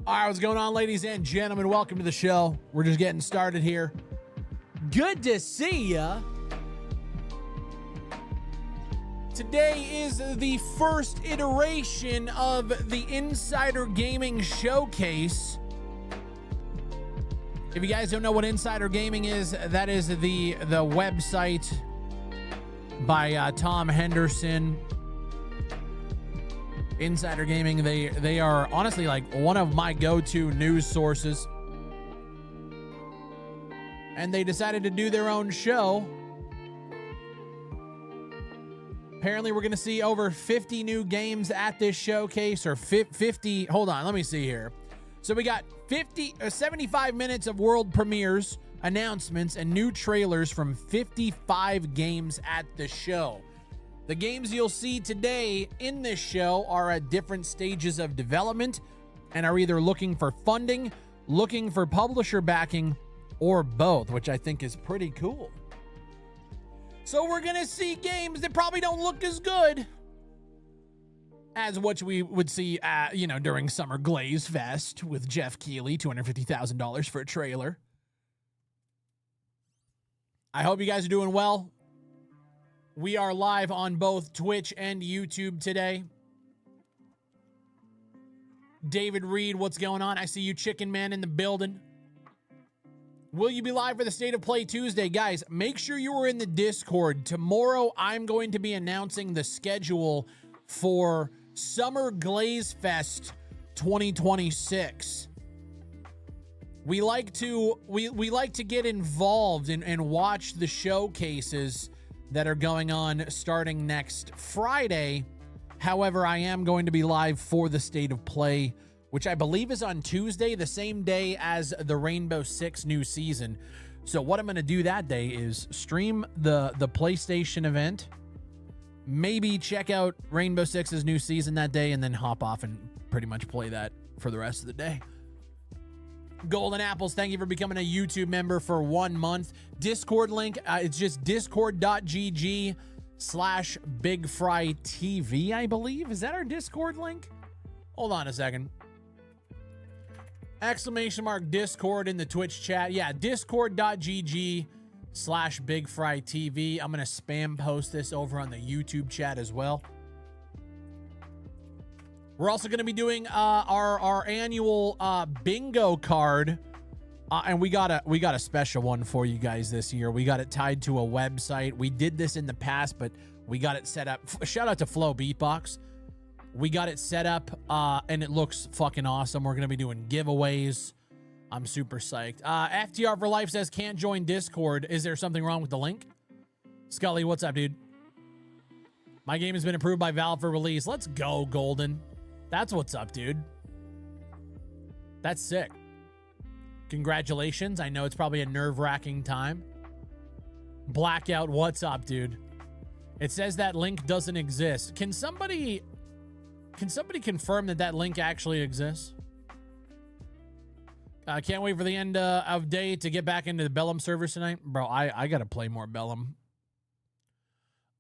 All right, what's going on, ladies and gentlemen? Welcome to the show. We're just getting started here. Good to see ya. Today is the first iteration of the Insider Gaming Showcase. If you guys don't know what Insider Gaming is, that is the website by Tom Henderson. Insider Gaming, they are honestly like one of my go-to news sources. And they decided to do their own show. Apparently, we're going to see over 50 new games at this showcase, or 50. Hold on, let me see here. So we got 75 minutes of world premieres, announcements, and new trailers from 55 games at the show. The games you'll see today in this show are at different stages of development and are either looking for funding, looking for publisher backing, or both, which I think is pretty cool. So we're going to see games that probably don't look as good as what we would see, during Summer Glaze Fest with Jeff Keighley, $250,000 for a trailer. I hope you guys are doing well. We are live on both Twitch and YouTube today. David Reed, what's going on? I see you, Chicken Man, in the building. Will you be live for the State of Play Tuesday? Guys, make sure you are in the Discord. Tomorrow, I'm going to be announcing the schedule for Summer Glaze Fest 2026. We like to get involved and watch the showcases that are going on starting next Friday. However, I am going to be live for the State of Play, which I believe is on Tuesday, the same day as the Rainbow Six new season. So what I'm going to do that day is stream the PlayStation event, maybe check out Rainbow Six's new season that day, and then hop off and pretty much play that for the rest of the day. Golden Apples, thank you for becoming a YouTube member for 1 month. Discord link, it's just discord.gg/BigFryTV, I believe. Is that our Discord link? Hold on a second. !Discord in the Twitch chat. Yeah, discord.gg/BigFryTV. I'm going to spam post this over on the YouTube chat as well. We're also going to be doing our annual bingo card, and we got a special one for you guys this year. We got it tied to a website. We did this in the past, but we got it set up. Shout out to Flow Beatbox. We got it set up, and it looks fucking awesome. We're going to be doing giveaways. I'm super psyched. FTR for Life says, can't join Discord. Is there something wrong with the link? Scully, what's up, dude? My game has been approved by Valve for release. Let's go, Golden. That's what's up, dude. That's sick. Congratulations. I know it's probably a nerve-wracking time. Blackout, what's up, dude? It says that link doesn't exist. Can somebody confirm that link actually exists? Can't wait for the end of day to get back into the Bellum servers tonight. Bro, I got to play more Bellum.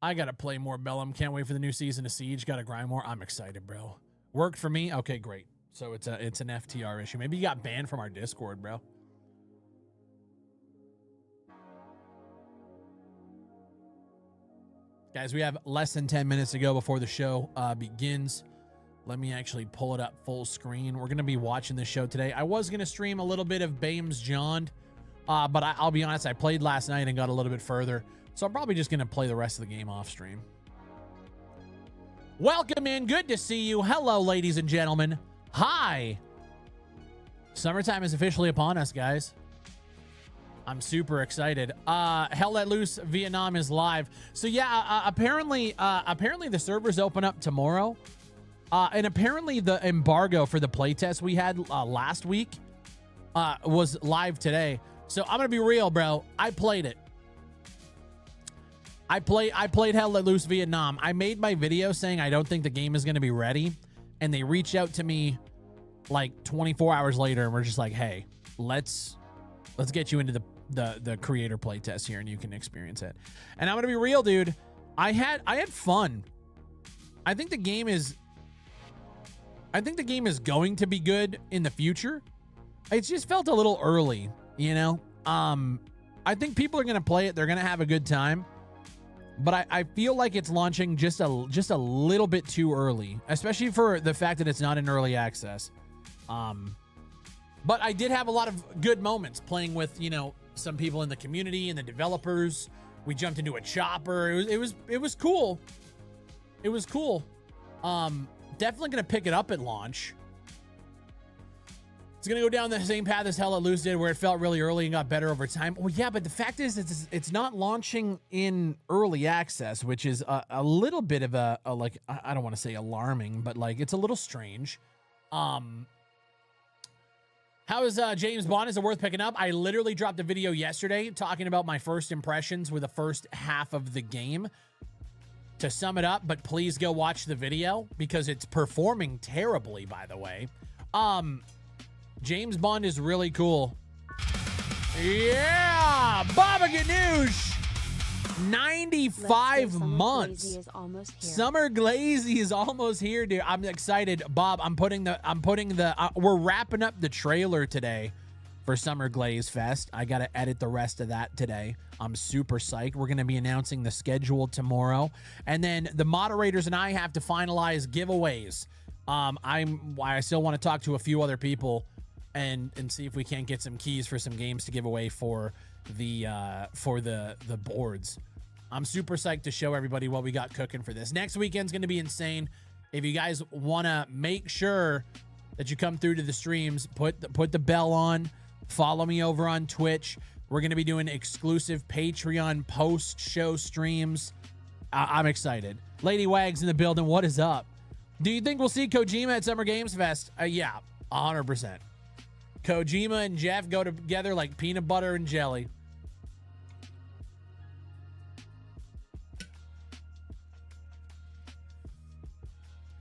Can't wait for the new season of Siege. Got to grind more. I'm excited, bro. Worked for me? Okay, great. So it's an FTR issue. Maybe you got banned from our Discord, bro. Guys, we have less than 10 minutes to go before the show begins. Let me actually pull it up full screen. We're going to be watching this show today. I was going to stream a little bit of Bames John, but I'll be honest, I played last night and got a little bit further. So I'm probably just going to play the rest of the game off stream. Welcome in. Good to see you. Hello, ladies and gentlemen. Hi. Summertime is officially upon us, guys. I'm super excited. Hell Let Loose Vietnam is live. So yeah, apparently the servers open up tomorrow. And apparently the embargo for the playtest we had last week was live today. So I'm gonna be real, bro. I played it. I played Hell Let Loose Vietnam. I made my video saying I don't think the game is gonna be ready, and they reached out to me like 24 hours later and we're just like, hey, let's get you into the creator playtest here and you can experience it. And I'm gonna be real, dude. I had fun. I think the game is I think the game is going to be good in the future. It's just felt a little early, you know? I think people are going to play it. They're going to have a good time. But I feel like it's launching just a little bit too early, especially for the fact that it's not in early access. But I did have a lot of good moments playing with, you know, some people in the community and the developers. We jumped into a chopper. It was cool. It was cool. Definitely going to pick it up at launch. It's going to go down the same path as Hell Let Loose did, where it felt really early and got better over time. Well, yeah, but the fact is it's not launching in early access, which is a little bit of a like, I don't want to say alarming, but like it's a little strange. How is James Bond? Is it worth picking up? I literally dropped a video yesterday talking about my first impressions with the first half of the game. To sum it up, but please go watch the video because it's performing terribly, by the way. James Bond is really cool. Yeah! Baba Ganoush! 95 months. Summer Glazy is almost here, dude. I'm excited. Bob, we're wrapping up the trailer today for Summer Glaze Fest. I got to edit the rest of that today. I'm super psyched. We're going to be announcing the schedule tomorrow. And then the moderators and I have to finalize giveaways. I still want to talk to a few other people and see if we can't get some keys for some games to give away for the boards. I'm super psyched to show everybody what we got cooking for this. Next weekend's going to be insane. If you guys want to make sure that you come through to the streams, put the bell on, follow me over on Twitch. We're going to be doing exclusive Patreon post-show streams. I'm excited. Lady Wags in the building. What is up? Do you think we'll see Kojima at Summer Games Fest? Yeah, 100%. Kojima and Jeff go together like peanut butter and jelly.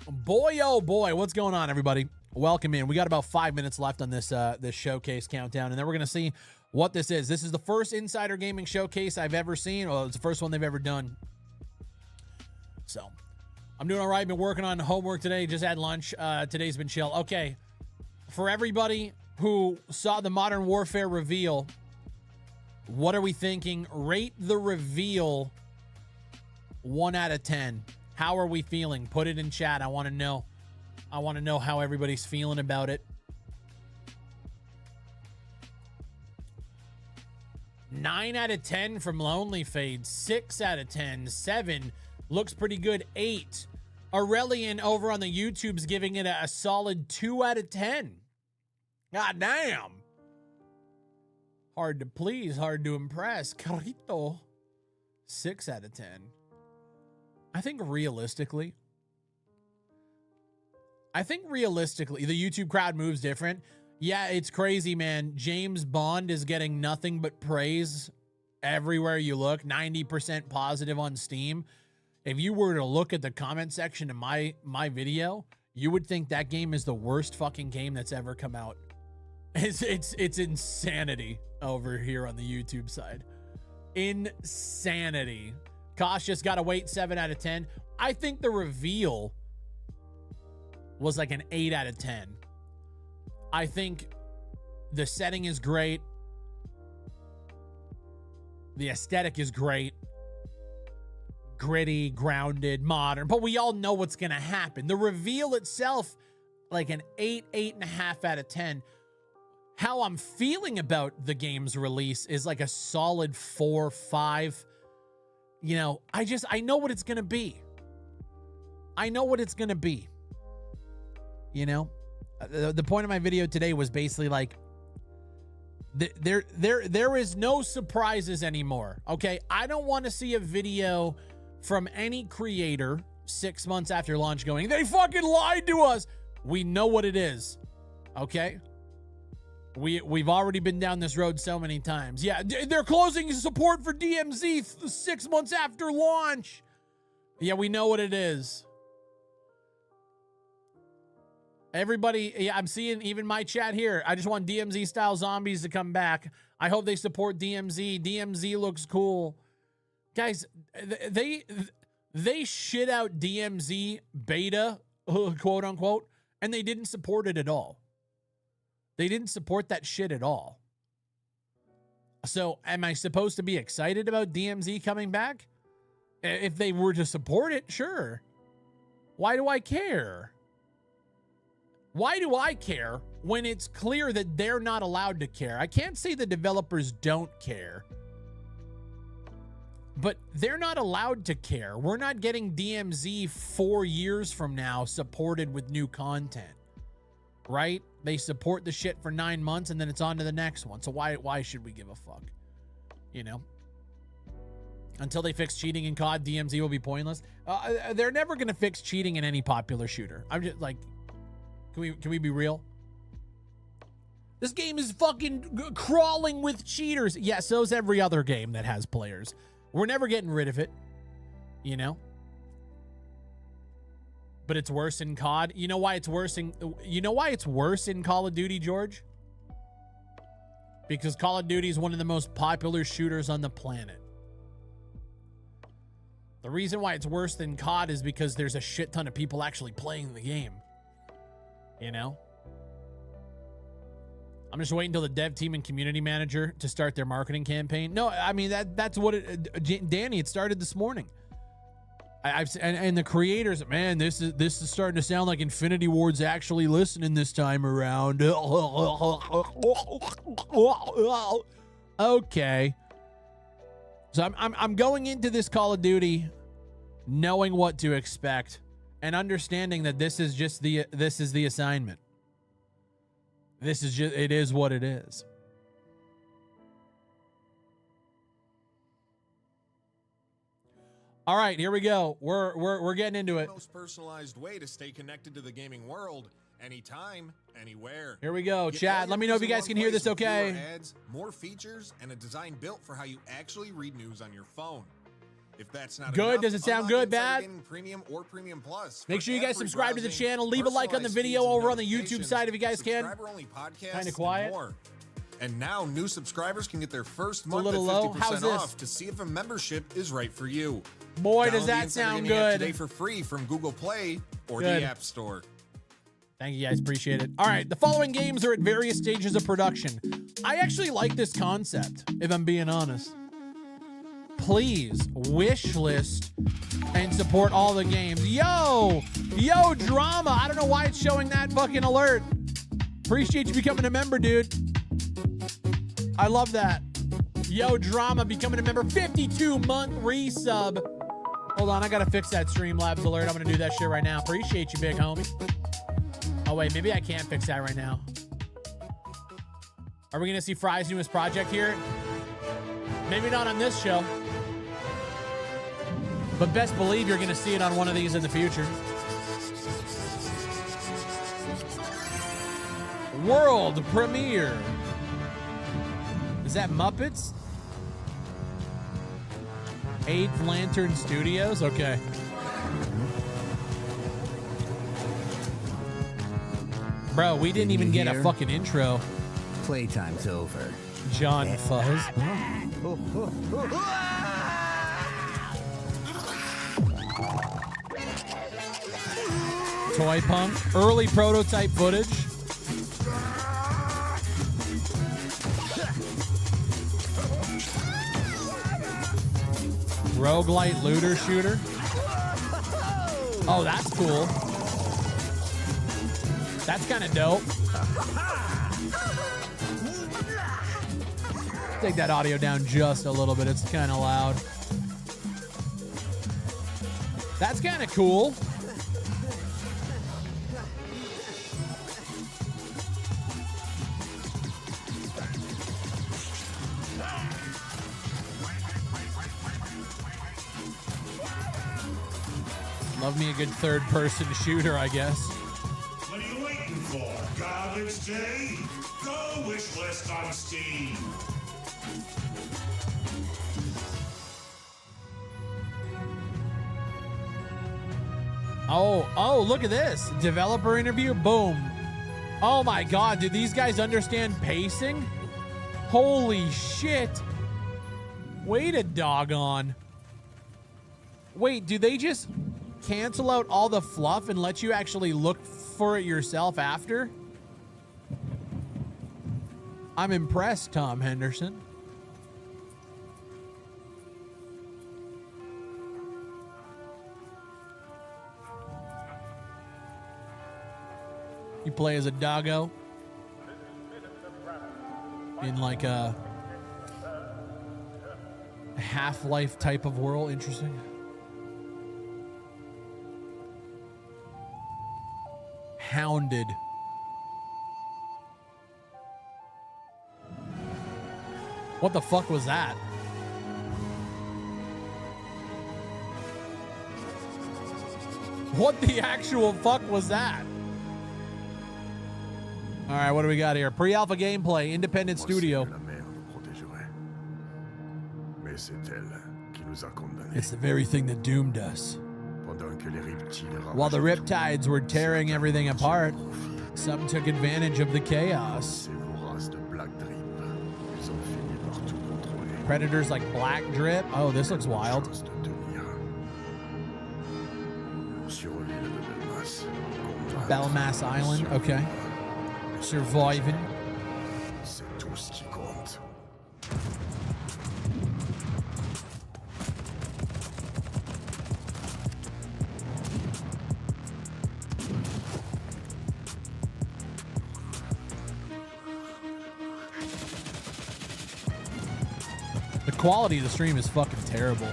Boy, oh boy, what's going on, everybody? Welcome in. We got about 5 minutes left on this this showcase countdown, and then we're going to see what this is. This is the first Insider Gaming showcase I've ever seen. Well, it's the first one they've ever done. So, I'm doing all right. Been working on homework today. Just had lunch. Today's been chill. Okay, for everybody who saw the Modern Warfare reveal, what are we thinking? Rate the reveal 1 out of 10. How are we feeling? Put it in chat. I want to know. I want to know how everybody's feeling about it. 9 out of 10 from Lonely Fade. 6 out of 10. 7 looks pretty good. 8. Aurelian over on the YouTube's giving it a solid 2 out of 10. God damn. Hard to please, hard to impress. Carito. 6 out of 10. I think realistically, the YouTube crowd moves different. Yeah, it's crazy, man. James Bond is getting nothing but praise everywhere you look. 90% positive on Steam. If you were to look at the comment section of my video, you would think that game is the worst fucking game that's ever come out. It's insanity over here on the YouTube side. Insanity. Kosh just got to wait. 7 out of 10. I think the reveal was like an 8 out of 10. I think the setting is great. The aesthetic is great. Gritty, grounded, modern. But we all know what's going to happen. The reveal itself, like an 8, 8.5 out of 10. How I'm feeling about the game's release is like a solid 4, 5. You know, I know what it's going to be. I know what it's going to be. You know, the point of my video today was basically like, there is no surprises anymore. Okay. I don't want to see a video from any creator 6 months after launch going, they fucking lied to us. We know what it is. Okay. We've already been down this road so many times. Yeah, they're closing support for DMZ 6 months after launch. Yeah, we know what it is. Everybody, yeah, I'm seeing even my chat here. I just want DMZ style zombies to come back. I hope they support DMZ. DMZ looks cool. Guys, they shit out DMZ beta, quote unquote, And they didn't support it at all. They didn't support that shit at all. So am I supposed to be excited about DMZ coming back? If they were to support it, sure. Why do I care? Why do I care when it's clear that they're not allowed to care? I can't say the developers don't care, but they're not allowed to care. We're not getting DMZ 4 years from now supported with new content, right? They support the shit for 9 months and then it's on to the next one. So why should we give a fuck? You know? Until they fix cheating in COD, DMZ will be pointless. They're never going to fix cheating in any popular shooter. I'm just like, can we be real? This game is fucking crawling with cheaters. Yeah, so's every other game that has players. We're never getting rid of it, you know? But it's worse in COD. You know why it's worse in Call of Duty, George? Because Call of Duty is one of the most popular shooters on the planet. The reason why it's worse than COD is because there's a shit ton of people actually playing the game. You know? I'm just waiting until the dev team and community manager to start their marketing campaign. No, I mean, that's what it, Danny, it started this morning. And the creators, man, this is starting to sound like Infinity Ward's actually listening this time around. Okay. So I'm going into this Call of Duty knowing what to expect and understanding that this is the assignment. It is what it is. All right, here we go. We're getting into it. Most personalized way to stay connected to the gaming world, anytime, anywhere. Here we go. Chat, let me know if you guys can hear this okay. Fewer ads, more features, and a design built for how you actually read news on your phone. If that's not good, enough, does it sound good, bad? Premium or Premium Plus. Make sure you guys subscribe to the channel. Leave a like on the video over on the YouTube side if you guys can. Kind of quiet. And now new subscribers can get their first month at 50% off to see if a membership is right for you. Boy, does that sound good. Today for free from Google Play or the App Store. Thank you guys, appreciate it. All right, the following games are at various stages of production. I actually like this concept, if I'm being honest. Please wish list and support all the games. Yo, Drama. I don't know why it's showing that fucking alert. Appreciate you becoming a member, dude. I love that. Yo, Drama becoming a member. 52-month resub. Hold on, I gotta fix that Streamlabs alert. I'm gonna do that shit right now. Appreciate you, big homie. Oh wait, maybe I can't fix that right now. Are we gonna see Fry's newest project here? Maybe not on this show. But best believe you're gonna see it on one of these in the future. World premiere. Is that Muppets? 8th Lantern Studios? Okay. Bro, we didn't even get a fucking intro. Playtime's over. John Fuzz. Toy Punk. Early prototype footage. Roguelite looter shooter. Oh, that's cool. That's kind of dope. Take that audio down just a little bit. It's kind of loud. That's kind of cool. Love me a good third-person shooter, I guess. What are you waiting for? Garbage Day? Go wish list on Steam. Oh, look at this. Developer interview, boom. Oh my God, do these guys understand pacing? Holy shit. Wait a doggone. Wait, do they just cancel out all the fluff and let you actually look for it yourself after? I'm impressed, Tom Henderson. You play as a doggo in like a Half-Life type of world. Interesting. Hounded. What the fuck was that? What the actual fuck was that? All right, what do we got here? Pre-alpha gameplay, independent studio. It's the very thing that doomed us. While the Riptides were tearing everything apart, some took advantage of the chaos. Predators like Black Drip. Oh, this looks wild. Belmas Island. Okay. Surviving. The quality of the stream is fucking terrible.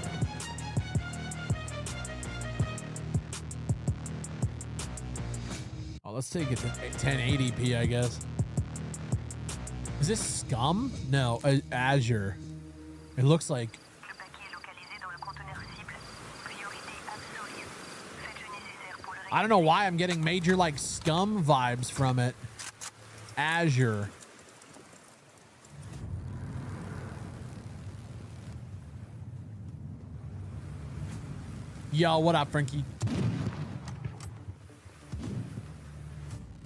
Oh, let's take it to 1080p, I guess. Is this Scum? No, Azure. It looks like. I don't know why I'm getting major like Scum vibes from it. Azure. Yo, what up, Frankie?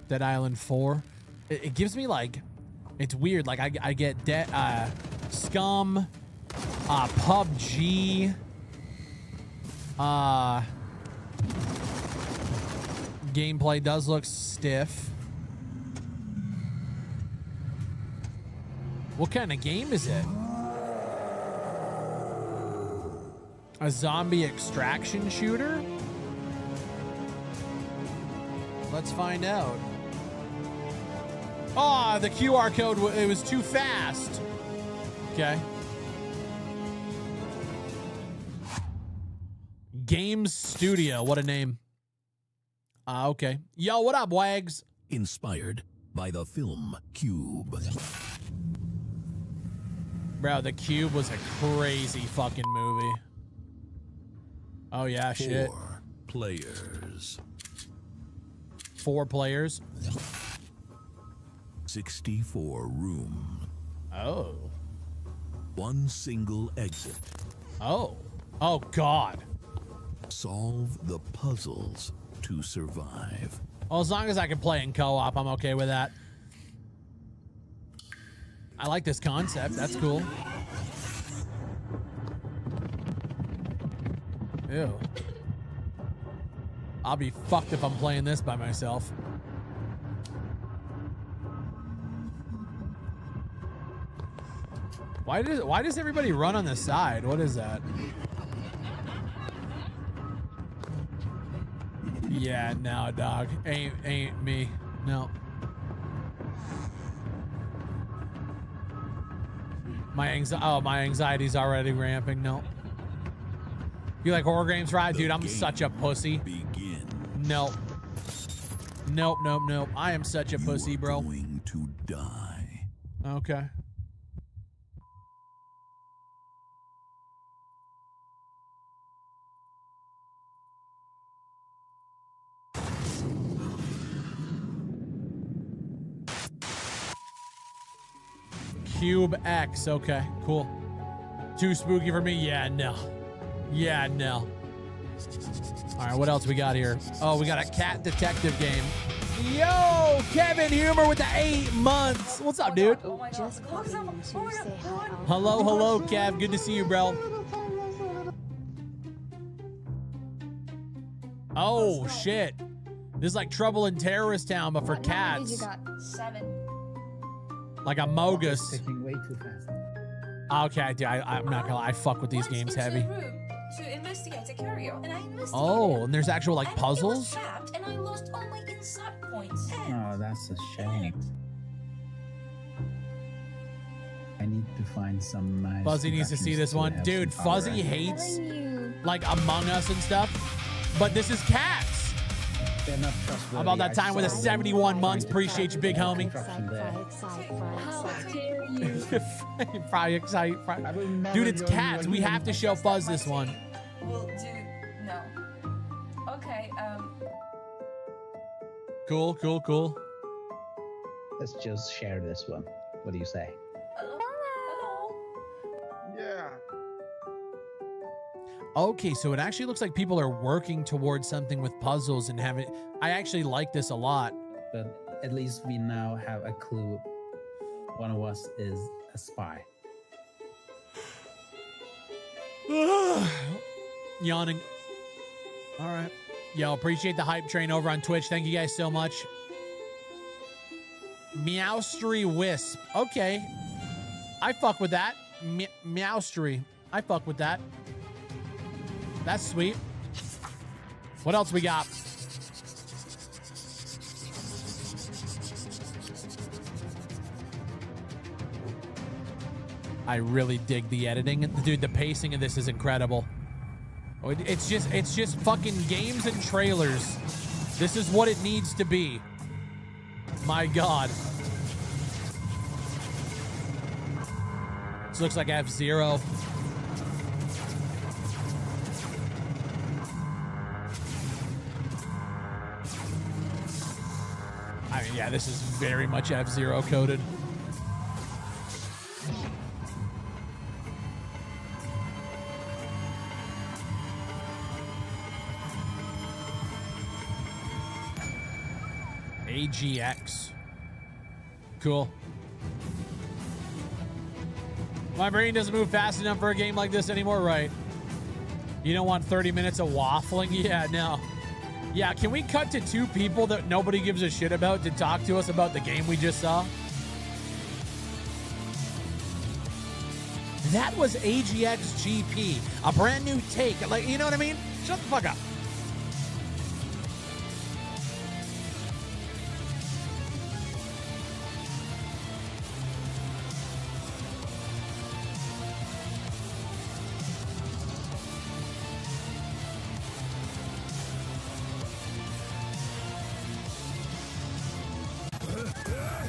Dead Island 4. It gives me like, it's weird. Like I get Scum, PUBG, gameplay does look stiff. What kind of game is it? A zombie extraction shooter? Let's find out. Oh, the QR code, it was too fast. Okay. Games Studio, what a name. Okay. Yo, what up, Wags? Inspired by the film Cube. Bro, the Cube was a crazy fucking movie. Oh, yeah, shit. 4 players. 4 players. 64 rooms. Oh. 1 single exit. Oh. Oh, God. Solve the puzzles to survive. Well, as long as I can play in co-op, I'm okay with that. I like this concept. That's cool. Ew. I'll be fucked if I'm playing this by myself. Why does everybody run on the side? What is that? Yeah, no, dog. Ain't me. No. My anxiety's already ramping. No. You like horror games, right? Dude, I'm such a pussy. Nope. Nope, nope, nope. I am such a pussy, bro. Going to die. Okay. Cube X. Okay, cool. Too spooky for me? Yeah, no. Yeah, no. All right, what else we got here? Oh, we got a cat detective game. Yo, Kevin Humor with the 8 months. What's up, dude? Just calling to say hi. Hello, hello, Kev. Good to see you, bro. Oh, shit. This is like Trouble in Terrorist Town, but for What number did cats. you got? 7. Like a Mogus. Taking way too fast. Okay, dude, I'm not gonna lie. I fuck with these games heavy. Into the room to investigate a carrier, and I investigated. Oh, and there's actual like and It puzzles? was trapped, and I lost all my insight points. Oh, that's a shame. I need to find some nice. Fuzzy needs to see this one. have Dude, some power Fuzzy in. hates Telling you. like Among Us and stuff. But this is cats. They're not trustworthy. How about that time with a saw them. 71 months? Appreciate you, big homie. How dare you? Probably excite. Dude, it's cats. We have to show Fuzz this one. Will do. No. Okay. Cool, cool, cool. Let's just share this one. What do you say? Hello. Yeah. Okay, so it actually looks like people are working towards something with puzzles and having. I actually like this a lot. But at least we now have a clue. One of us is a spy. Yawning. All right. Yo, appreciate the hype train over on Twitch. Thank you guys so much. Meowstery Wisp. Okay. I fuck with that. Meowstery. I fuck with that. That's sweet. What else we got? I really dig the editing. Dude, the pacing of this is incredible. It's just fucking games and trailers. This is what it needs to be. My God. This looks like F-Zero. I mean, yeah, this is very much F-Zero coded. AGX. Cool. My brain doesn't move fast enough for a game like this anymore, right? You don't want 30 minutes of waffling? Yeah, no. Yeah, can we cut to 2 people that nobody gives a shit about to talk to us about the game we just saw? That was AGX GP, a brand new take. Like, you know what I mean? Shut the fuck up.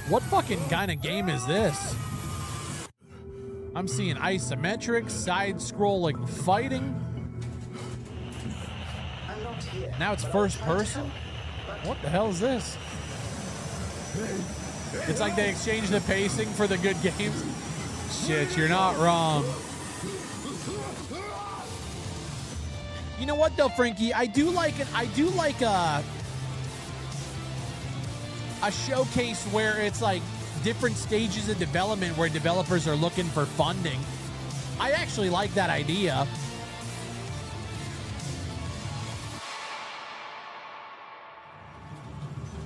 What fucking kind of game is this? I'm seeing isometric, side-scrolling fighting. Now it's first person? What the hell is this? It's like they exchanged the pacing for the good games. Shit, you're not wrong. You know what though, Frankie? I do like a showcase where it's like different stages of development where developers are looking for funding. I actually like that idea.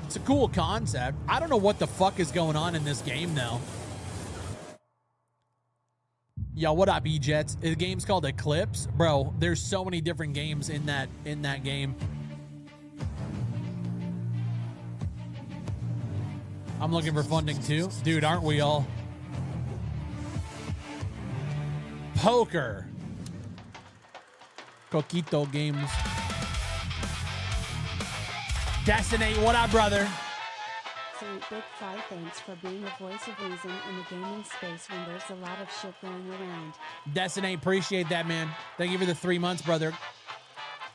It's a cool concept. I don't know what the fuck is going on in this game though. Yo, what up, E-Jets? The game's called Eclipse. Bro, there's so many different games in that game. I'm looking for funding too. Dude, aren't we all? Poker. Coquito Games. Destiny, what up, brother? Sweet Big Fly, thanks for being a voice of reason in the gaming space when there's a lot of shit going around. Destiny, appreciate that, man. Thank you for the 3 months, brother.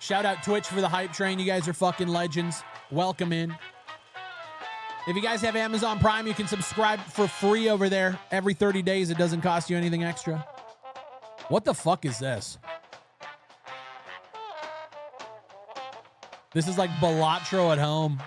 Shout out Twitch for the hype train. You guys are fucking legends. Welcome in. If you guys have Amazon Prime, you can subscribe for free over there every 30 days. It doesn't cost you anything extra. What the fuck is this? This is like Balatro at home.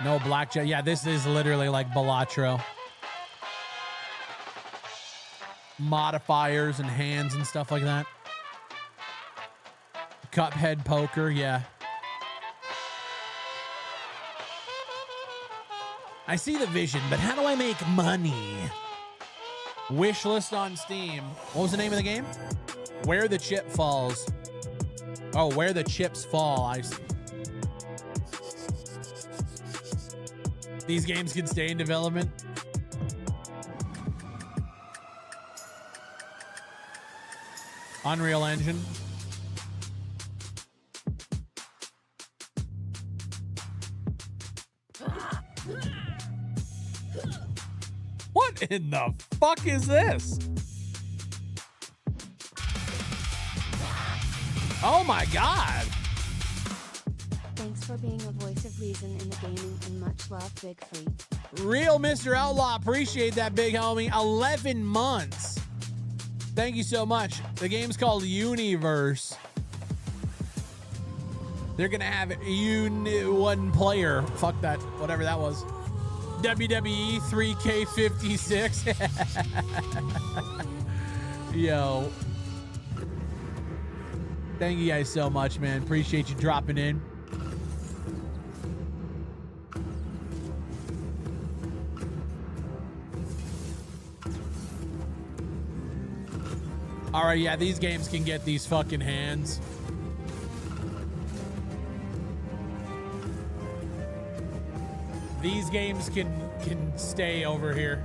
No blackjack. Yeah, this is literally like Balatro. Modifiers and hands and stuff like that. Cuphead poker, yeah. I see the vision, but how do I make money? Wish list on Steam. What was the name of the game? Where the Chip Falls. Oh, Where the Chips Fall. I see. These games can stay in development. Unreal Engine. What in the fuck is this? Oh my god. Thanks for being a voice of reason in the gaming, and much love, Big Free. Real Mr. Outlaw, appreciate that, big homie. 11 months. Thank you so much. The game's called Universe. They're gonna have one player. Fuck that, whatever that was. WWE 3K56. Yo. Thank you guys so much, man. Appreciate you dropping in. All right, yeah, these games can get these fucking hands. These games can stay over here.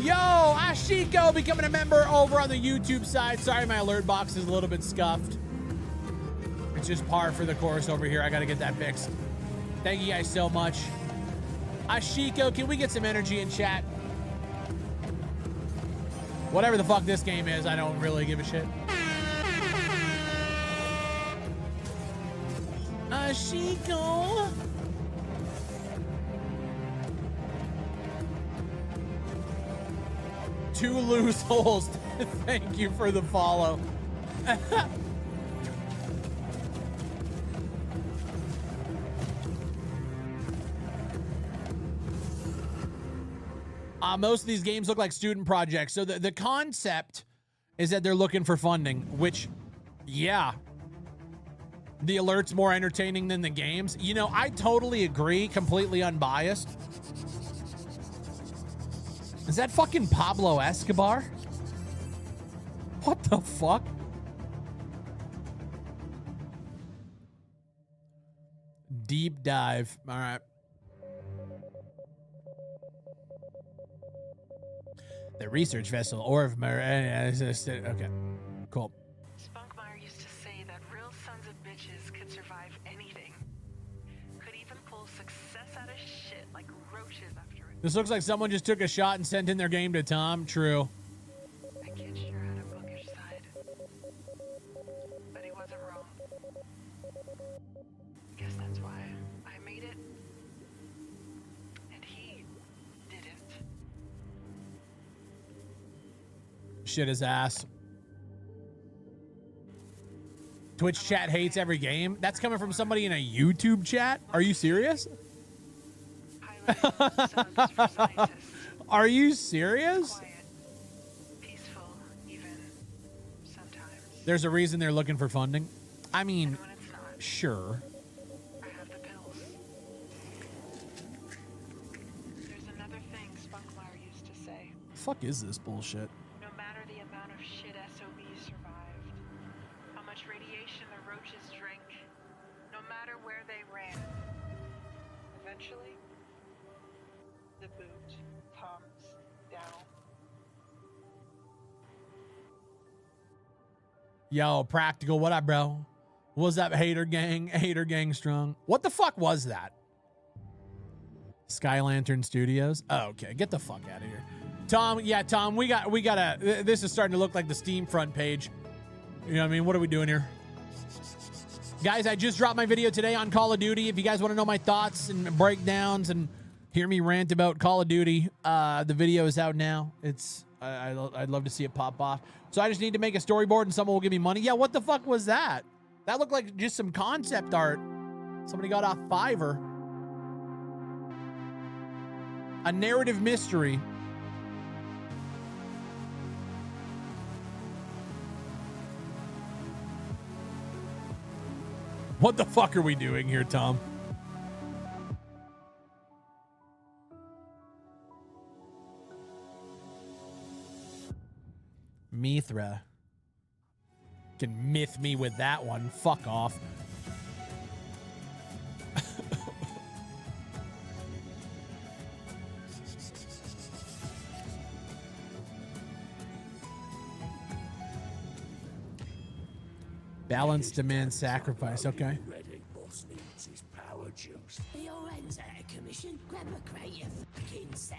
Yo, Ashiko becoming a member over on the YouTube side. Sorry, my alert box is a little bit scuffed. It's just par for the course over here. I got to get that fixed. Thank you guys so much. Ashiko, can we get some energy in chat? Whatever the fuck this game is, I don't really give a shit. Ashiko. Two loose holes. Thank you for the follow. Most of these games look like student projects. So the concept is that they're looking for funding, which, yeah. The alert's more entertaining than the games. You know, I totally agree, completely unbiased. Is that fucking Pablo Escobar? What the fuck? Deep dive. All right. The research vessel, Orvmer. Okay, cool. Spunkmeyer used to say that real sons of bitches could survive anything. Could even pull success out of shit like roaches after it. This looks like someone just took a shot and sent in their game to Tom. True. That kid sure had a bookish side. But he wasn't wrong. Guess that's why I made it. And he didn't. Shit his ass. Twitch chat hates every game. That's coming from somebody in a YouTube chat? Are you serious? Are you serious? Quiet, peaceful, even sometimes. There's a reason they're looking for funding. I mean, And when it's not, sure. I have the pills. There's another thing Spunkmeyer used to say. The fuck is this bullshit? No matter the amount of shit SOBs survived, how much radiation the roaches drank, no matter where they ran, eventually, the boot comes down. Yo, Practical, what up, bro? What's up, Hater Gang? Hater Gang strong. What the fuck was that? Sky Lantern Studios? Oh, okay, get the fuck out of here. Tom, yeah, Tom, we gotta, this is starting to look like the Steam front page. You know what I mean? What are we doing here? Guys, I just dropped my video today on Call of Duty. If you guys want to know my thoughts and breakdowns and hear me rant about Call of Duty, the video is out now. It's, I'd love to see it pop off. So I just need to make a storyboard and someone will give me money. Yeah, what the fuck was that? That looked like just some concept art. Somebody got off Fiverr. A narrative mystery. What the fuck are we doing here, Tom? Mithra. Can myth me with that one. Fuck off. Balance demands sacrifice. Okay. Your ends out of commission. Grab a crate, you fucking self.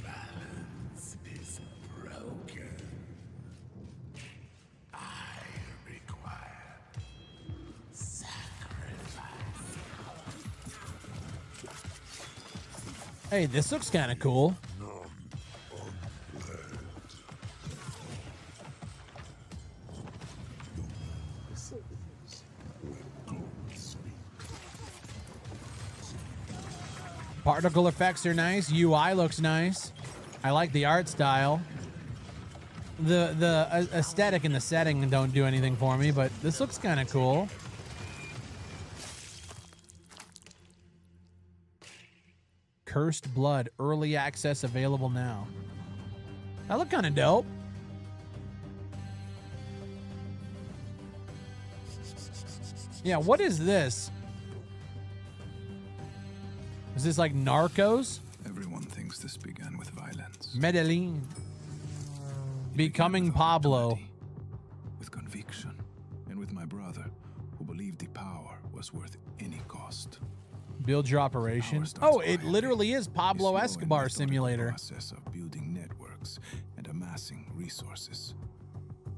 Balance is broken. I require sacrifice. Hey, this looks kind of cool. Particle effects are nice. UI looks nice. I like the art style. The aesthetic and the setting don't do anything for me, but this looks kind of cool. Cursed Blood, early access available now. That look kind of dope. Yeah, what is this? Is this like Narcos? Everyone thinks this began with violence. Medellin. Becoming Pablo. With conviction. And with my brother, who believed the power was worth any cost. Build your operation. Oh, it literally is Pablo Escobar simulator. Process of building networks and amassing resources.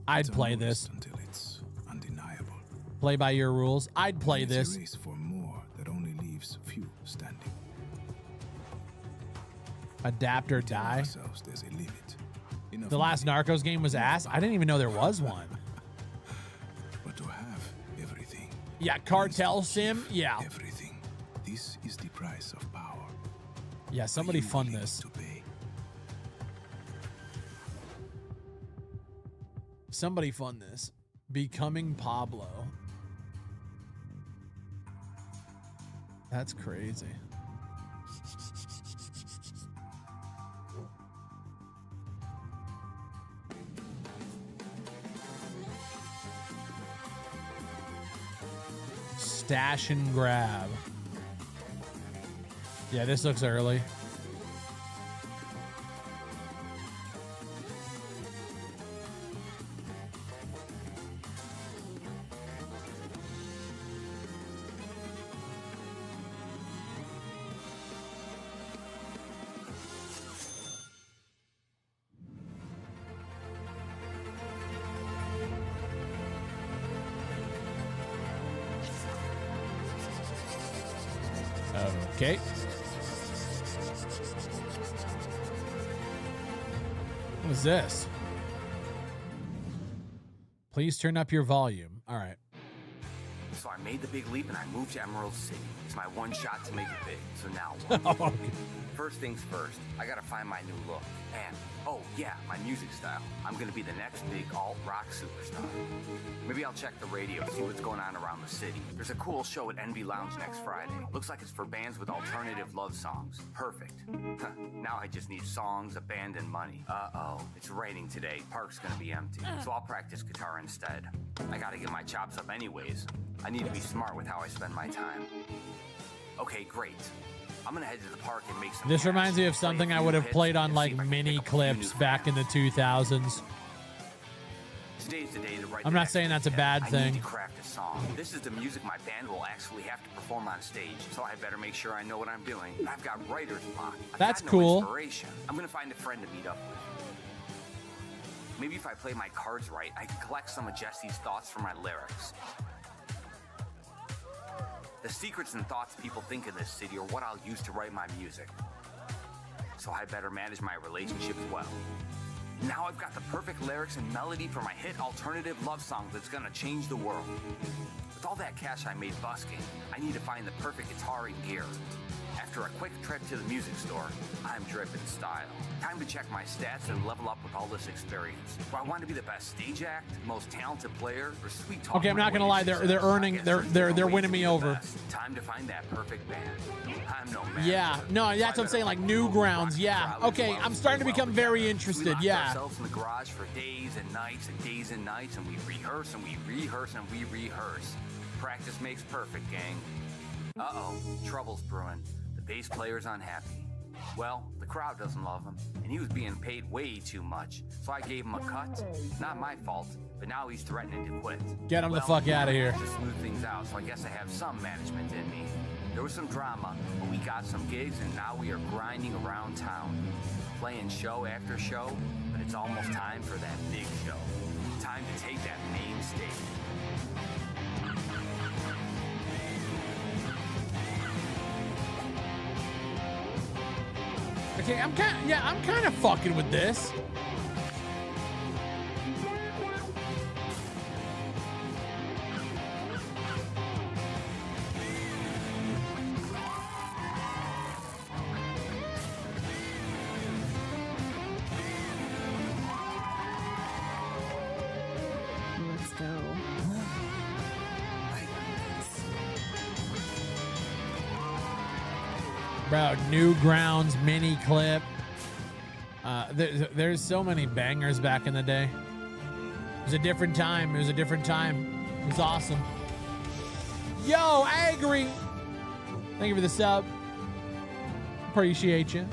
I'd play this. Until it's undeniable. Play by your rules. I'd play this. A race for more that only leaves few standing. Adapt or die. There's a limit. The last Narcos game was ass. I didn't even know there was one. But to have everything. Yeah, cartel sim. Yeah. Everything. This is the price of power. Yeah, somebody fund this. Somebody fund this. Becoming Pablo. That's crazy. Stash and grab. Yeah, this looks early. Okay. What is this? Please turn up your volume. All right. So I made the big leap and I moved to Emerald City. It's my one shot to make it big. So now what? First things first, I gotta find my new look. And, oh yeah, my music style. I'm gonna be the next big alt-rock superstar. Maybe I'll check the radio, see what's going on around the city. There's a cool show at NB Lounge next Friday. Looks like it's for bands with alternative love songs. Perfect. Now I just need songs, a band, and money. Uh-oh, it's raining today. Park's gonna be empty. So I'll practice guitar instead. I gotta get my chops up anyways. I need to be smart with how I spend my time. Okay, great. I'm gonna head to the park and make some. This reminds me of something I would have played on like mini clips back in the 2000s. Today's the day to write. I'm not saying that's a bad I thing. need to craft a song. This is the music my band will actually have to perform on stage, so I better make sure I know what I'm doing. I've got writer's block. That's got no cool. Inspiration. I'm gonna find a friend to meet up with. Maybe if I play my cards right, I can collect some of Jesse's thoughts from my lyrics. The secrets and thoughts people think of this city are what I'll use to write my music. So I better manage my relationships well. Now I've got the perfect lyrics and melody for my hit alternative love song that's gonna change the world. With all that cash I made busking, I need to find the perfect guitar and gear. After a quick trip to the music store, I'm dripping style. Time to check my stats and level up with all this experience. Do I want to be the best stage act, most talented player, or sweet talk? Okay, I'm not gonna lie, they're earning, they're winning me over. Time to find that perfect band. I'm no man. Yeah, no, that's what I'm saying, like Newgrounds, yeah. Okay, I'm starting to become very interested, We locked yeah. ourselves in the garage for days and nights and days and nights, and we rehearse and we rehearse and we rehearse. Practice makes perfect, gang. Uh-oh, trouble's brewing. The bass player's unhappy. Well, the crowd doesn't love him, and he was being paid way too much, so I gave him a cut. Not my fault, but now he's threatening to quit. Get him the fuck out of here. To smooth things out, so I guess I have some management in me. There was some drama, but we got some gigs, and now we are grinding around town. Playing show after show, but it's almost time for that big show. Time to take that main stage. Okay, I'm kind of fucking with this. Let's go. Bro, Newgrounds mini clip. There's so many bangers back in the day. It was a different time. It was a different time. It was awesome. Yo, Agri. Thank you for the sub. Appreciate you.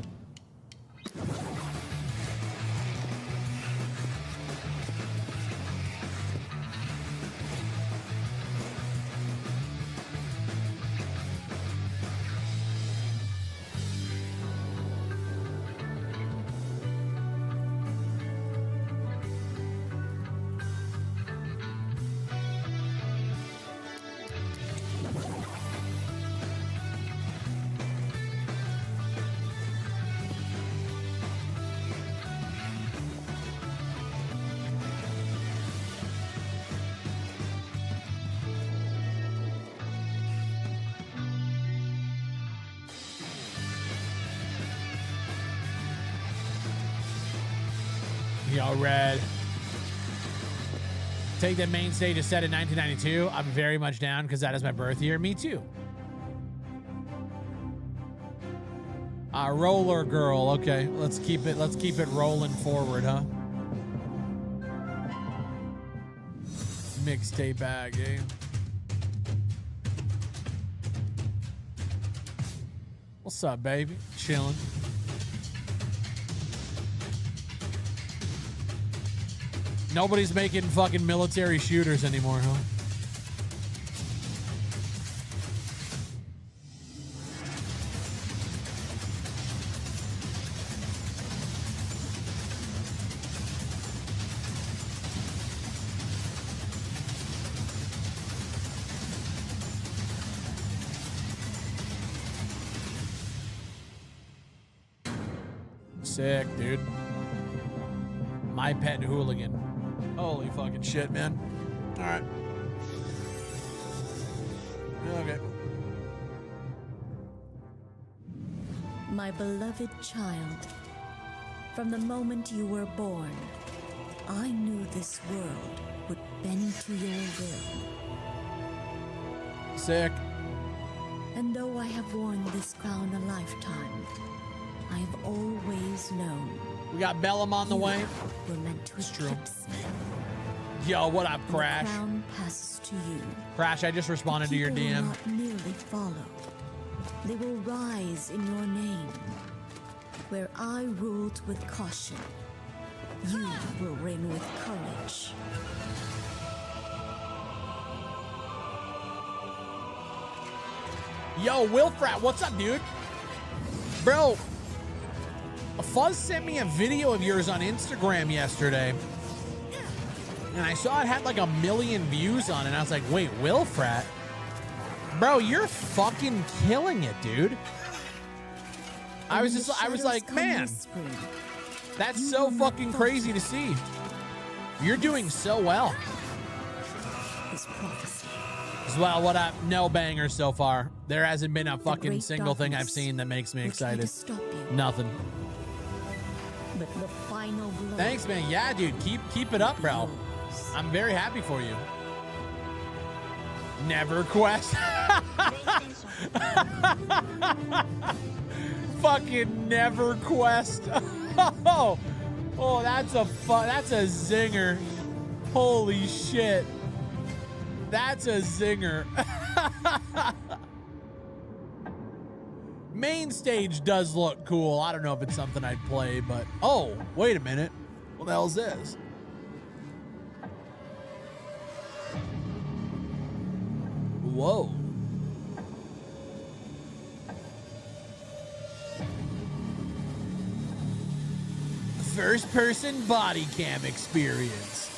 Yo, Red. Take the main stage is set in 1992. I'm very much down because that is my birth year. Me too. Roller Girl. Okay, let's keep it rolling forward, huh? Mixtape bag, eh? What's up, baby? Chilling. Nobody's making fucking military shooters anymore, huh? Sick, dude. My Pet Hooligan. Holy fucking shit, man. All right. Okay. My beloved child, from the moment you were born, I knew this world would bend to your will. Sick. And though I have worn this crown a lifetime, I have always known. We got Bellum on the way. We're meant to eclipse me. Yo, what up, Crash? The crown passes to you. Crash, I just responded to your People DM. will not merely follow. They will rise in your name. Where I ruled with caution, you will reign with courage. Yo, Wilfrat, what's up, dude? Bro, Fuzz sent me a video of yours on Instagram yesterday. And I saw it had like 1 million views on it. And I was like, wait, Wilfrat? Bro, you're fucking killing it, dude. I was like, man. That's so fucking crazy to see. You're doing so well. His prophecy. As well, what up? No banger so far. There hasn't been a fucking single thing I've seen that makes me excited. Nothing. But the final blow. Thanks, man. Yeah, dude. Keep it up, bro. I'm very happy for you. Never quest. Fucking never quest. Oh, that's a zinger. Holy shit. That's a zinger. Main stage does look cool. I don't know if it's something I'd play, but oh, wait a minute. What the hell is this? Whoa. First person body cam experience.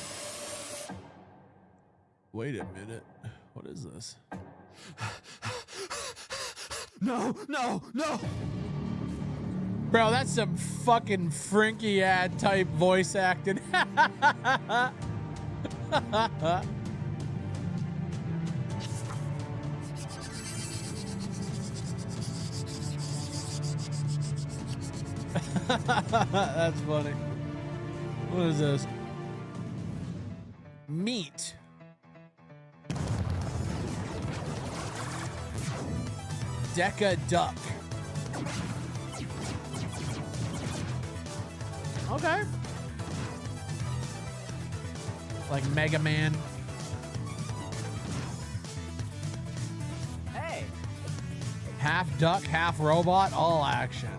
Wait a minute. What is this? No. Bro, that's some fucking Frankie ad type voice acting. That's funny. What is this? Meat. Deca Duck. Okay. Like Mega Man. Hey. Half duck, half robot, all action.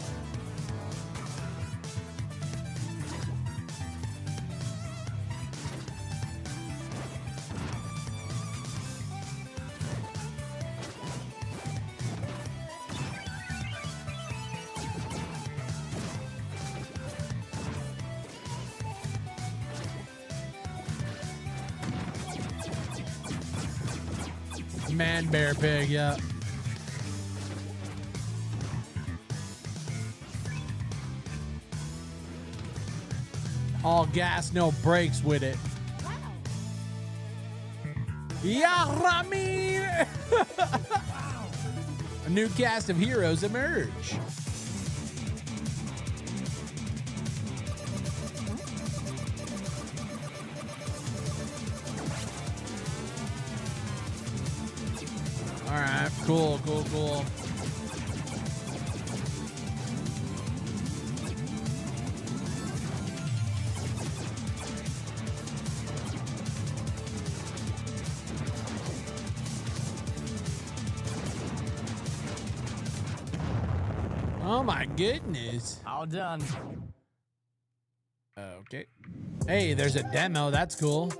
Man, bear, pig, yeah. All gas, no brakes with it. Yeah, Ramin! A new cast of heroes emerge. All right, cool. Oh my goodness. All done. Okay. Hey, there's a demo. That's cool.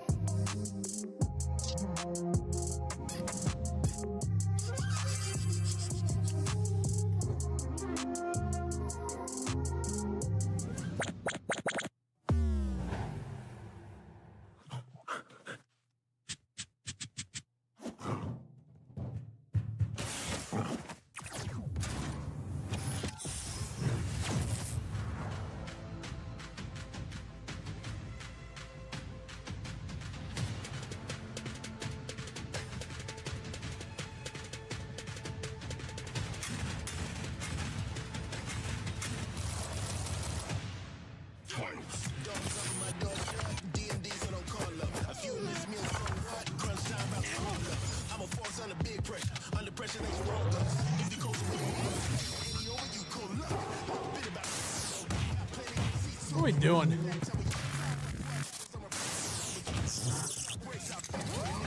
What are we doing?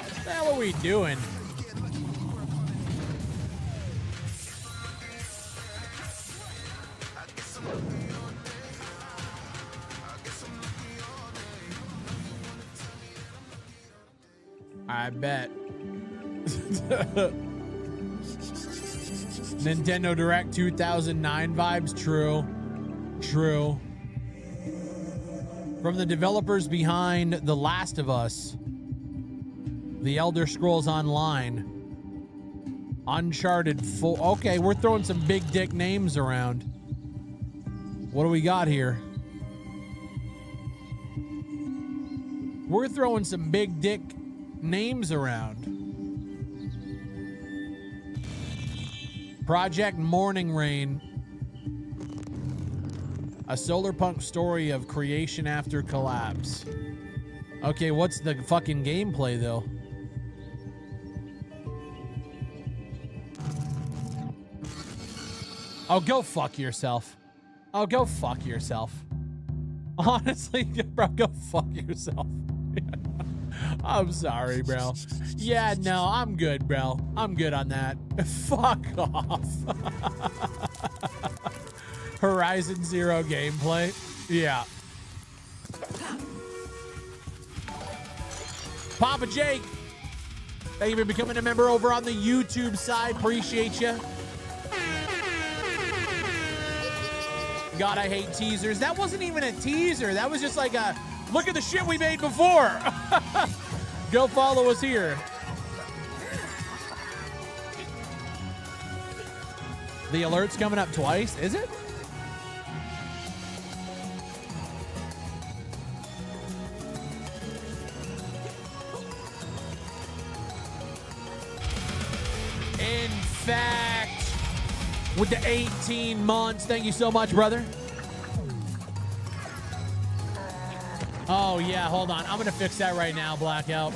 What the hell are we doing? I bet. Nintendo Direct 2009 vibes. True. From the developers behind The Last of Us, The Elder Scrolls Online, Uncharted 4. Okay, we're throwing some big dick names around. What do we got here? We're throwing some big dick names around. Project Morning Rain. A solar punk story of creation after collapse. Okay, what's the fucking gameplay though? Oh, go fuck yourself. Oh, go fuck yourself. Honestly, bro, go fuck yourself. I'm sorry, bro. Yeah, no, I'm good, bro. I'm good on that. Fuck off. Horizon Zero gameplay. Yeah. Papa Jake, thank you for becoming a member over on the YouTube side. Appreciate you. God, I hate teasers. That wasn't even a teaser. That was just like a, look at the shit we made before. Go follow us here. The alert's coming up twice, is it? In fact, with the 18 months, thank you so much, brother. Oh, yeah, hold on. I'm going to fix that right now, Blackout.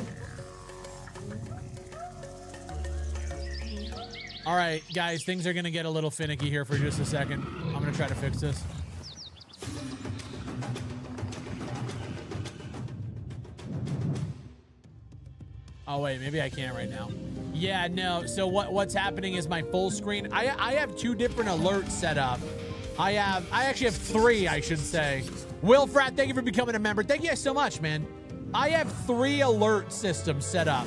All right, guys, things are going to get a little finicky here for just a second. I'm going to try to fix this. Oh, wait, maybe I can't right now. Yeah, no. So what's happening is my full screen. I have two different alerts set up. I actually have three, I should say. Will Frat, thank you for becoming a member. Thank you guys so much, man. I have 3 alert systems set up.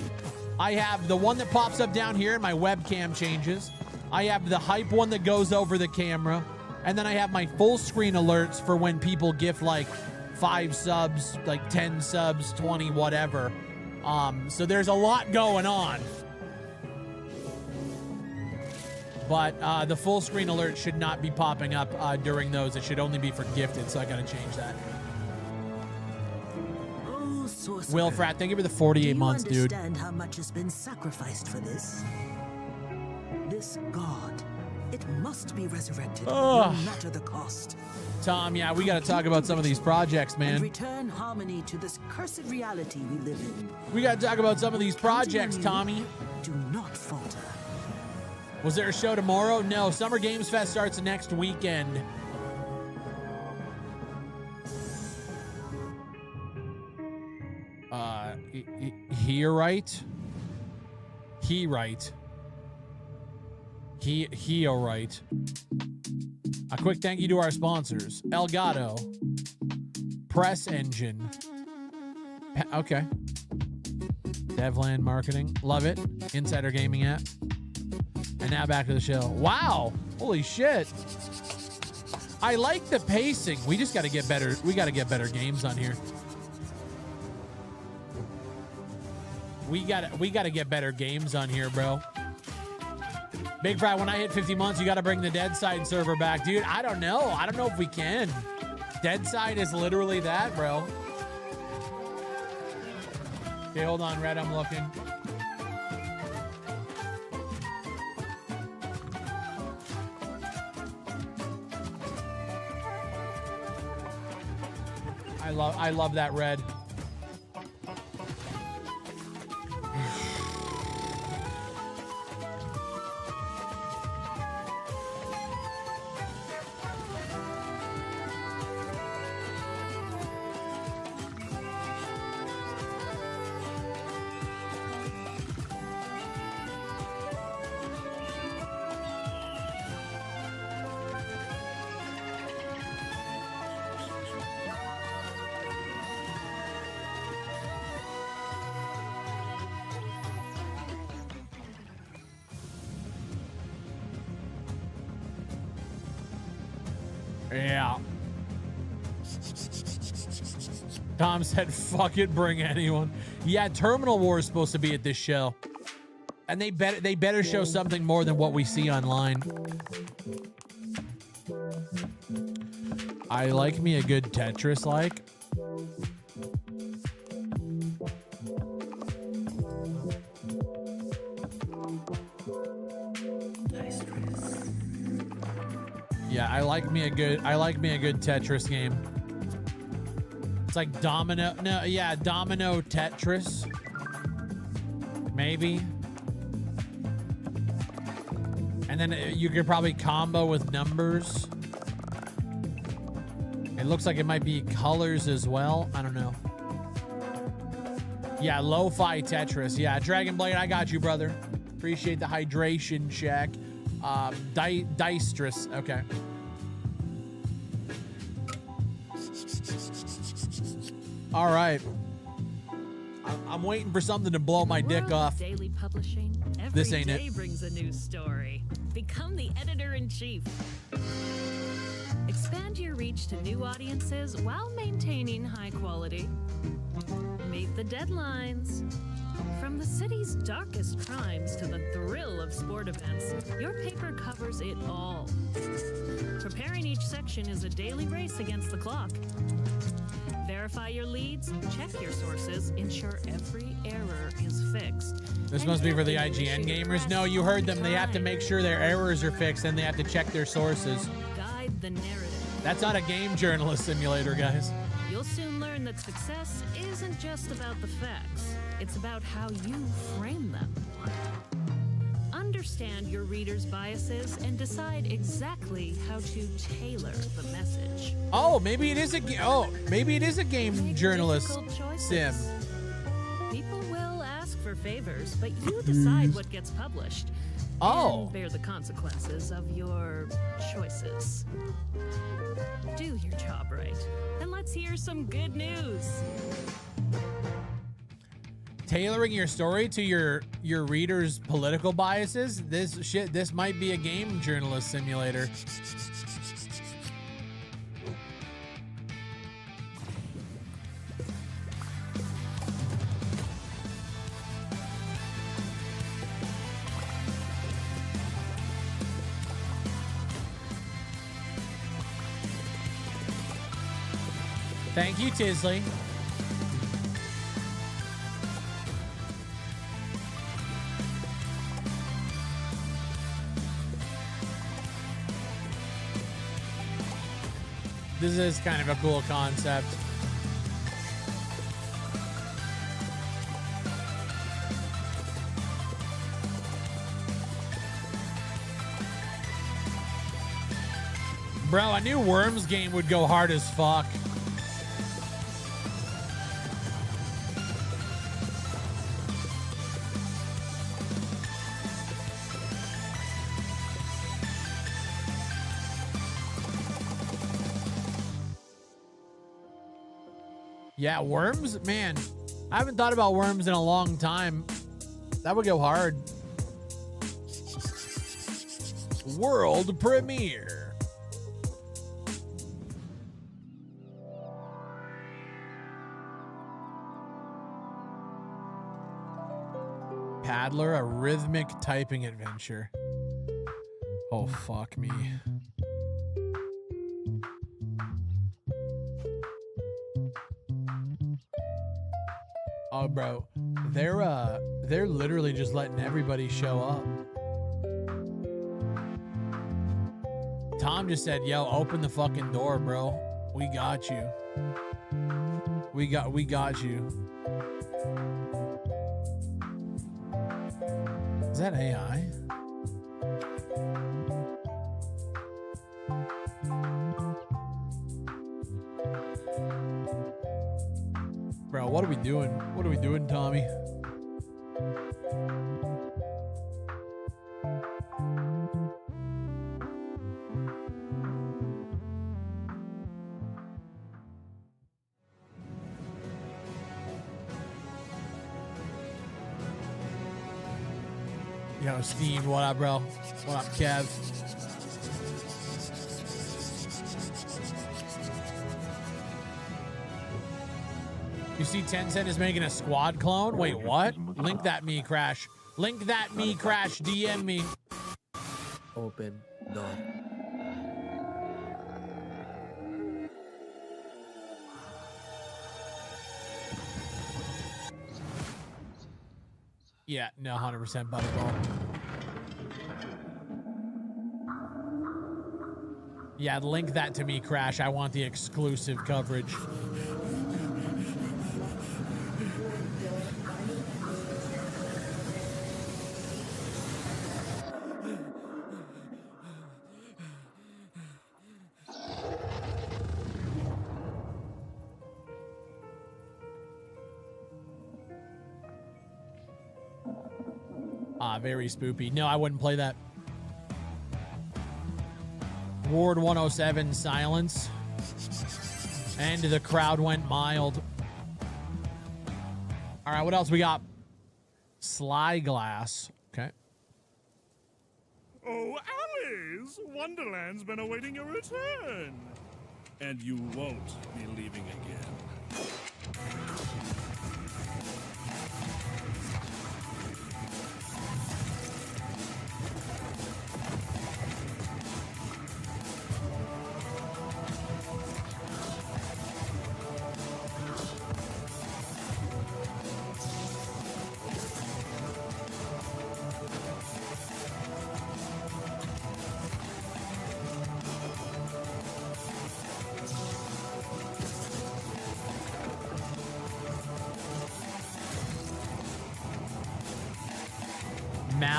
I have the one that pops up down here and my webcam changes. I have the hype one that goes over the camera. And then I have my full screen alerts for when people gift like 5 subs, like 10 subs, 20, whatever. So there's a lot going on. But the full screen alert should not be popping up during those. It should only be for gifted, so I gotta change that. Oh, sorcerer. Will Frat, thank you for the 48 months, dude. Do you understand how much has been sacrificed for this? This god, it must be resurrected, no matter the cost. Tom, yeah, we gotta talk about some of these projects, man. And return harmony to this cursed reality we live in. We gotta talk about some of these projects, Tommy. Do not falter. Was there a show tomorrow? No, Summer Games Fest starts next weekend. He right? He right. He all right. A quick thank you to our sponsors. Elgato. Press Engine. Okay. Devland Marketing. Love it. Insider Gaming app. And now back to the show. Wow. Holy shit. I like the pacing. We just got to get better. We got to get better games on here. We got to get better games on here, bro. Big Fry, when I hit 50 months, you got to bring the Deadside server back. Dude, I don't know. I don't know if we can. Deadside is literally that, bro. Okay, hold on, Red. I'm looking. I love that Red. Yeah. Tom said, fuck it, bring anyone. Yeah, Terminal War is supposed to be at this show. And they better show something more than what we see online. I like me a good Tetris-like. Yeah, I like me a good Tetris game. It's like Domino. No, yeah, Domino Tetris. Maybe. And then you could probably combo with numbers. It looks like it might be colors as well. I don't know. Yeah, lo-fi Tetris. Yeah, Dragon Blade, I got you, brother. Appreciate the hydration check. Dystris. Okay. All right. I'm waiting for something to blow my dick off. Daily publishing. This ain't Every day it. brings a new story. Become the editor-in-chief. Expand your reach to new audiences while maintaining high quality. Meet the deadlines. From the city's darkest crimes to the thrill of sport events, your paper covers it all. Preparing each section is a daily race against the clock. Verify your leads, check your sources, ensure every error is fixed. This must be for the IGN gamers. No, you heard them. They have to make sure their errors are fixed and they have to check their sources. Guide the narrative. That's not a game journalist simulator, guys. You'll soon learn that success isn't just about the facts. It's about how you frame them. Understand your readers' biases and decide exactly how to tailor the message. Oh, maybe it is a game journalist sim. People will ask for favors, but you decide what gets published. Oh. And bear the consequences of your choices. Do your job right. And let's hear some good news. Tailoring your story to your readers' political biases. This might be a game journalist simulator. Thank you, Tisley. This is kind of a cool concept. Bro, a new Worms game would go hard as fuck. Yeah, Worms? Man, I haven't thought about Worms in a long time. That would go hard. World premiere. Paddler, a rhythmic typing adventure. Oh, fuck me. Oh, bro, they're literally just letting everybody show up. Tom just said, "Yo, open the fucking door, bro. We got you. We got you." Is that AI? Bro, what are we doing? What are we doing, Tommy? Yo, Steve, what up, bro? What up, Kev? You see Tencent is making a squad clone? Wait, what? Link that me, Crash. Link that me, Crash. DM me. Open door. Yeah, no, 100% Butterball. Yeah, link that to me, Crash. I want the exclusive coverage. Very spoopy. No, I wouldn't play that. Ward 107, silence. And the crowd went mild. All right, what else we got? Sly Glass. Okay. Oh, Alice! Wonderland's been awaiting your return. And you won't be leaving again.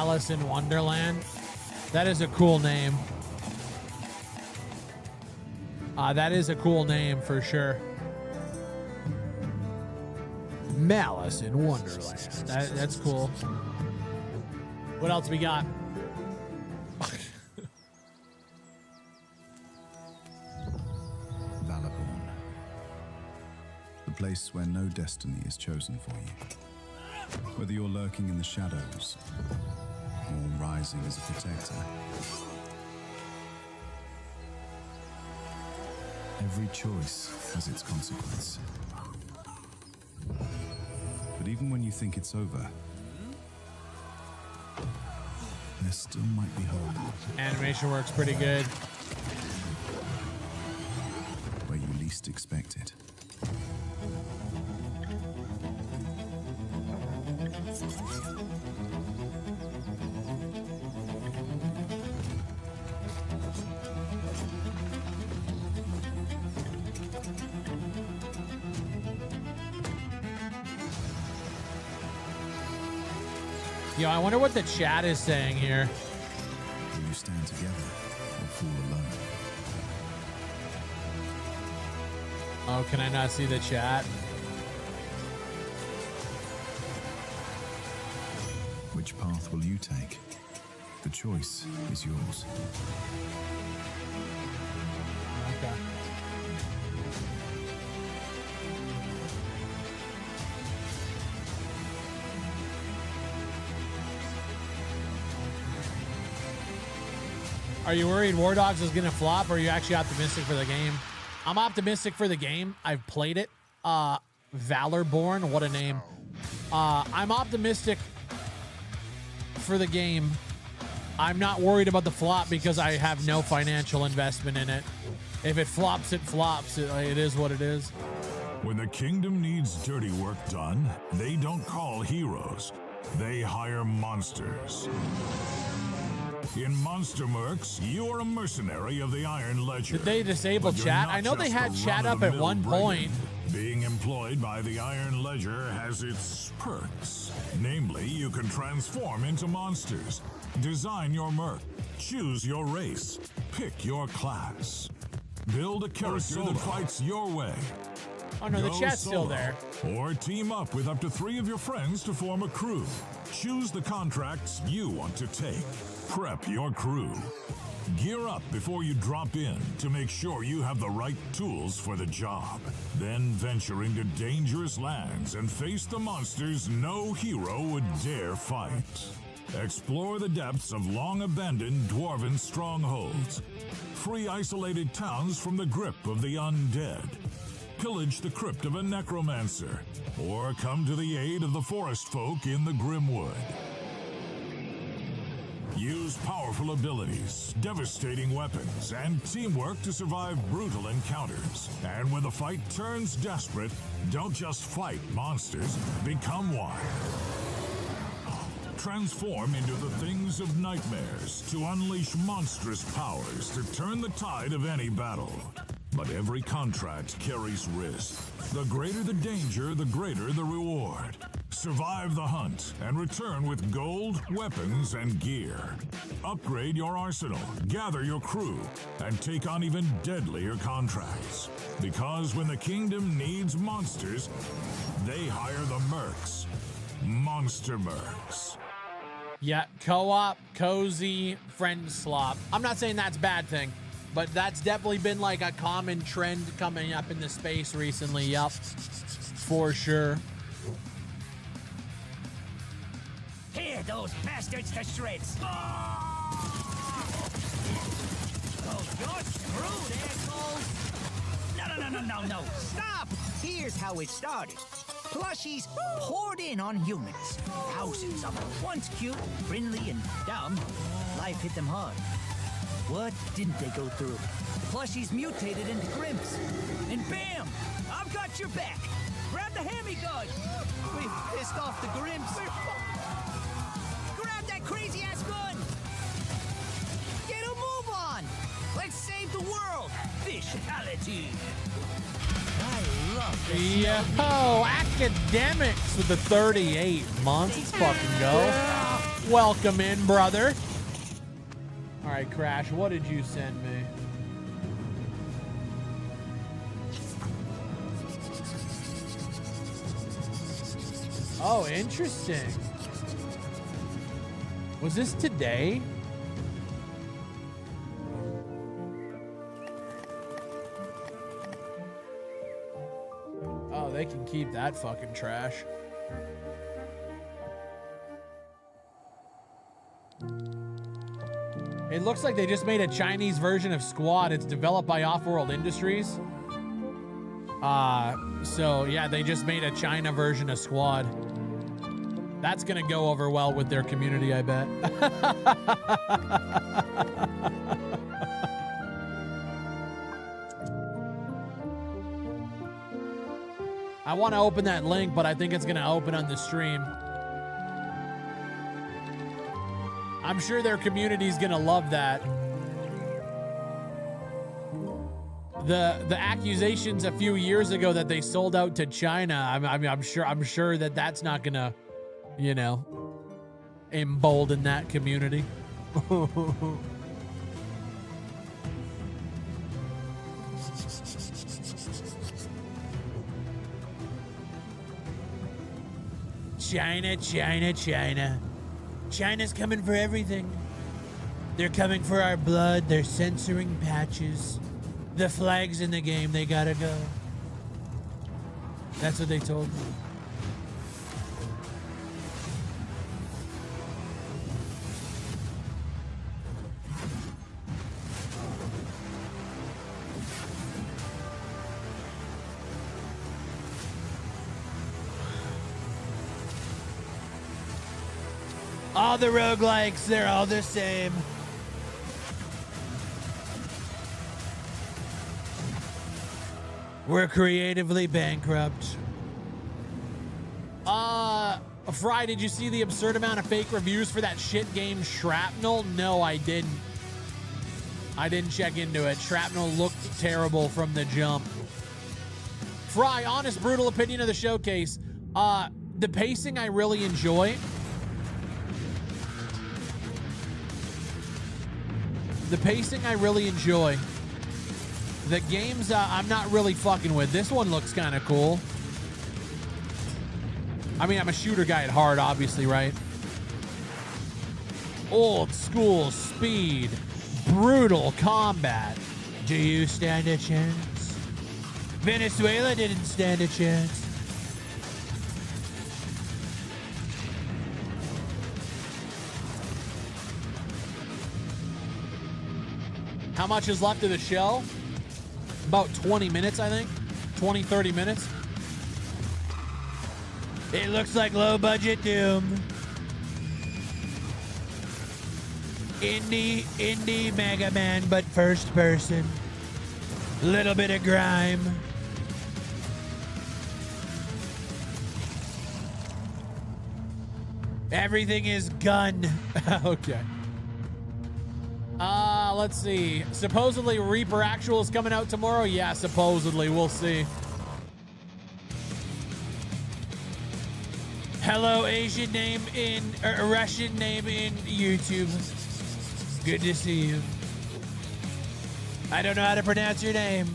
Alice in Wonderland. That is a cool name. That is a cool name for sure. Malice in Wonderland. That's cool. What else we got? Valaborn. The place where no destiny is chosen for you. Whether you're lurking in the shadows or rising as a protector, every choice has its consequence. But even when you think it's over, there still might be hope. Animation works pretty good. Where you least expect it. Yo, I wonder what the chat is saying here. Will you stand together or fall alone? Oh, can I not see the chat? Which path will you take? The choice is yours. Okay. Are you worried War Dogs is gonna flop, or are you actually optimistic for the game? I'm optimistic for the game. I've played it. Valorborn, what a name. I'm optimistic for the game. I'm not worried about the flop because I have no financial investment in it. If it flops, it flops. It is what it is. When the kingdom needs dirty work done, they don't call heroes. They hire monsters. In Monster Mercs, you are a mercenary of the Iron Ledger. Did they disable chat? I know they had chat up at one point. Being employed by the Iron Ledger has its perks. Namely, you can transform into monsters, design your merc, choose your race, pick your class, build a character that fights your way. Oh no, the Go chat's solo, still there. Or team up with up to 3 of your friends to form a crew. Choose the contracts you want to take. Prep your crew. Gear up before you drop in to make sure you have the right tools for the job. Then venture into dangerous lands and face the monsters no hero would dare fight. Explore the depths of long-abandoned dwarven strongholds. Free isolated towns from the grip of the undead. Pillage the crypt of a necromancer, or come to the aid of the forest folk in the Grimwood. Use powerful abilities, devastating weapons, and teamwork to survive brutal encounters. And when the fight turns desperate, don't just fight monsters, become one. transform into the things of nightmares to unleash monstrous powers to turn the tide of any battle. But every contract carries risk. The greater the danger, the greater the reward. Survive the hunt and return with gold, weapons, and gear. Upgrade your arsenal, gather your crew, and take on even deadlier contracts. Because when the kingdom needs monsters, they hire the mercs. Monster Mercs. Yeah, co-op, cozy, friend slop. I'm not saying that's a bad thing, but that's definitely been like a common trend coming up in the space recently. Yup, for sure. Tear those bastards to shreds. Oh, you're screwed, assholes. No. Stop. Here's how it started. Plushies poured in on humans. Thousands of them. Once cute, friendly, and dumb, life hit them hard. What didn't they go through? Plushies mutated into Grimps. And bam! I've got your back. Grab the hammy gun. We've pissed off the Grimps. Grab that crazy-ass gun. Get a move on. Let's save the world. Fishality. I love this. Yo, academics with the 38 months. Let's fucking go. Welcome in, brother. All right, Crash, what did you send me? Oh, interesting. Was this today? Oh, they can keep that fucking trash. It looks like they just made a Chinese version of Squad. It's developed by Offworld Industries. So yeah, they just made a China version of Squad. That's gonna go over well with their community, I bet. I want to open that link, but I think it's gonna open on the stream. I'm sure their community's gonna love that. The accusations a few years ago that they sold out to China, I'm sure that that's not gonna, you know, embolden that community. China. China's coming for everything. They're coming for our blood. They're censoring patches. The flags in the game, they gotta go. That's what they told me. All the roguelikes, they're all the same. We're creatively bankrupt. Fry, did you see the absurd amount of fake reviews for that shit game Shrapnel? No, I didn't. I didn't check into it. Shrapnel looked terrible from the jump. Fry, honest, brutal opinion of the showcase. The pacing I really enjoy. The pacing I really enjoy. The games I'm not really fucking with. This one looks kind of cool. I mean, I'm a shooter guy at heart, obviously, right? Old school speed, brutal combat. Do you stand a chance? Venezuela didn't stand a chance. How much is left of the show? About 20 minutes, I think. 20, 30 minutes. It looks like low budget Doom. Indie Mega Man, but first person. Little bit of grime. Everything is gun. Okay. Let's see. Supposedly Reaper Actual is coming out tomorrow. Yeah, supposedly. We'll see. Hello, Asian name in Russian name in YouTube. Good to see you. I don't know how to pronounce your name.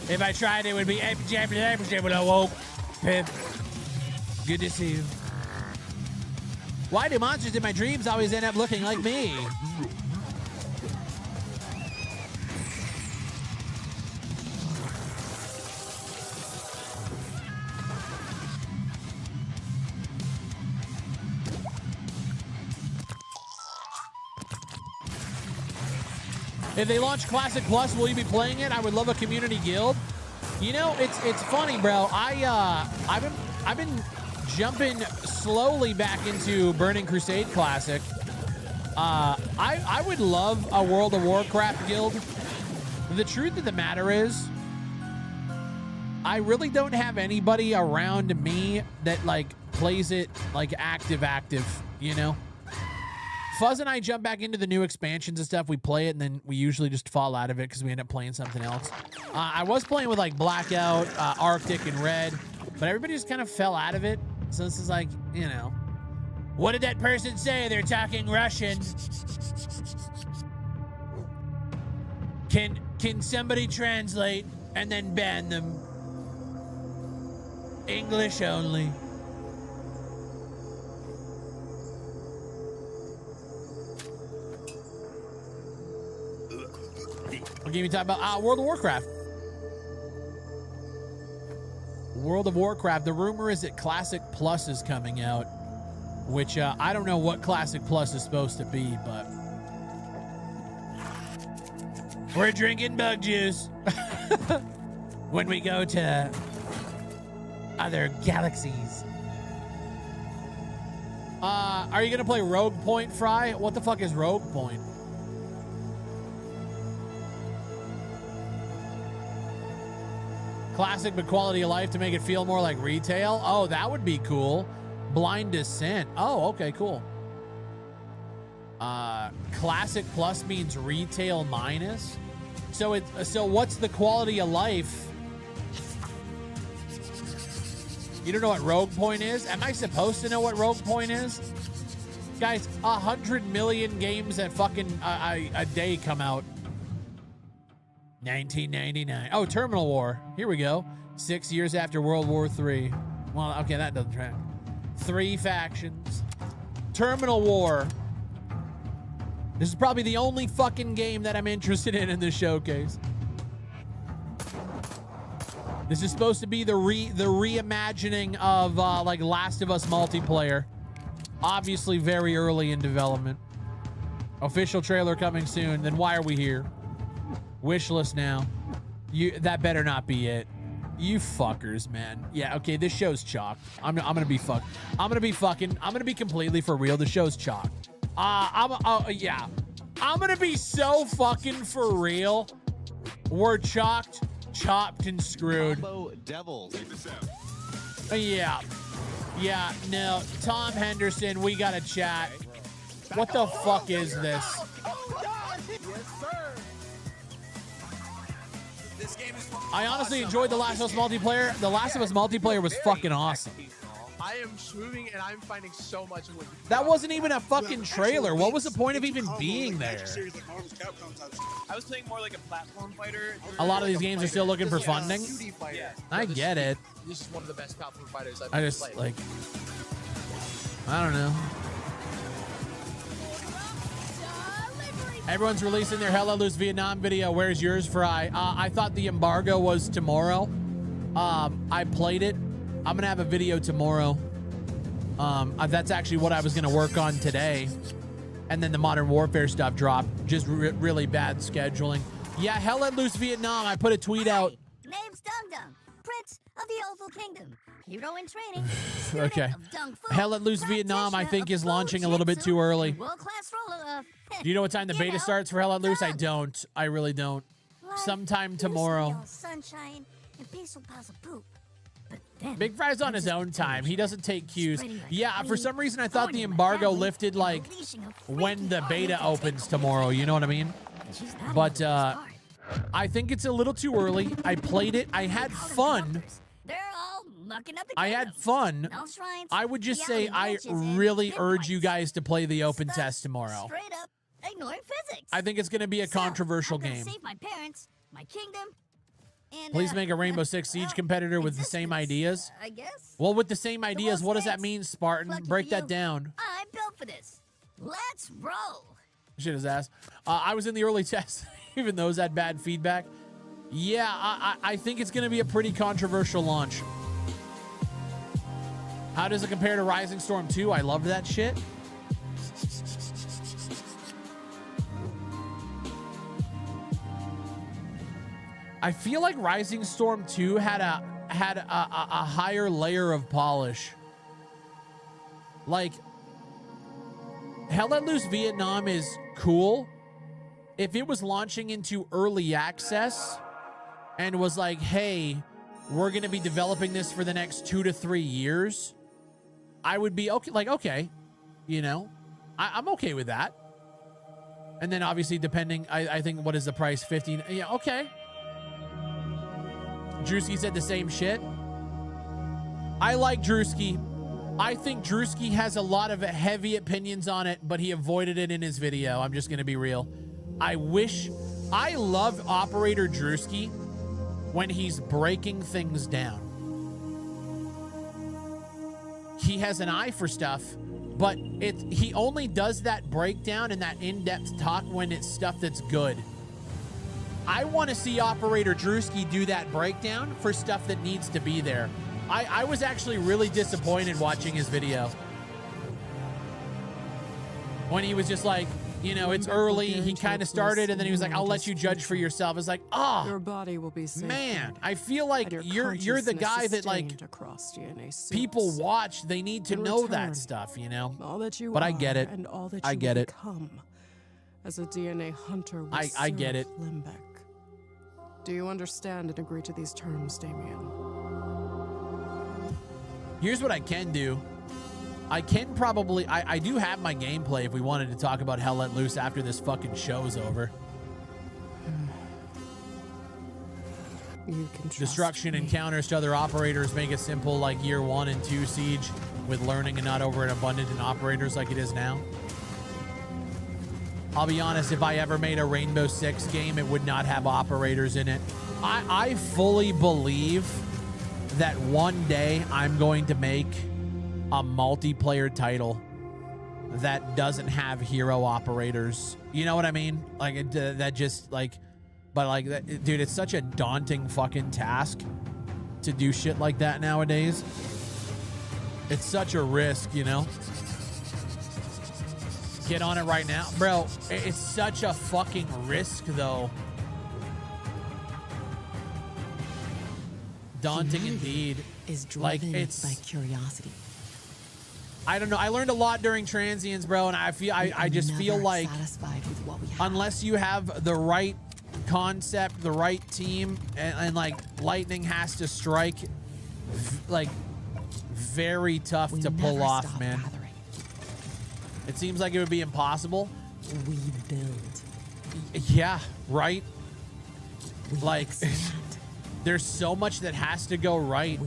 If I tried, it would be Pip. Good to see you. Why do monsters in my dreams always end up looking like me? If they launch Classic Plus, will you be playing it? I would love a community guild. You know, it's funny, bro. I've been jumping slowly back into Burning Crusade Classic. I would love a World of Warcraft guild. The truth of the matter is, I really don't have anybody around me that like plays it like active, you know? Fuzz and I jump back into the new expansions and stuff. We play it, and then we usually just fall out of it because we end up playing something else. I was playing with like Blackout, Arctic, and Red, but everybody just kind of fell out of it. So this is like, you know, what did that person say? They're talking Russian. Can somebody translate and then ban them? English only. What game you talking about? World of Warcraft. World of Warcraft. The rumor is that Classic Plus is coming out, which I don't know what Classic Plus is supposed to be, but we're drinking bug juice when we go to other galaxies. Are you gonna play Rogue Point, Fry? What the fuck is Rogue Point? Classic but quality of life to make it feel more like retail. Oh, that would be cool. Blind Descent. Oh, okay, cool. Classic Plus means retail minus. So what's the quality of life? You don't know what Rogue Point is? Am I supposed to know what Rogue Point is? Guys, 100 million games that fucking a day come out. 1999. Oh, Terminal War. Here we go. 6 years after World War III. Well, okay, that doesn't track. 3 factions. Terminal War. This is probably the only fucking game that I'm interested in this showcase. This is supposed to be the reimagining of like Last of Us multiplayer. Obviously very early in development. Official trailer coming soon. Then why are we here? Wish list now. That better not be it. You fuckers, man. Yeah, okay, this show's chalk. I'm gonna be completely for real. The show's chalk. Yeah. I'm gonna be so fucking for real. We're chalked, chopped, and screwed. Yeah. Yeah, no. Tom Henderson, we gotta chat. What the fuck is this? I honestly enjoyed The Last of Us multiplayer. The Last of Us multiplayer was fucking awesome. I am moving and I'm finding so much. That wasn't even a fucking trailer. What was the point of even being there? I was playing more like a platform fighter. A lot of these games are still looking for funding. I get it. This is one of the best platform fighters I've I ever just played. like, I don't know. Everyone's releasing their Hell Let Loose Vietnam video. Where's yours, Fry? I thought the embargo was tomorrow. I played it. I'm gonna have a video tomorrow. That's actually what I was gonna work on today. And then the Modern Warfare stuff dropped. Just really bad scheduling. Yeah, Hell Let Loose Vietnam. I put a tweet out. Name's Dung Dung, Prince of the Oval Kingdom, hero in training. Okay. Hell Let Loose Vietnam, I think, is launching a little bit too early. World-class roller of. Do you know what time the beta starts for Hell Let Loose? I don't. I really don't. Sometime tomorrow. Sunshine and peaceful piles of poop. Big Fry's on his own time. He doesn't take cues. Yeah, for some reason I thought the embargo lifted like when the beta opens tomorrow. You know what I mean? But I think it's a little too early. I played it. I had fun. I had fun. I would just say I really urge you guys to play the open test tomorrow. Straight up ignoring physics. I think it's going to be a controversial game. Save my parents, my kingdom, and, Please make a Rainbow Six Siege competitor with the same ideas. I guess. Well, with the same ideas, what does that mean, Spartan? Break that down. I'm built for this. Let's roll. Shit his ass. I was in the early test, even those had bad feedback. Yeah, I think it's going to be a pretty controversial launch. How does it compare to Rising Storm 2? I loved that shit. I feel like Rising Storm 2 had a higher layer of polish. Like, Hell Let Loose Vietnam is cool. If it was launching into early access and was like, hey, we're going to be developing this for the next 2 to 3 years, I would be okay. Like, okay, you know, I'm okay with that. And then obviously depending, I think, what is the price? 15. Yeah, okay. Drewski said the same shit. I like Drewski. I think Drewski has a lot of heavy opinions on it, but he avoided it in his video. I'm just going to be real. I love Operator Drewski when he's breaking things down. He has an eye for stuff, but he only does that breakdown and that in-depth talk when it's stuff that's good. I want to see Operator Drewski do that breakdown for stuff that needs to be there. I was actually really disappointed watching his video. When he was just like, you know, it's early. He kind of started, and then he was like, "I'll let you judge for yourself." It's like, oh, your body will be safe. Man, I feel like you're the guy that like people watch. They need to know that stuff, you know. All that you but I get it. And all that I get it. As a DNA hunter with I get it. Limbeck. Do you understand and agree to these terms, Damien? Here's what I can do. I can probably... I do have my gameplay if we wanted to talk about Hell Let Loose after this fucking show's over. You can Destruction encounters to other operators make it simple like year 1 and 2 Siege with learning and not over an abundant in operators like it is now. I'll be honest, if I ever made a Rainbow Six game, it would not have operators in it. I fully believe that one day I'm going to make a multiplayer title that doesn't have hero operators. You know what I mean? Like, that just, like... But, like, that, dude, it's such a daunting fucking task to do shit like that nowadays. It's such a risk, you know? Get on it right now. Bro, it's such a fucking risk, though. Daunting indeed. Is driven like, it's by curiosity. I don't know. I learned a lot during Transients, bro, and I just feel like satisfied with what we have. Unless you have the right concept, the right team, and like lightning has to strike like very tough to pull off, man. Gathering. It seems like it would be impossible. We build. Yeah, right? Like, there's so much that has to go right.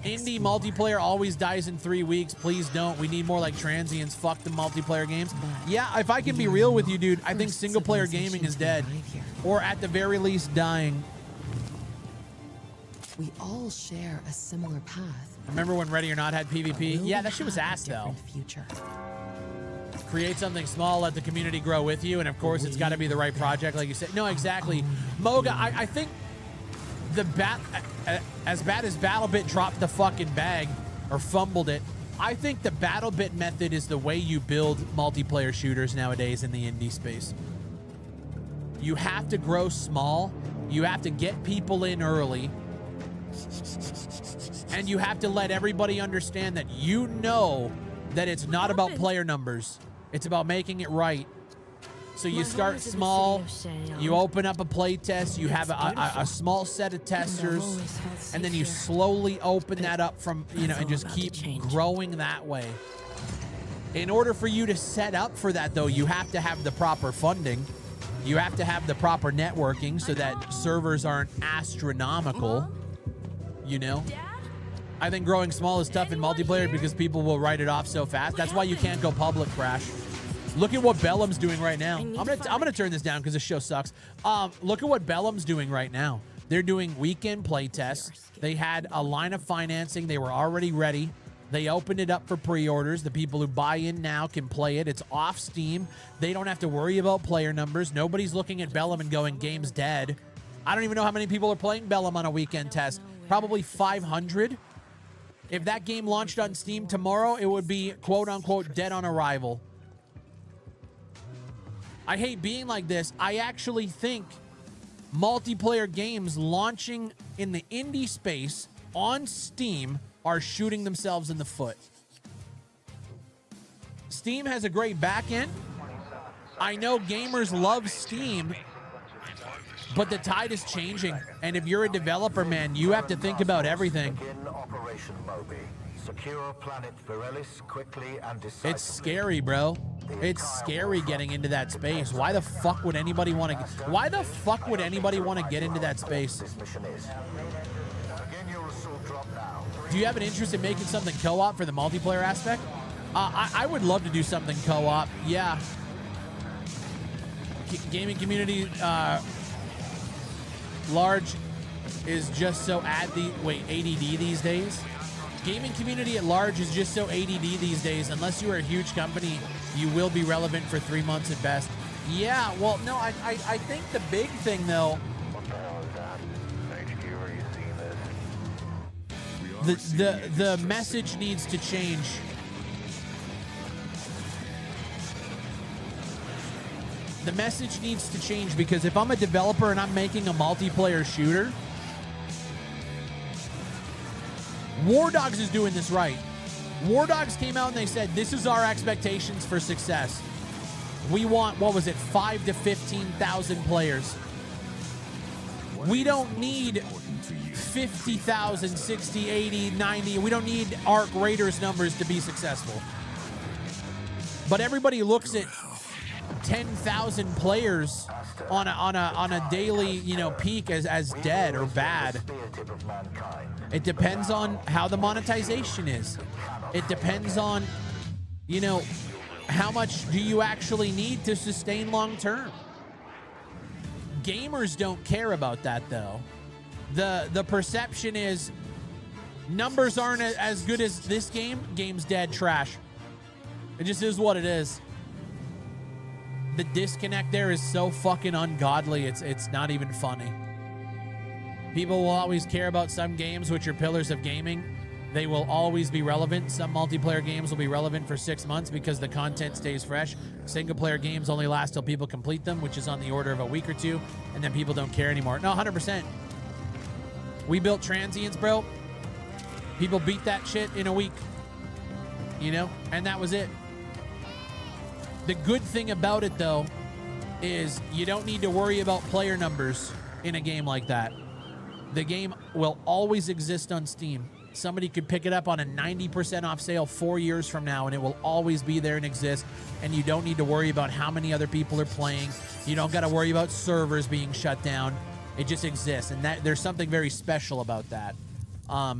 Indie multiplayer always dies in 3 weeks. Please don't. We need more like Transients. Fuck the multiplayer games. Yeah, if I can be real with you, dude, I think single player gaming is dead. Or at the very least dying. We all share a similar path. Remember when Ready or Not had PvP? Yeah, that shit was ass though. Future. Create something small, let the community grow with you, and of course it's got to be the right project, like you said. No, exactly. Moga, I think as bad as BattleBit dropped the fucking bag or fumbled it, I think the BattleBit method is the way you build multiplayer shooters nowadays in the indie space. You have to grow small, you have to get people in early, and you have to let everybody understand that you know that it's not about player numbers. It's about making it right. So you start small, you open up a play test, you have a small set of testers, and then you slowly open that up from, you know, and just keep growing that way. In order for you to set up for that, though, you have to have the proper funding. You have to have the proper networking so that servers aren't astronomical, you know? I think growing small is tough in multiplayer because people will write it off so fast. That's why you can't go public, Crash. Look at what Bellum's doing right now. I'm gonna turn this down because this show sucks. Look at what Bellum's doing right now. They're doing weekend play tests. They had a line of financing. They were already ready. They opened it up for pre-orders. The people who buy in now can play it. It's off Steam. They don't have to worry about player numbers. Nobody's looking at Bellum and going, game's dead. I don't even know how many people are playing Bellum on a weekend test. Probably 500. If that game launched on Steam tomorrow, it would be quote-unquote dead on arrival. I hate being like this. I actually think multiplayer games launching in the indie space on Steam are shooting themselves in the foot. Steam has a great backend. I know gamers love Steam, but the tide is changing. And if you're a developer, man, you have to think about everything. Secure planet Virelis quickly and decisively. It's scary, bro. It's scary getting into that space. Why the fuck would anybody want to? Why the fuck would anybody want to get into that space? Do you have an interest in making something co-op for the multiplayer aspect? I would love to do something co-op. Yeah. Gaming community large is just so ADD these days. Gaming community at large is just so ADD these days. Unless you are a huge company, you will be relevant for 3 months at best. Yeah, well, no, I think the big thing, though, the message needs to change. The message needs to change because if I'm a developer and I'm making a multiplayer shooter, War Dogs is doing this right. War Dogs came out and they said, this is our expectations for success. We want, 5 to 15,000 players. We don't need 50,000, 60, 80, 90. We don't need Arc Raiders numbers to be successful. But everybody looks at 10,000 players on a daily, peak as dead or bad. It depends on how the monetization is. It depends on, how much do you actually need to sustain long term. Gamers don't care about that though. The perception is numbers aren't as good as this game. Game's dead, trash. It just is what it is. The disconnect there is so fucking ungodly. It's not even funny. People will always care about some games, which are pillars of gaming. They will always be relevant. Some multiplayer games will be relevant for 6 months because the content stays fresh. Single player games only last till people complete them, which is on the order of a week or two, and then people don't care anymore. No, 100%. We built transients, bro. People beat that shit in a week, and that was it. The good thing about it, though, is you don't need to worry about player numbers in a game like that. The game will always exist on Steam. Somebody could pick it up on a 90% off sale 4 years from now, and it will always be there and exist. And you don't need to worry about how many other people are playing. You don't got to worry about servers being shut down. It just exists, and there's something very special about that. But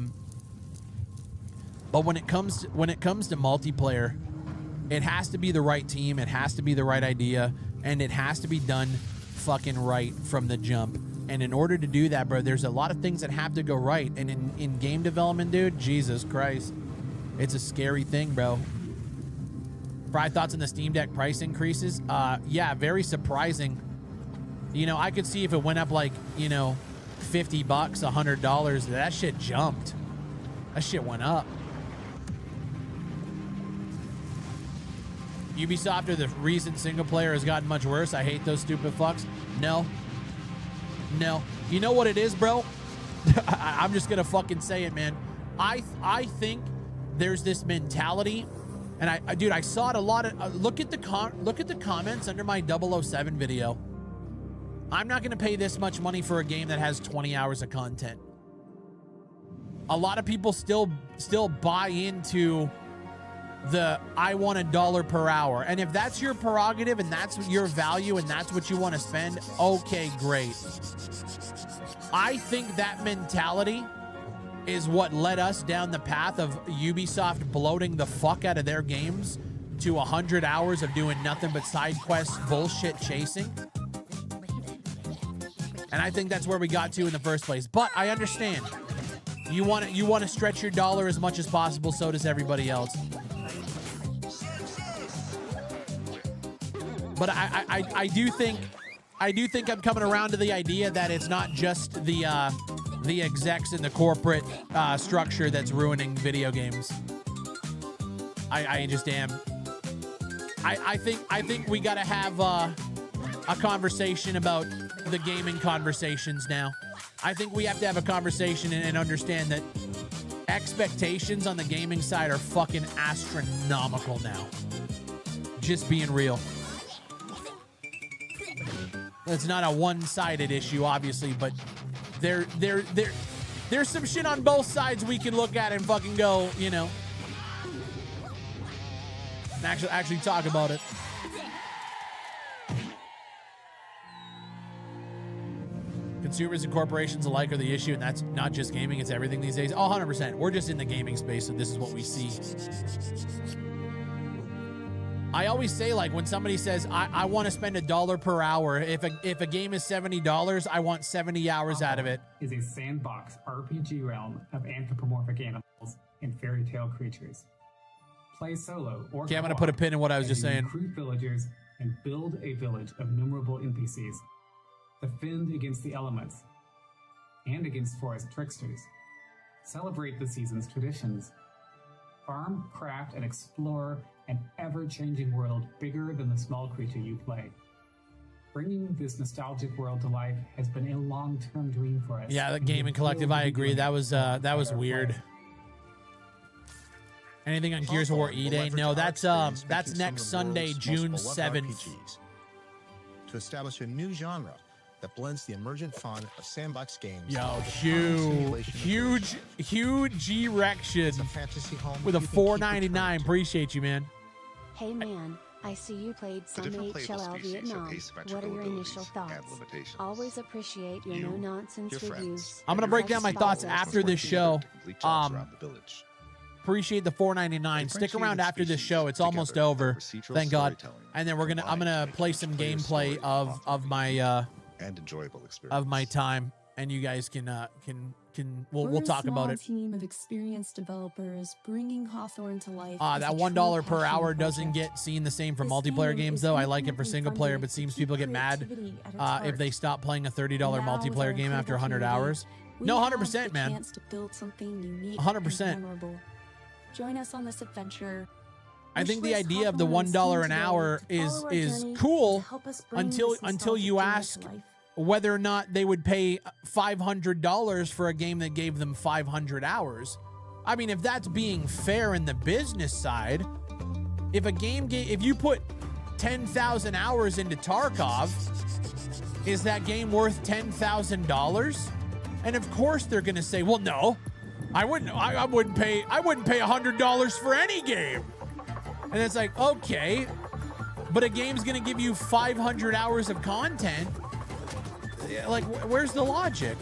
when it comes to multiplayer, it has to be the right team. It has to be the right idea, and it has to be done fucking right from the jump. And in order to do that, bro, there's a lot of things that have to go right. And in game development, dude, Jesus Christ, it's a scary thing, bro. Fry, thoughts on the Steam Deck price increases? Yeah, very surprising. I could see if it went up like, $50, $100, that shit jumped. That shit went up. Ubisoft, or the recent single player has gotten much worse. I hate those stupid fucks. No. You know what it is, bro? I'm just gonna fucking say it, man. I think there's this mentality And dude, I saw it a lot of, look at the comments under my 007 video. I'm not going to pay this much money for a game that has 20 hours of content. A lot of people still buy into the I want $1 per hour. And if that's your prerogative and that's your value and that's what you want to spend, okay, great. I think that mentality is what led us down the path of Ubisoft bloating the fuck out of their games to 100 hours of doing nothing but side quests, bullshit chasing. And I think that's where we got to in the first place. But I understand. You want to stretch your dollar as much as possible, so does everybody else. But I do think I'm coming around to the idea that it's not just the execs and the corporate structure that's ruining video games. I just am. I think we gotta have a conversation about the gaming conversations now. I think we have to have a conversation and understand that expectations on the gaming side are fucking astronomical now. Just being real. It's not a one-sided issue, obviously, but there's some shit on both sides we can look at and fucking go, you know, and actually talk about it. Consumers and corporations alike are the issue, and that's not just gaming, it's everything these days. Oh, 100%. We're just in the gaming space, so this is what we see. I always say, like, when somebody says, I want to spend $1 per hour, if a game is $70, I want 70 hours out of it. Is a sandbox RPG realm of anthropomorphic animals and fairy tale creatures. Play solo or Okay, I'm going to put a pin in what I was just saying. Recruit villagers and build a village of numerable NPCs. Defend against the elements and against forest tricksters. Celebrate the season's traditions. Farm, craft, and explore an ever-changing world bigger than the small creature you play. Bringing this nostalgic world to life has been a long-term dream for us. Yeah, the Gaming Collective, I agree. That was weird. Anything on Gears of War E-Day? No, that's next Sunday, June 7th. To establish a new genre that blends the emergent fun of sandbox games. Yo, huge erection with a $4.99. Appreciate you, man. Hey man, I see you played some HLL Vietnam. What are your initial thoughts? Always appreciate your no-nonsense reviews. I'm gonna break down my thoughts after this show. Appreciate the $4.99. Stick around after this show. It's almost over. Thank God. And then I'm gonna play some gameplay of my and enjoyable experience of my time, and you guys we'll talk about it. Team of experienced developers bringing Hawthorne to life. That $1 per hour doesn't get seen the same for multiplayer games, though. I like it for single player, but seems people get mad if they stop playing a $30 multiplayer game after 100 hours. No, 100%, man. 100%. Join us on this adventure. I think the idea of the $1 an hour is cool until you ask whether or not they would pay $500 for a game that gave them 500 hours. I mean, if that's being fair in the business side, if you put 10,000 hours into Tarkov, is that game worth $10,000? And of course they're going to say, well, no, I wouldn't pay $100 for any game. And it's like, okay, but a game's gonna give you 500 hours of content. Like, where's the logic?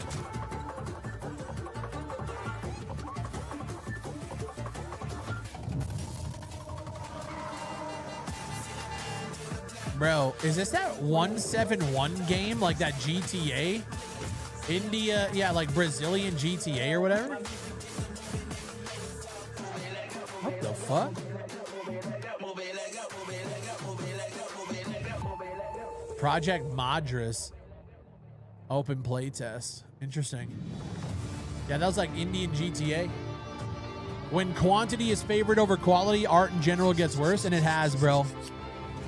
Bro, is this that 171 game, like that GTA? India, yeah, like Brazilian GTA or whatever? What the fuck? Project Madras open playtest. Interesting. Yeah, that was like Indian GTA. When quantity is favored over quality, art in general gets worse, and it has, bro.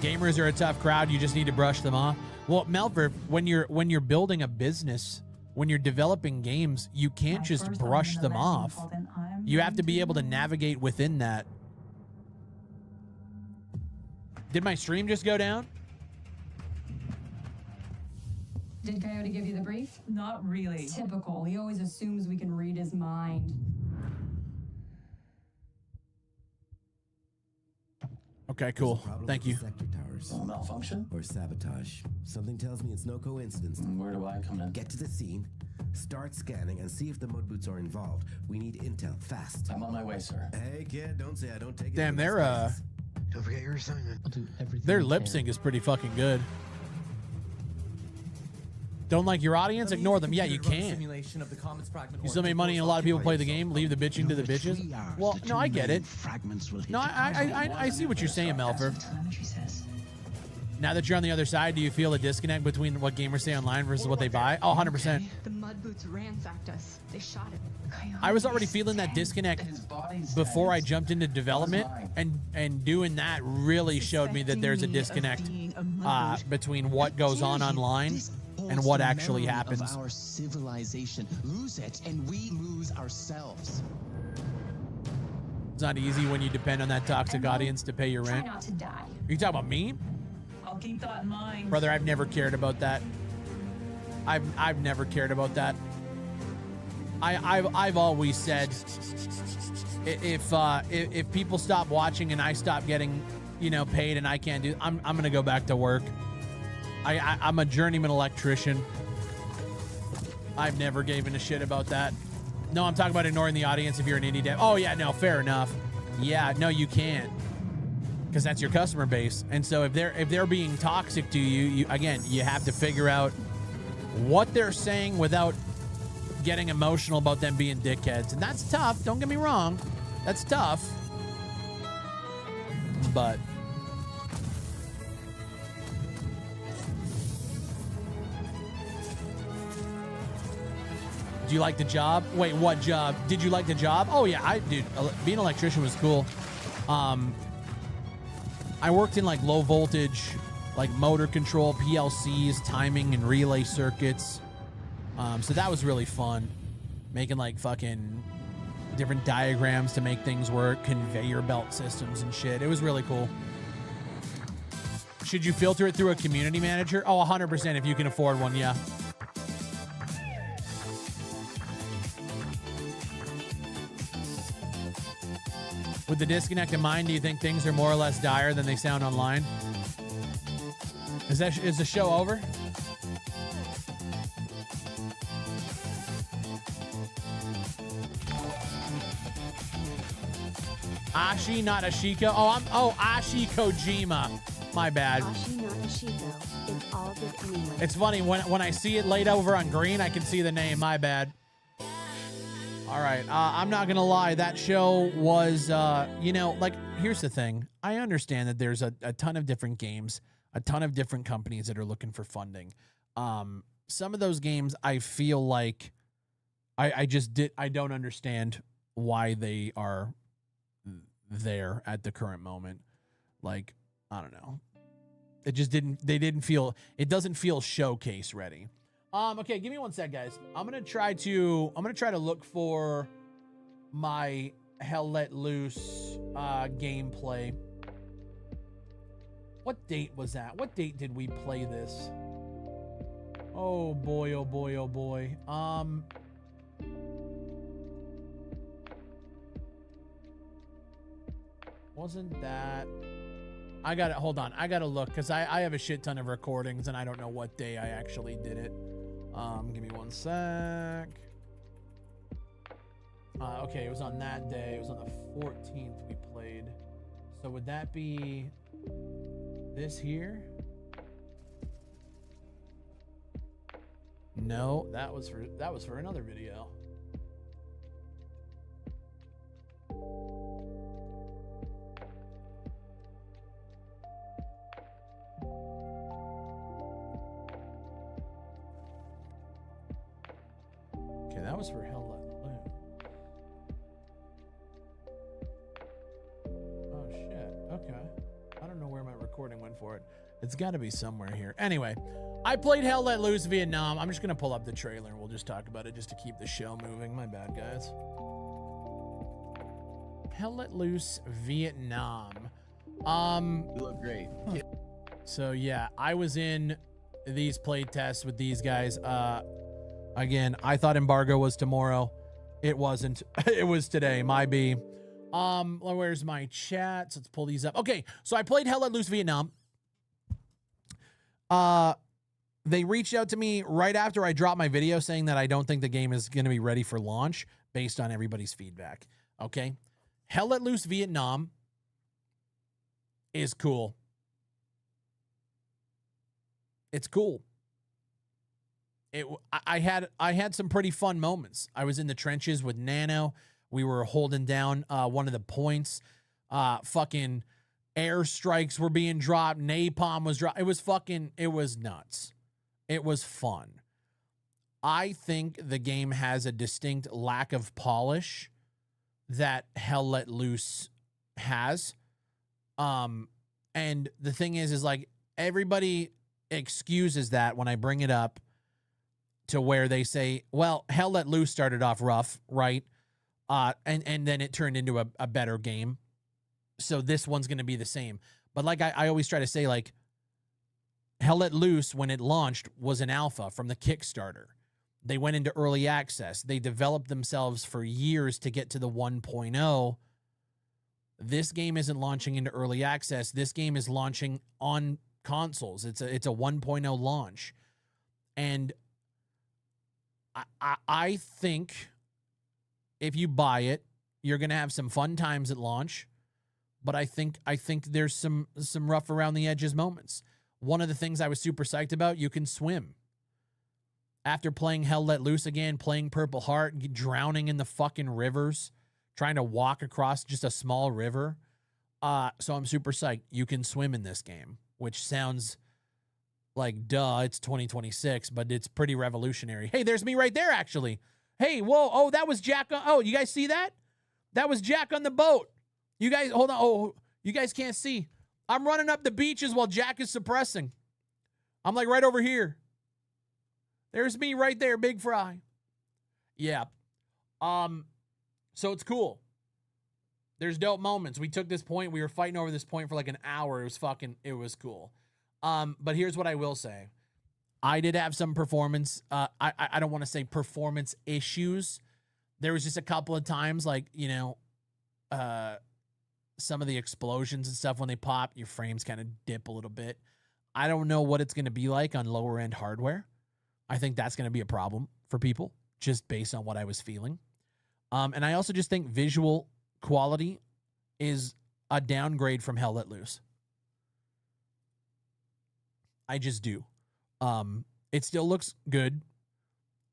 Gamers are a tough crowd. You just need to brush them off. Well, Melver, when you're building a business, when you're developing games, you can't just brush them off. You have to be able to navigate within that. Did my stream just go down? Did Coyote give you the brief? Not really. Typical. He always assumes we can read his mind. Okay, cool. Thank you. Sector towers. Malfunction? Or sabotage. Something tells me it's no coincidence. Where do I come in? Get to the scene, start scanning, and see if the mud boots are involved. We need intel, fast. I'm on my way, sir. Hey, kid, don't say I don't take it. Damn, their Don't forget your assignment. I'll do everything. their lip sync is pretty fucking good. Don't like your audience? Ignore them. Yeah, you can. You still make money and a lot of people play the game. Leave the bitching to the bitches. Well, no, I get it. No, I see what you're saying, Melfer. Now that you're on the other side, do you feel a disconnect between what gamers say online versus what they buy? Oh, 100%. The mud boots ransacked us. They shot him. I was already feeling that disconnect before I jumped into development, and doing that really showed me that there's a disconnect between what goes on online and what actually happens. Of our civilization. Lose it, and we lose ourselves. It's not easy when you depend on that toxic audience to pay your rent. Try not to die. Are you talking about me? I'll keep that in mind. Brother, I've never cared about that. I've never cared about that. I've always said if people stop watching and I stop getting, paid and I can't do, I'm gonna go back to work. I'm a journeyman electrician. I've never given a shit about that. No, I'm talking about ignoring the audience if you're an indie dev. Oh yeah, no, fair enough. Yeah, no, you can't, because that's your customer base. And so if they're being toxic to you, you have to figure out what they're saying without getting emotional about them being dickheads. And that's tough. Don't get me wrong. That's tough. But do you like the job? Wait, what job? Did you like the job? Oh yeah, I did. Being an electrician was cool. I worked in like low voltage, like motor control, PLCs, timing and relay circuits. So that was really fun. Making like fucking different diagrams to make things work, conveyor belt systems and shit. It was really cool. Should you filter it through a community manager? Oh, 100% if you can afford one, yeah. With the disconnect in mind, do you think things are more or less dire than they sound online? Is the show over? Ashi, not Ashika. Oh, Ashi Kojima. My bad. Ashi, not Ashiko. It's all good anyway. It's funny when I see it laid over on green, I can see the name. My bad. All right, I'm not gonna lie. That show was, here's the thing. I understand that there's a ton of different games, a ton of different companies that are looking for funding. Some of those games, I feel like I don't understand why they are there at the current moment. Like, I don't know. It doesn't feel showcase ready. Okay, give me one sec, guys. I'm gonna try to look for my Hell Let Loose gameplay. What date was that? What date did we play this? Oh boy, oh boy, oh boy. Wasn't that? I gotta hold on. I gotta look because I have a shit ton of recordings and I don't know what day I actually did it. Give me one sec. Okay, it was on that day. It was on the 14th we played. So would that be this here? No, that was for another video. Okay, that was for Hell Let Loose. Oh shit. Okay. I don't know where my recording went for it. It's got to be somewhere here. Anyway, I played Hell Let Loose Vietnam. I'm just going to pull up the trailer and we'll just talk about it just to keep the show moving. My bad, guys. Hell Let Loose Vietnam. You look great. So yeah, I was in these play tests with these guys. Again, I thought embargo was tomorrow. It wasn't. It was today. My B. Where's my chat? Let's pull these up. Okay, so I played Hell Let Loose Vietnam. They reached out to me right after I dropped my video saying that I don't think the game is going to be ready for launch based on everybody's feedback. Okay. Hell Let Loose Vietnam is cool. It's cool. I had some pretty fun moments. I was in the trenches with Nano. We were holding down one of the points. Fucking airstrikes were being dropped. Napalm was dropped. It was nuts. It was fun. I think the game has a distinct lack of polish that Hell Let Loose has. And the thing is like everybody excuses that when I bring it up to where they say, well, Hell Let Loose started off rough, right? And then it turned into a better game. So this one's going to be the same. But like I always try to say, like, Hell Let Loose, when it launched, was an alpha from the Kickstarter. They went into early access. They developed themselves for years to get to the 1.0. This game isn't launching into early access. This game is launching on consoles. It's a 1.0 launch. And I think if you buy it, you're going to have some fun times at launch. But I think there's some rough around the edges moments. One of the things I was super psyched about, you can swim. After playing Hell Let Loose again, playing Purple Heart, drowning in the fucking rivers, trying to walk across just a small river. So I'm super psyched. You can swim in this game, which sounds like, duh, it's 2026, but it's pretty revolutionary. Hey, there's me right there, actually. Hey, whoa, oh, that was Jack. Oh, you guys see that? That was Jack on the boat. You guys, hold on. Oh, you guys can't see. I'm running up the beaches while Jack is suppressing. I'm like right over here. There's me right there, Big Fry. Yeah. So it's cool. There's dope moments. We took this point. We were fighting over this point for like an hour. It was cool. But here's what I will say. I did have some performance. I don't want to say performance issues. There was just a couple of times, like, you know, some of the explosions and stuff, when they pop, your frames kind of dip a little bit. I don't know what it's going to be like on lower end hardware. I think that's going to be a problem for people just based on what I was feeling. And I also just think visual quality is a downgrade from Hell Let Loose. I just do. It still looks good,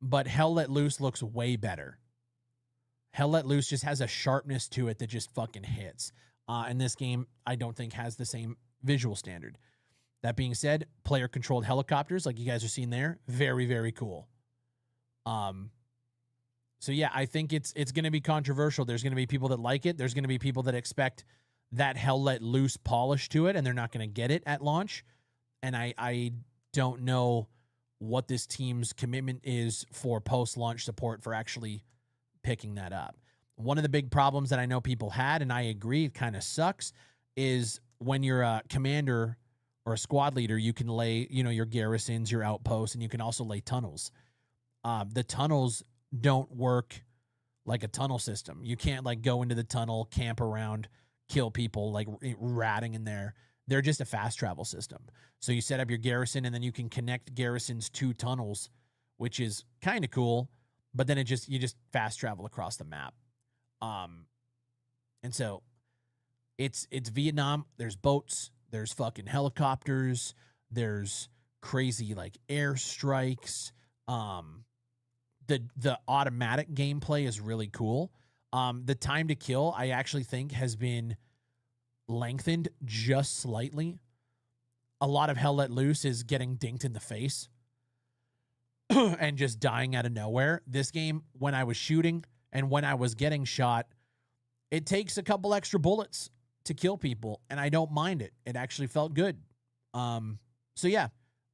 but Hell Let Loose looks way better. Hell Let Loose just has a sharpness to it that just fucking hits. And this game, I don't think, has the same visual standard. That being said, player-controlled helicopters, like you guys are seeing there, very, very cool. So yeah, I think it's going to be controversial. There's going to be people that like it. There's going to be people that expect that Hell Let Loose polish to it, and they're not going to get it at launch. And I don't know what this team's commitment is for post-launch support for actually picking that up. One of the big problems that I know people had, and I agree, it kind of sucks, is when you're a commander or a squad leader, you can lay, you know, your garrisons, your outposts, and you can also lay tunnels. The tunnels don't work like a tunnel system. You can't like go into the tunnel, camp around, kill people, like ratting in there. They're just a fast travel system. So you set up your garrison, and then you can connect garrisons to tunnels, which is kind of cool. But then you just fast travel across the map. And so it's Vietnam. There's boats. There's fucking helicopters. There's crazy like airstrikes. The automatic gameplay is really cool. The time to kill, I actually think, has been lengthened just slightly. A lot of Hell Let Loose is getting dinked in the face and just dying out of nowhere. This game, when I was shooting and when I was getting shot, it takes a couple extra bullets to kill people, and I don't mind it. It actually felt good. So yeah,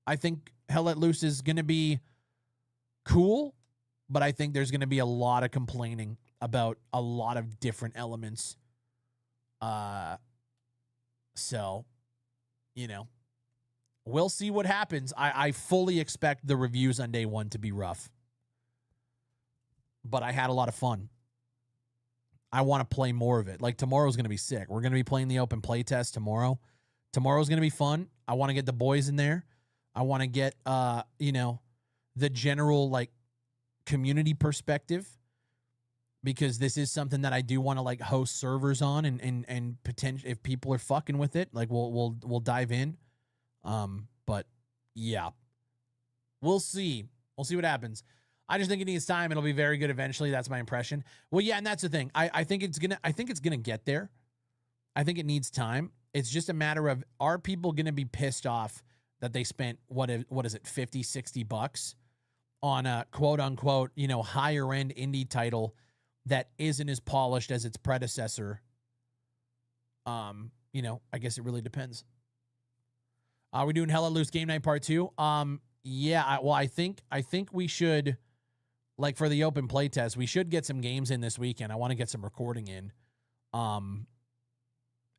I think Hell Let Loose is going to be cool, but I think there's going to be a lot of complaining about a lot of different elements So, we'll see what happens. I fully expect the reviews on day one to be rough. But I had a lot of fun. I want to play more of it. Like, tomorrow's going to be sick. We're going to be playing the open play test tomorrow. Tomorrow's going to be fun. I want to get the boys in there. I want to get, the general, like, community perspective, because this is something that I do want to, like, host servers on and potential, if people are fucking with it, like, we'll dive in. But yeah, we'll see. We'll see what happens. I just think it needs time. It'll be very good eventually. That's my impression. Well, yeah, and that's the thing. I think it's gonna get there. I think it needs time. It's just a matter of, are people gonna be pissed off that they spent what is it, $50, $60 on a quote unquote, higher end indie title that isn't as polished as its predecessor? I guess it really depends. Are we doing Hella Loose Game Night Part 2? Yeah, I think we should, like, for the open play test, we should get some games in this weekend. I want to get some recording in. And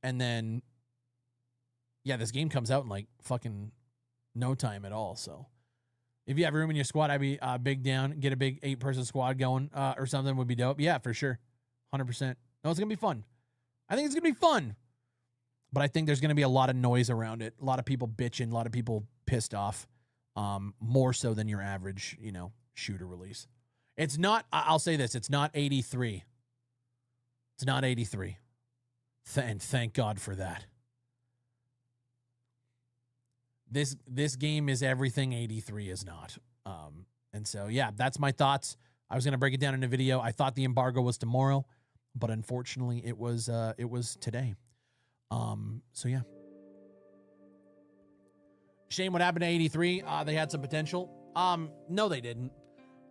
then, yeah, this game comes out in, like, fucking no time at all. So if you have room in your squad, I'd be big down. Get a big 8-person squad going or something would be dope. Yeah, for sure. 100%. No, it's going to be fun. I think it's going to be fun. But I think there's going to be a lot of noise around it. A lot of people bitching, a lot of people pissed off, more so than your average, shooter release. It's not, I'll say this, it's not 83. It's not 83. And thank God for that. This game is everything 83 is not. And so, yeah, that's my thoughts. I was going to break it down in a video. I thought the embargo was tomorrow, but unfortunately it was today. So yeah. Shame what happened to 83. They had some potential. No, they didn't.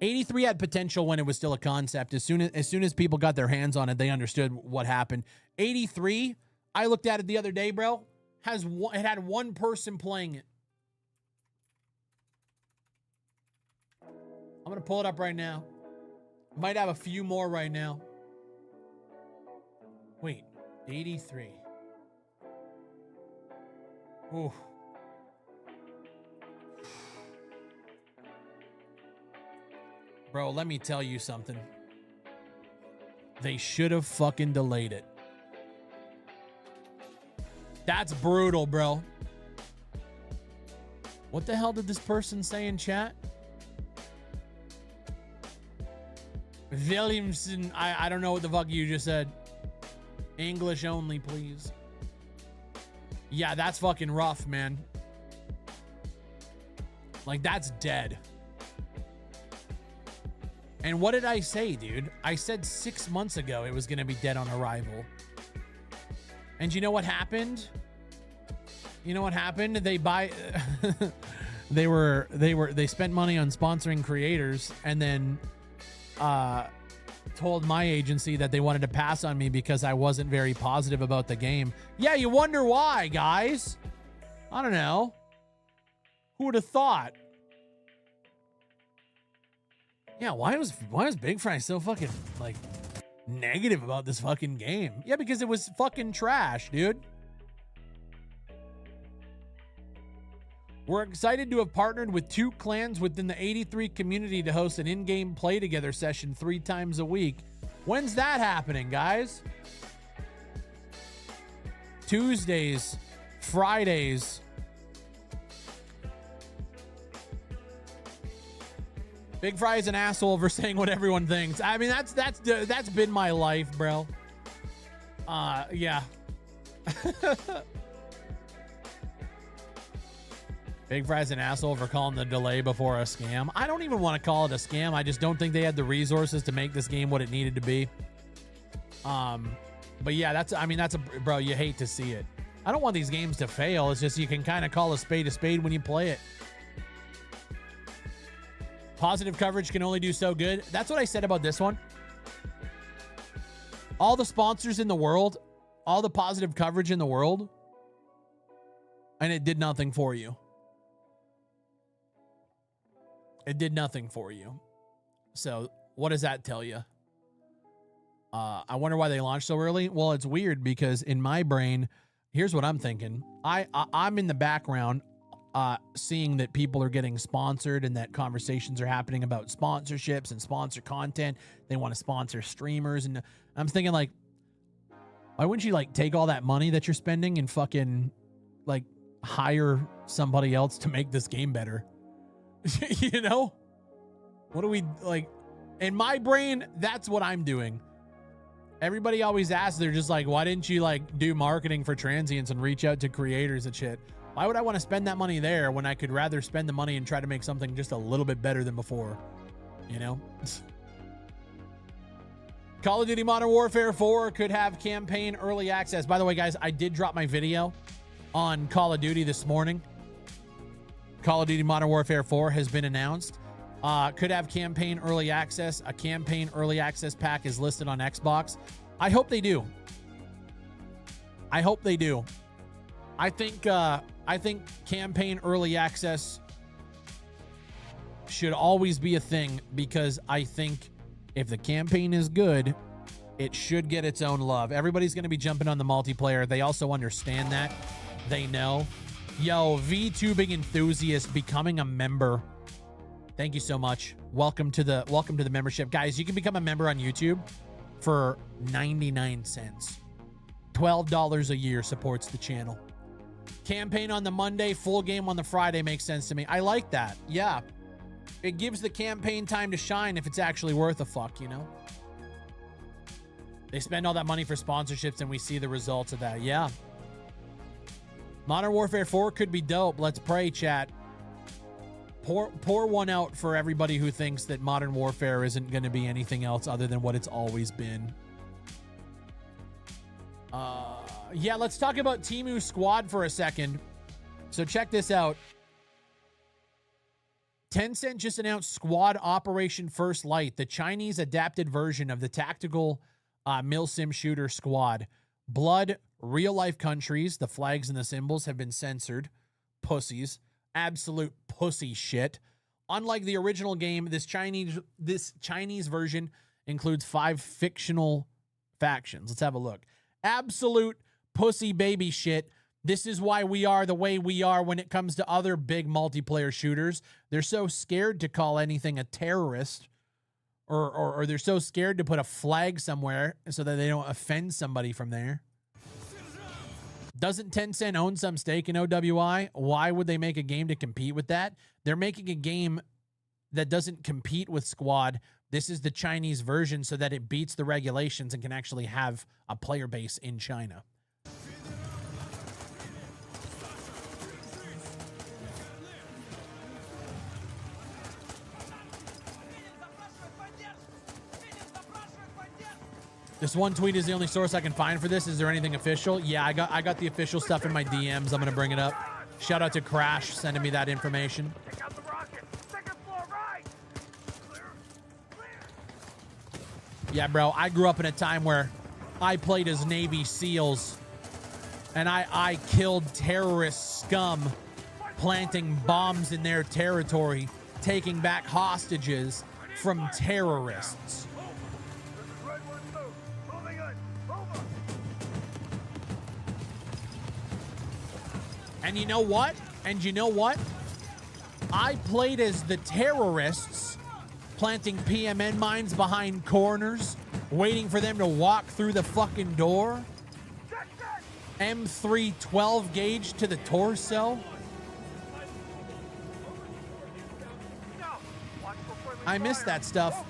83 had potential when it was still a concept. As soon as people got their hands on it, they understood what happened. 83, I looked at it the other day, bro. It had one person playing it. I'm gonna pull it up right now. Might have a few more right now. Wait, 83. Ooh. Bro, let me tell you something. They should have fucking delayed it. That's brutal, bro. What the hell did this person say in chat? Williamson, I don't know what the fuck you just said. English only, please. Yeah, that's fucking rough, man. Like, that's dead. And what did I say, dude? I said 6 months ago it was going to be dead on arrival. And you know what happened? You know what happened? They they spent money on sponsoring creators and then told my agency that they wanted to pass on me because I wasn't very positive about the game. Yeah, you wonder why, guys. I don't know. Who would have thought? Yeah, why was Big Fry so fucking, like, negative about this fucking game? Yeah, because it was fucking trash, dude. We're excited to have partnered with 2 clans within the 83 community to host an in-game play together session 3 times a week. When's that happening, guys? Tuesdays, Fridays. Big Fry is an asshole for saying what everyone thinks. I mean, that's been my life, bro. Yeah. Big Fry's an asshole for calling the delay before a scam. I don't even want to call it a scam. I just don't think they had the resources to make this game what it needed to be. But yeah, bro, you hate to see it. I don't want these games to fail. It's just you can kind of call a spade when you play it. Positive coverage can only do so good. That's what I said about this one. All the sponsors in the world, all the positive coverage in the world, and it did nothing for you. It did nothing for you. So what does that tell you? I wonder why they launched so early. Well, it's weird because in my brain, here's what I'm thinking. I'm in the background seeing that people are getting sponsored and that conversations are happening about sponsorships and sponsor content. They want to sponsor streamers. And I'm thinking, like, why wouldn't you, like, take all that money that you're spending and fucking, like, hire somebody else to make this game better? You know? What do we, like, in my brain, that's what I'm doing. Everybody always asks, they're just like, why didn't you, like, do marketing for transients and reach out to creators and shit? Why would I want to spend that money there when I could rather spend the money and try to make something just a little bit better than before? You know? Call of Duty Modern Warfare 4 could have campaign early access. By the way, guys, I did drop my video on Call of Duty this morning. Call of Duty Modern Warfare 4 has been announced. Could have campaign early access. A campaign early access pack is listed on Xbox. I hope they do. I hope they do. I think campaign early access should always be a thing, because I think if the campaign is good, it should get its own love. Everybody's going to be jumping on the multiplayer. They also understand that. They know. Yo, VTubing enthusiast becoming a member. Thank you so much. Welcome to the membership. Guys, you can become a member on YouTube for 99 cents. $12 a year supports the channel. Campaign on the Monday, full game on the Friday makes sense to me. I like that. Yeah. It gives the campaign time to shine if it's actually worth a fuck, you know? They spend all that money for sponsorships and we see the results of that. Yeah. Modern Warfare 4 could be dope. Let's pray, chat. Pour one out for everybody who thinks that Modern Warfare isn't going to be anything else other than what it's always been. Yeah, let's talk about Temu Squad for a second. So check this out. Tencent just announced Squad Operation First Light, the Chinese adapted version of the tactical milsim shooter Squad. Blood, real-life countries, the flags and the symbols have been censored. Pussies. Absolute pussy shit. Unlike the original game, this Chinese version includes 5 fictional factions. Let's have a look. Absolute pussy baby shit. This is why we are the way we are when it comes to other big multiplayer shooters. They're so scared to call anything a terrorist, or they're so scared to put a flag somewhere so that they don't offend somebody from there. Doesn't Tencent own some stake in OWI? Why would they make a game to compete with that? They're making a game that doesn't compete with Squad. This is the Chinese version so that it beats the regulations and can actually have a player base in China. This one tweet is the only source I can find for this. Is there anything official? Yeah, I got the official stuff in my DMs. I'm going to bring it up. Shout out to Crash sending me that information. Yeah, bro, I grew up in a time where I played as Navy SEALs and I killed terrorist scum, planting bombs in their territory, taking back hostages from terrorists. And you know what? I played as the terrorists, planting PMN mines behind corners, waiting for them to walk through the fucking door. M3 12 gauge to the torso. I miss that stuff.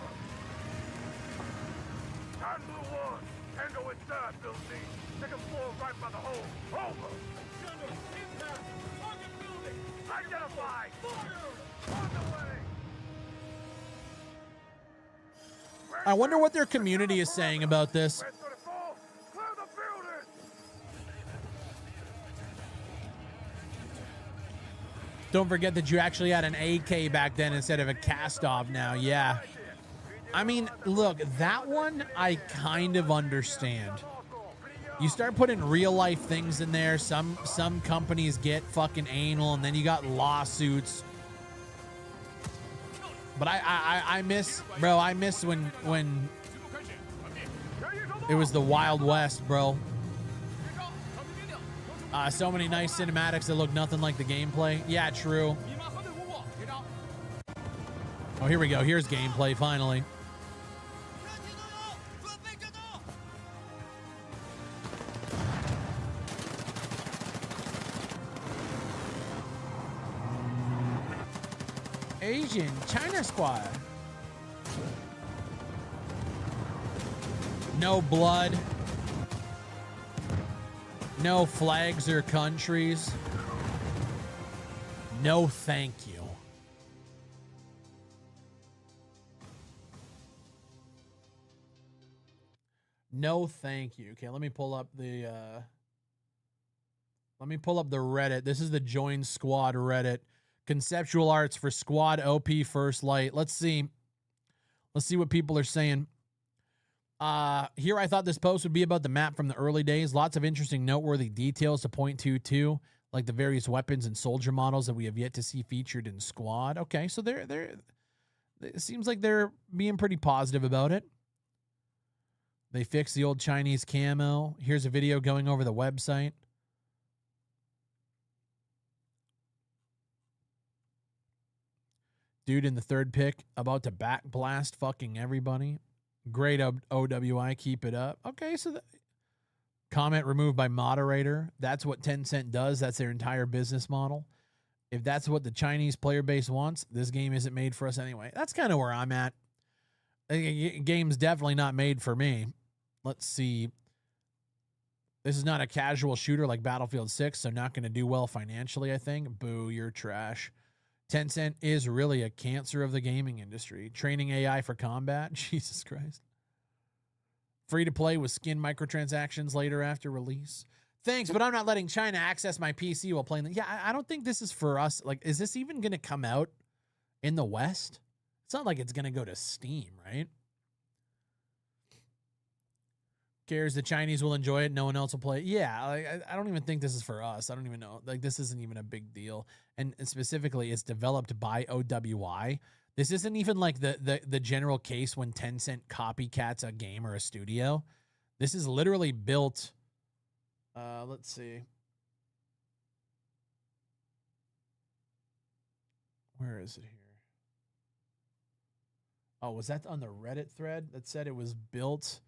I wonder what their community is saying about this. Don't forget that you actually had an AK back then instead of a Kastov now. Yeah. I mean, look, that one I kind of understand. You start putting real life things in there. Some companies get fucking anal, and then you got lawsuits. But I miss, bro. I miss when it was the Wild West, bro. So many nice cinematics that look nothing like the gameplay. Yeah, true. Oh, here we go. Here's gameplay, finally. Asian China Squad. No blood. No flags or countries. No thank you. No thank you. Okay, let me pull up the Reddit. This is the Join Squad Reddit. Conceptual arts for Squad OP First Light. Let's see what people are saying. Here I thought this post would be about the map from the early days. Lots of interesting noteworthy details to point to too, like the various weapons and soldier models that we have yet to see featured in Squad. Okay, so it seems like they're being pretty positive about it. They fixed the old Chinese camo. Here's a video going over the website. Dude in the third pick about to back blast fucking everybody. Great OWI, keep it up. Okay, so the comment removed by moderator. That's what Tencent does. That's their entire business model. If that's what the Chinese player base wants, this game isn't made for us anyway. That's kind of where I'm at. Game's definitely not made for me. Let's see. This is not a casual shooter like Battlefield 6, so not going to do well financially, I think. Boo, you're trash. Tencent is really a cancer of the gaming industry. Training AI for combat? Jesus Christ. Free to play with skin microtransactions later after release. Thanks, but I'm not letting China access my PC while playing. Yeah, I don't think this is for us. Like, is this even going to come out in the West? It's not like it's going to go to Steam, right? Cares the Chinese will enjoy it, no one else will play it. Yeah, like, I don't even think this is for us. I don't even know. Like, this isn't even a big deal. And specifically, it's developed by OWI. This isn't even like the general case when Tencent copycats a game or a studio. This is literally built. Let's see. Where is it here? Oh, was that on the Reddit thread that said it was built?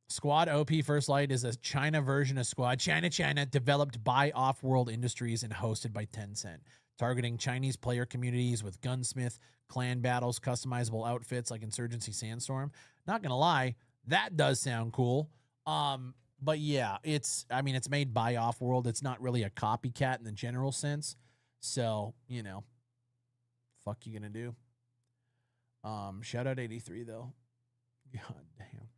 Squad OP First Light is a China version of Squad China, developed by Off-World Industries and hosted by Tencent, targeting Chinese player communities with gunsmith, clan battles, customizable outfits like Insurgency Sandstorm. Not gonna lie, that does sound cool. But yeah, it's made by Off-World. It's not really a copycat in the general sense. So, you know, fuck you gonna do? Shout out 83 though. God damn.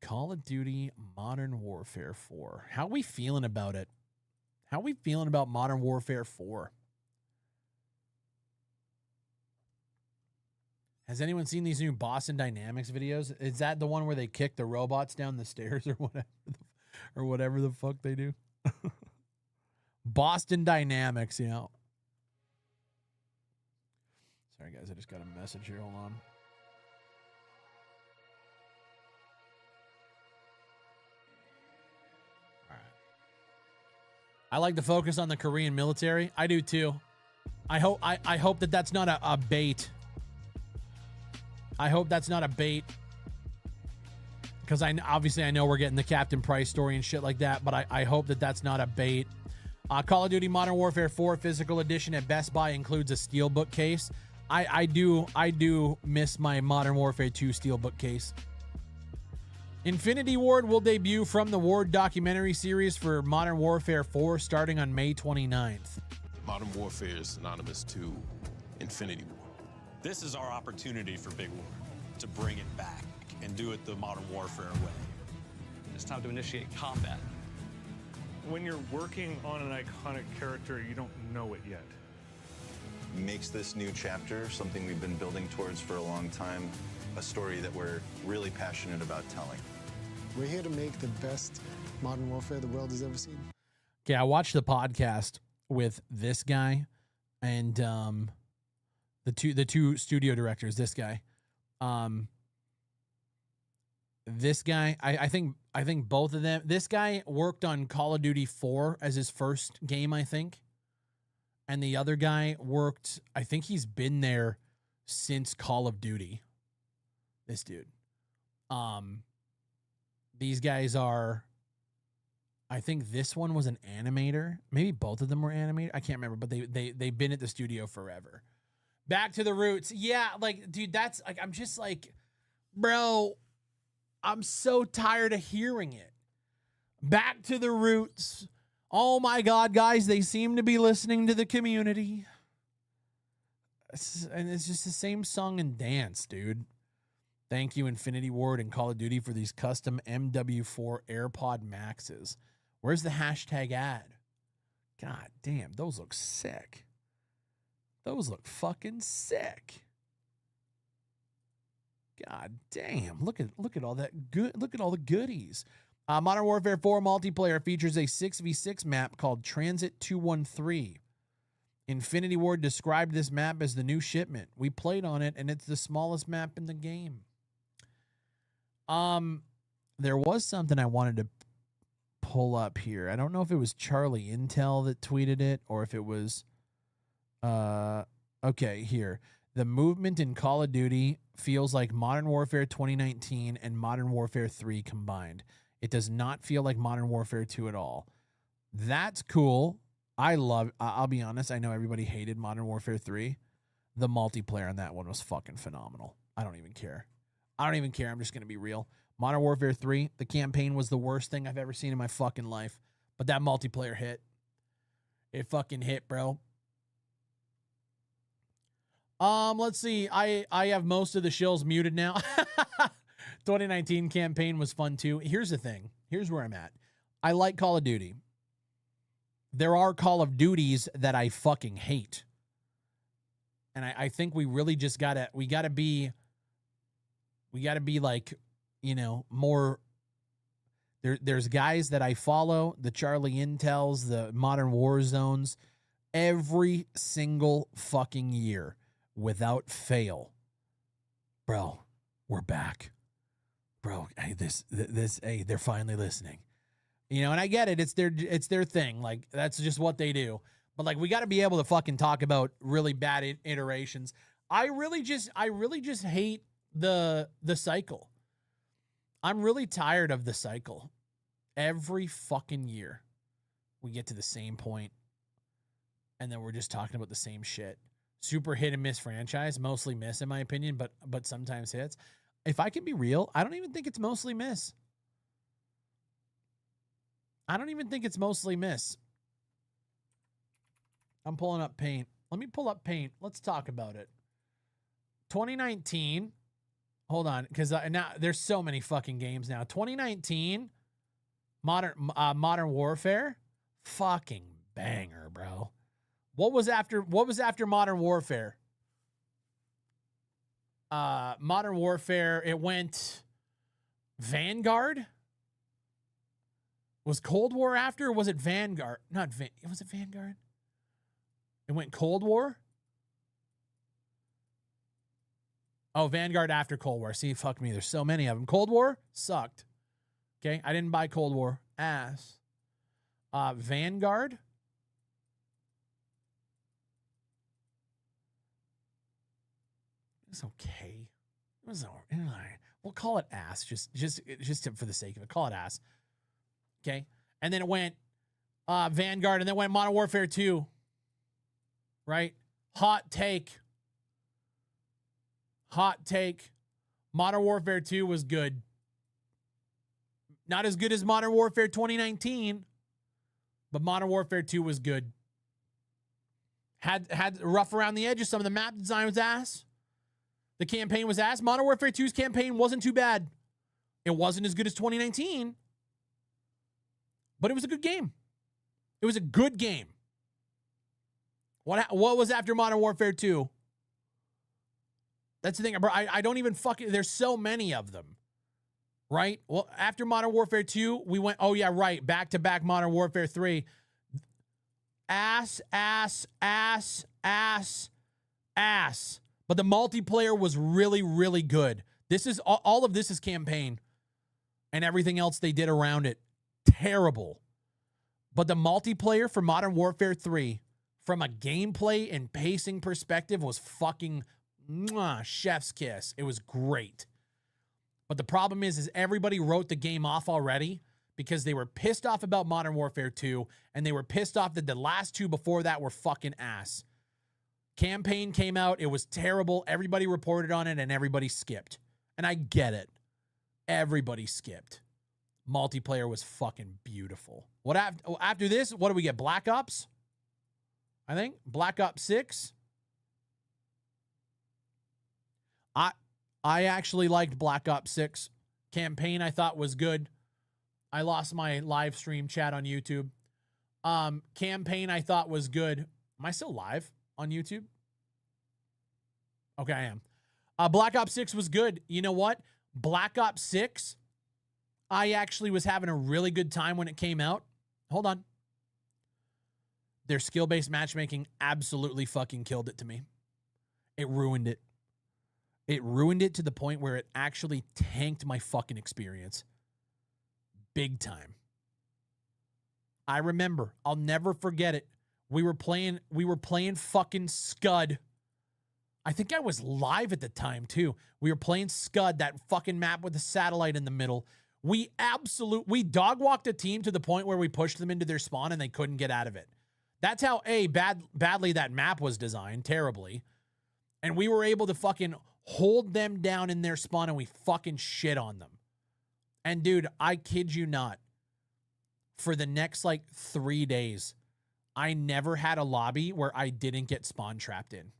Call of Duty Modern Warfare 4. How are we feeling about it? How are we feeling about Modern Warfare 4? Has anyone seen these new Boston Dynamics videos? Is that the one where they kick the robots down the stairs or whatever the fuck they do? Boston Dynamics, you know. Sorry guys, I just got a message here. Hold on. I like to focus on the Korean military. I do too. I hope that that's not a bait. I hope that's not a bait. Because obviously I know we're getting the Captain Price story and shit like that, but I hope that that's not a bait. Call of Duty Modern Warfare 4 Physical Edition at Best Buy includes a Steelbook case. I do miss my Modern Warfare 2 Steelbook case. Infinity Ward will debut from the Ward documentary series for Modern Warfare 4 starting on May 29th. Modern Warfare is synonymous to Infinity War. This is our opportunity for Big War to bring it back and do it the Modern Warfare way. It's time to initiate combat. When you're working on an iconic character, you don't know it yet. Makes this new chapter something we've been building towards for a long time. A story that we're really passionate about telling. We're here to make the best Modern Warfare the world has ever seen. Okay, I watched the podcast with this guy and the two studio directors, this guy. this guy, I think both of them. This guy worked on Call of Duty 4 as his first game, I think. And the other guy worked, I think he's been there since Call of Duty. This dude. These guys are, I think this one was an animator. Maybe both of them were animator. I can't remember, but they've been at the studio forever. Back to the roots. Yeah, like, dude, that's like, I'm just like, bro, I'm so tired of hearing it. Back to the roots. Oh my God, guys, they seem to be listening to the community. And it's just the same song and dance, dude. Thank you, Infinity Ward and Call of Duty, for these custom MW4 AirPod Maxes. Where's the hashtag ad? God damn, those look sick. Those look fucking sick. God damn, look at all that good. Look at all the goodies. Modern Warfare 4 multiplayer features a 6v6 map called Transit 213. Infinity Ward described this map as the new shipment. We played on it, and it's the smallest map in the game. There was something I wanted to pull up here. I don't know if it was Charlie Intel that tweeted it or if it was okay, here. The movement in Call of Duty feels like Modern Warfare 2019 and Modern Warfare 3 combined. It does not feel like Modern Warfare 2 at all. That's cool. I'll be honest, I know everybody hated Modern Warfare 3. The multiplayer on that one was fucking phenomenal. I don't even care. I'm just going to be real. Modern Warfare 3, the campaign was the worst thing I've ever seen in my fucking life. But that multiplayer hit. It fucking hit, bro. Let's see. I have most of the shills muted now. 2019 campaign was fun too. Here's the thing. Here's where I'm at. I like Call of Duty. There are Call of Duties that I fucking hate. And I think we really just gotta be like, you know, more. There's guys that I follow, the Charlie Intels, the Modern War Zones, every single fucking year without fail. Bro, we're back. Bro, hey, hey, they're finally listening. You know, and I get it. It's their thing. Like, that's just what they do. But like, we got to be able to fucking talk about really bad iterations. I really just hate the cycle. I'm really tired of the cycle. Every fucking year we get to the same point and then we're just talking about the same shit. Super hit and miss franchise, mostly miss in my opinion, but sometimes hits. If I can be real, I don't even think it's mostly miss. I'm pulling up Paint. Let me pull up Paint. Let's talk about it. 2019. Hold on, because now there's so many fucking games now. 2019, Modern Warfare, fucking banger, bro. What was after Modern Warfare? Modern Warfare, it went Vanguard. Was Cold War after, or was it Vanguard? Was it Vanguard? It went Cold War. Oh, Vanguard after Cold War. See, fuck me. There's so many of them. Cold War sucked. Okay, I didn't buy Cold War. Ass. Vanguard. It's okay. It was all right. We'll call it ass. Just for the sake of it. Call it ass. Okay, and then it went Vanguard, and then went Modern Warfare 2. Right? Hot take. Modern Warfare 2 was good. Not as good as Modern Warfare 2019, but Modern Warfare 2 was good. Had rough around the edges. Some of the map design was ass. The campaign was ass. Modern Warfare 2's campaign wasn't too bad. It wasn't as good as 2019, but it was a good game. It was a good game. What was after Modern Warfare 2? That's the thing, bro. I don't even fucking... There's so many of them. Right? Well, after Modern Warfare 2, we went... Oh, yeah, right. Back-to-back Modern Warfare 3. Ass. But the multiplayer was really, really good. This is... All of this is campaign. And everything else they did around it, terrible. But the multiplayer for Modern Warfare 3, from a gameplay and pacing perspective, was fucking chef's kiss. It was great. But the problem is everybody wrote the game off already because they were pissed off about Modern Warfare 2, and they were pissed off that the last two before that were fucking ass. Campaign came out. It was terrible. Everybody reported on it, and everybody skipped. And I get it. Everybody skipped. Multiplayer was fucking beautiful. What after this? What do we get? Black Ops? I think Black Ops 6. I actually liked Black Ops 6. Campaign I thought was good. I lost my live stream chat on YouTube. Campaign I thought was good. Am I still live on YouTube? Okay, I am. Black Ops 6 was good. You know what? Black Ops 6, I actually was having a really good time when it came out. Hold on. Their skill-based matchmaking absolutely fucking killed it to me. It ruined it. It ruined it to the point where it actually tanked my fucking experience. Big time. I remember. I'll never forget it. We were playing fucking Scud. I think I was live at the time too. We were playing Scud, that fucking map with the satellite in the middle. We dog walked a team to the point where we pushed them into their spawn and they couldn't get out of it. That's how badly that map was designed, terribly. And we were able to fucking hold them down in their spawn and we fucking shit on them. And dude, I kid you not, for the next like 3 days, I never had a lobby where I didn't get spawn trapped in.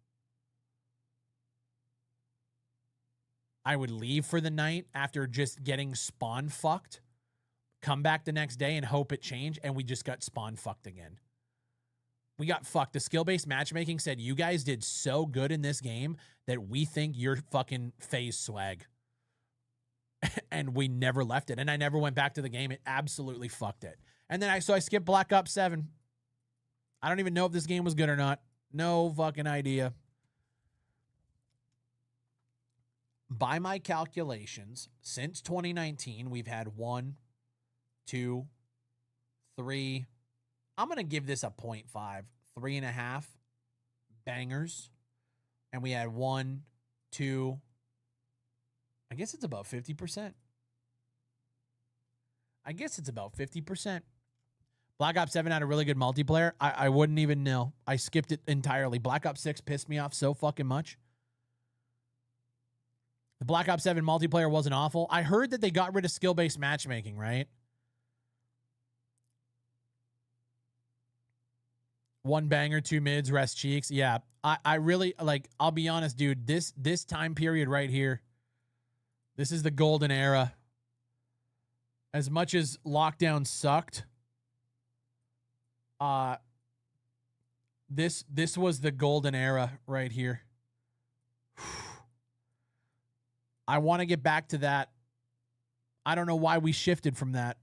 I would leave for the night after just getting spawn fucked, come back the next day and hope it changed, and we just got spawn fucked again. We got fucked. The skill-based matchmaking said, you guys did so good in this game that we think you're fucking phase swag. And we never left it. And I never went back to the game. It absolutely fucked it. And then I skipped Black Ops 7. I don't even know if this game was good or not. No fucking idea. By my calculations, since 2019, we've had 1, 2, 3. I'm going to give this a 0.5, 3.5 bangers. And we had 1, 2. I guess it's about 50%. I guess it's about 50%. Black Ops 7 had a really good multiplayer. I wouldn't even know. I skipped it entirely. Black Ops 6 pissed me off so fucking much. The Black Ops 7 multiplayer wasn't awful. I heard that they got rid of skill-based matchmaking, right? 1 banger, 2 mids, rest cheeks. Yeah, I really, like, I'll be honest, dude. This time period right here, this is the golden era. As much as lockdown sucked, this was the golden era right here. I want to get back to that. I don't know why we shifted from that.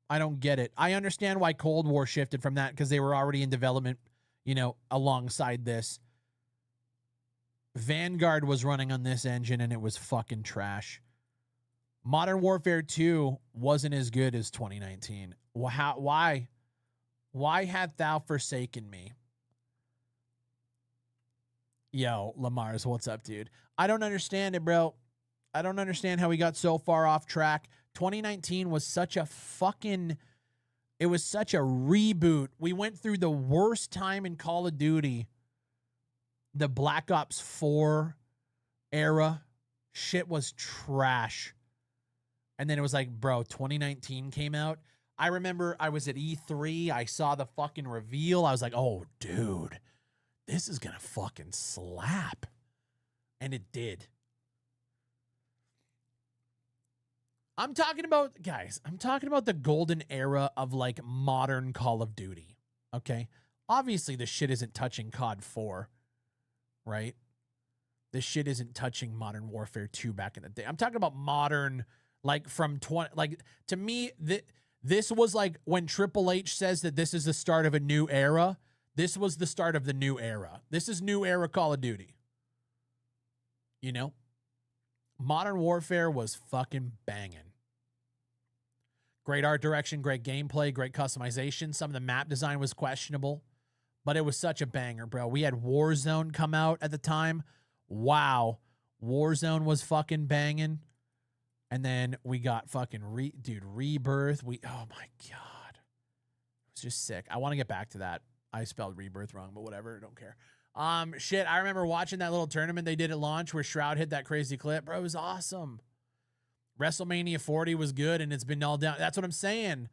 I don't get it. I understand why Cold War shifted from that because they were already in development, you know, alongside this. Vanguard was running on this engine and it was fucking trash. Modern Warfare 2 wasn't as good as 2019. Why? Why hast thou forsaken me? Yo, Lamar's, what's up, dude? I don't understand it, bro. I don't understand how we got so far off track. 2019 was such a fucking... It was such a reboot. We went through the worst time in Call of Duty. The Black Ops 4 era. Shit was trash. And then it was like, bro, 2019 came out. I remember I was at E3. I saw the fucking reveal. I was like, oh, dude, this is going to fucking slap. And it did. I'm talking about, guys, I'm talking about the golden era of like modern Call of Duty. Okay. Obviously, this shit isn't touching COD 4, right? This shit isn't touching Modern Warfare 2 back in the day. I'm talking about modern, like from 20, like to me, this was like when Triple H says that this is the start of a new era. This was the start of the new era. This is new era Call of Duty. You know? Modern Warfare was fucking banging. Great art direction, great gameplay, great customization. Some of the map design was questionable, but it was such a banger, bro. We had Warzone come out at the time. Wow. Warzone was fucking banging. And then we got fucking Rebirth. Oh my God. It was just sick. I want to get back to that. I spelled Rebirth wrong, but whatever. I don't care. Shit, I remember watching that little tournament they did at launch where Shroud hit that crazy clip. Bro, it was awesome. WrestleMania 40 was good, and it's been all down. That's what I'm saying.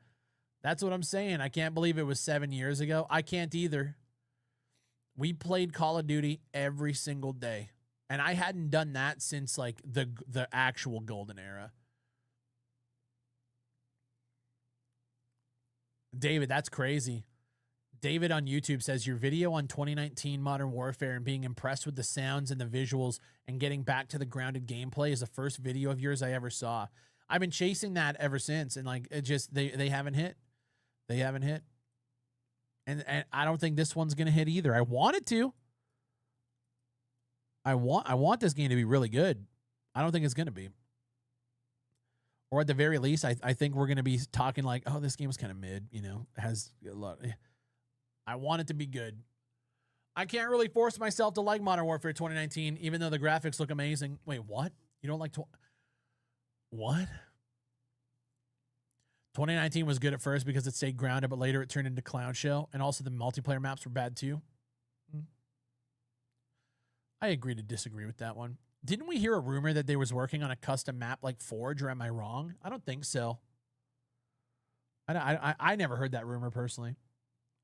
That's what I'm saying. I can't believe it was 7 years ago. I can't either. We played Call of Duty every single day. And I hadn't done that since like the actual golden era. David, that's crazy. David on YouTube says your video on 2019 Modern Warfare and being impressed with the sounds and the visuals and getting back to the grounded gameplay is the first video of yours I ever saw. I've been chasing that ever since, and like it just they haven't hit. They haven't hit. And I don't think this one's gonna hit either. I want it to. I want this game to be really good. I don't think it's going to be. Or at the very least, I think we're going to be talking like, oh, this game's kind of mid, you know, has a lot. I want it to be good. I can't really force myself to like Modern Warfare 2019, even though the graphics look amazing. Wait, what? You don't like what? 2019 was good at first because it stayed grounded, but later it turned into clown show. And also the multiplayer maps were bad too. I agree to disagree with that one. Didn't we hear a rumor that they was working on a custom map like Forge, or am I wrong? I don't think so. I never heard that rumor personally.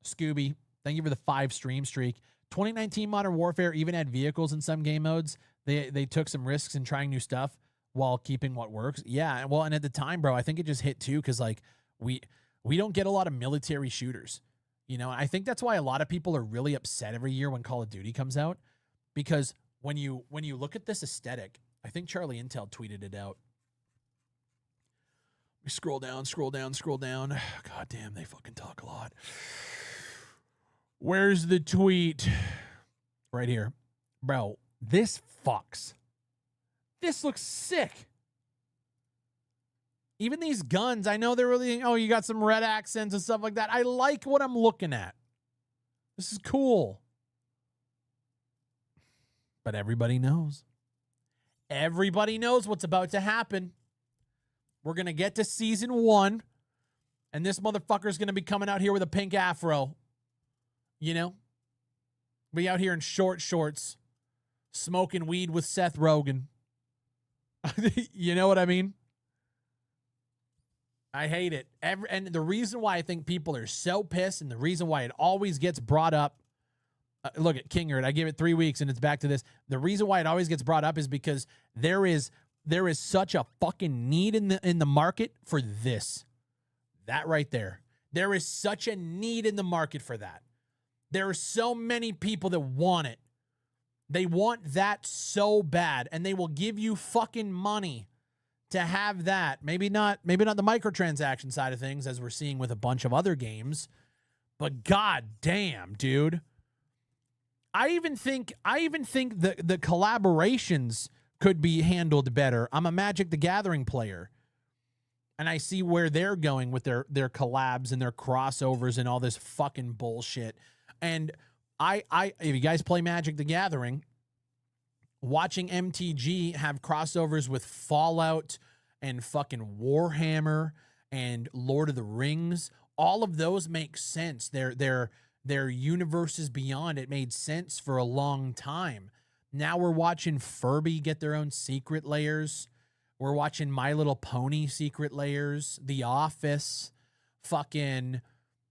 Scooby, thank you for the 5 stream streak. 2019 Modern Warfare even had vehicles in some game modes. They took some risks in trying new stuff while keeping what works. Yeah, well, and at the time, bro, I think it just hit too because like we don't get a lot of military shooters. You know, I think that's why a lot of people are really upset every year when Call of Duty comes out. Because when you look at this aesthetic, I think Charlie Intel tweeted it out. We scroll down. God damn, they fucking talk a lot. Where's the tweet? Right here. Bro, this fucks. This looks sick. Even these guns, I know they're really, oh, you got some red accents and stuff like that. I like what I'm looking at. This is cool. But everybody knows. Everybody knows what's about to happen. We're going to get to season 1, and this motherfucker's going to be coming out here with a pink afro. You know? Be out here in short shorts, smoking weed with Seth Rogen. You know what I mean? I hate it. And the reason why I think people are so pissed, and the reason why it always gets brought up, look at Kingert. I give it 3 weeks and it's back to this. The reason why it always gets brought up is because there is such a fucking need in the market for this. That right there. There is such a need in the market for that. There are so many people that want it. They want that so bad, and they will give you fucking money to have that. Maybe not the microtransaction side of things, as we're seeing with a bunch of other games, but god damn, dude. I even think the collaborations could be handled better. I'm a Magic the Gathering player, and I see where they're going with their collabs and their crossovers and all this fucking bullshit. And if you guys play Magic the Gathering, watching MTG have crossovers with Fallout and fucking Warhammer and Lord of the Rings, all of those make sense. Their universes beyond it made sense for a long time. Now we're watching Furby get their own secret layers. We're watching My Little Pony secret layers, The Office, fucking,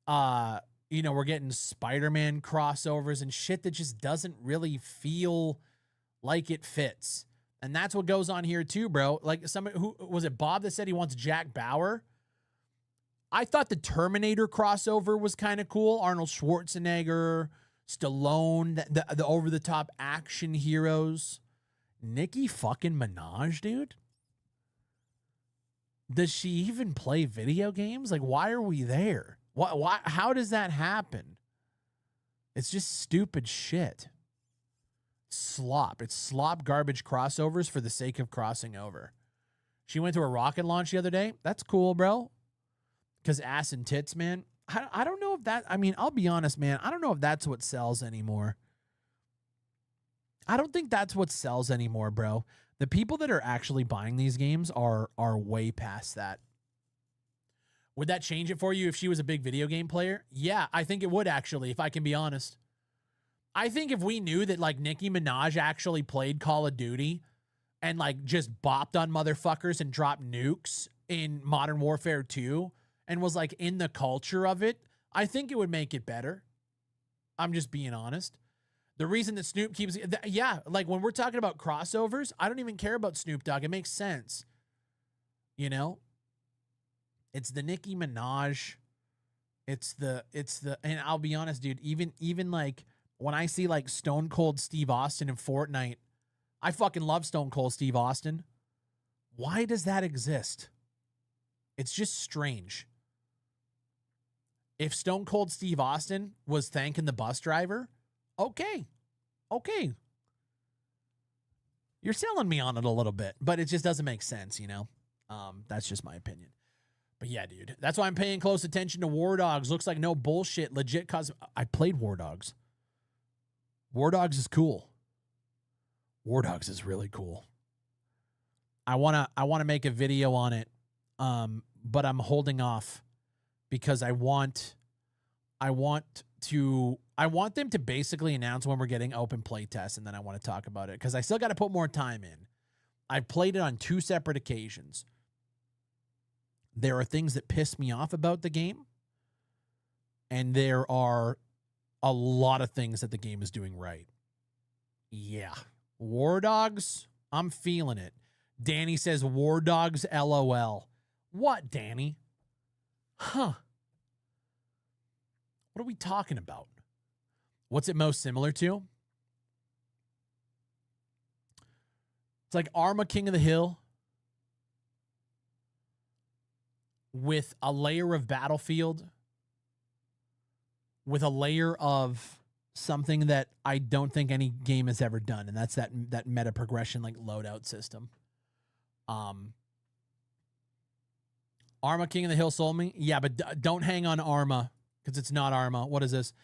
we're getting Spider-Man crossovers and shit that just doesn't really feel like it fits. And that's what goes on here too, bro. Like who was it, Bob, that said he wants Jack Bauer? I thought the Terminator crossover was kind of cool. Arnold Schwarzenegger, Stallone, the over-the-top action heroes. Nicki fucking Minaj, dude? Does she even play video games? Like, why are we there? Why? How does that happen? It's just stupid shit. Slop. It's slop garbage crossovers for the sake of crossing over. She went to a rocket launch the other day. That's cool, bro. Because ass and tits, man. I don't know if that, I mean, I'll be honest, man. I don't know if that's what sells anymore. I don't think that's what sells anymore, bro. The people that are actually buying these games are way past that. Would that change it for you if she was a big video game player? Yeah, I think it would actually, if I can be honest. I think if we knew that like Nicki Minaj actually played Call of Duty and like just bopped on motherfuckers and dropped nukes in Modern Warfare 2 and was like in the culture of it, I think it would make it better. I'm just being honest. The reason that Snoop keeps, yeah, like when we're talking about crossovers, I don't even care about Snoop Dogg. It makes sense. You know? It's the Nicki Minaj. It's the, and I'll be honest, dude, even like when I see like Stone Cold Steve Austin in Fortnite, I fucking love Stone Cold Steve Austin. Why does that exist? It's just strange. If Stone Cold Steve Austin was thanking the bus driver, okay. You're selling me on it a little bit, but it just doesn't make sense, you know? That's just my opinion. But yeah, dude, that's why I'm paying close attention to War Dogs. Looks like no bullshit, legit cause I played War Dogs. War Dogs is cool. War Dogs is really cool. I wanna make a video on it, but I'm holding off because I want them to basically announce when we're getting open play tests, and then I want to talk about it because I still got to put more time in. I've played it on 2 separate occasions. There are things that piss me off about the game, and there are a lot of things that the game is doing right. Yeah. War Dogs, I'm feeling it. Danny says War Dogs LOL. What, Danny? Huh. What are we talking about? What's it most similar to? It's like Arma King of the Hill with a layer of Battlefield, with a layer of something that I don't think any game has ever done, and that's that meta progression like loadout system. Arma King of the Hill sold me. Yeah, but don't hang on Arma because it's not Arma. What is this?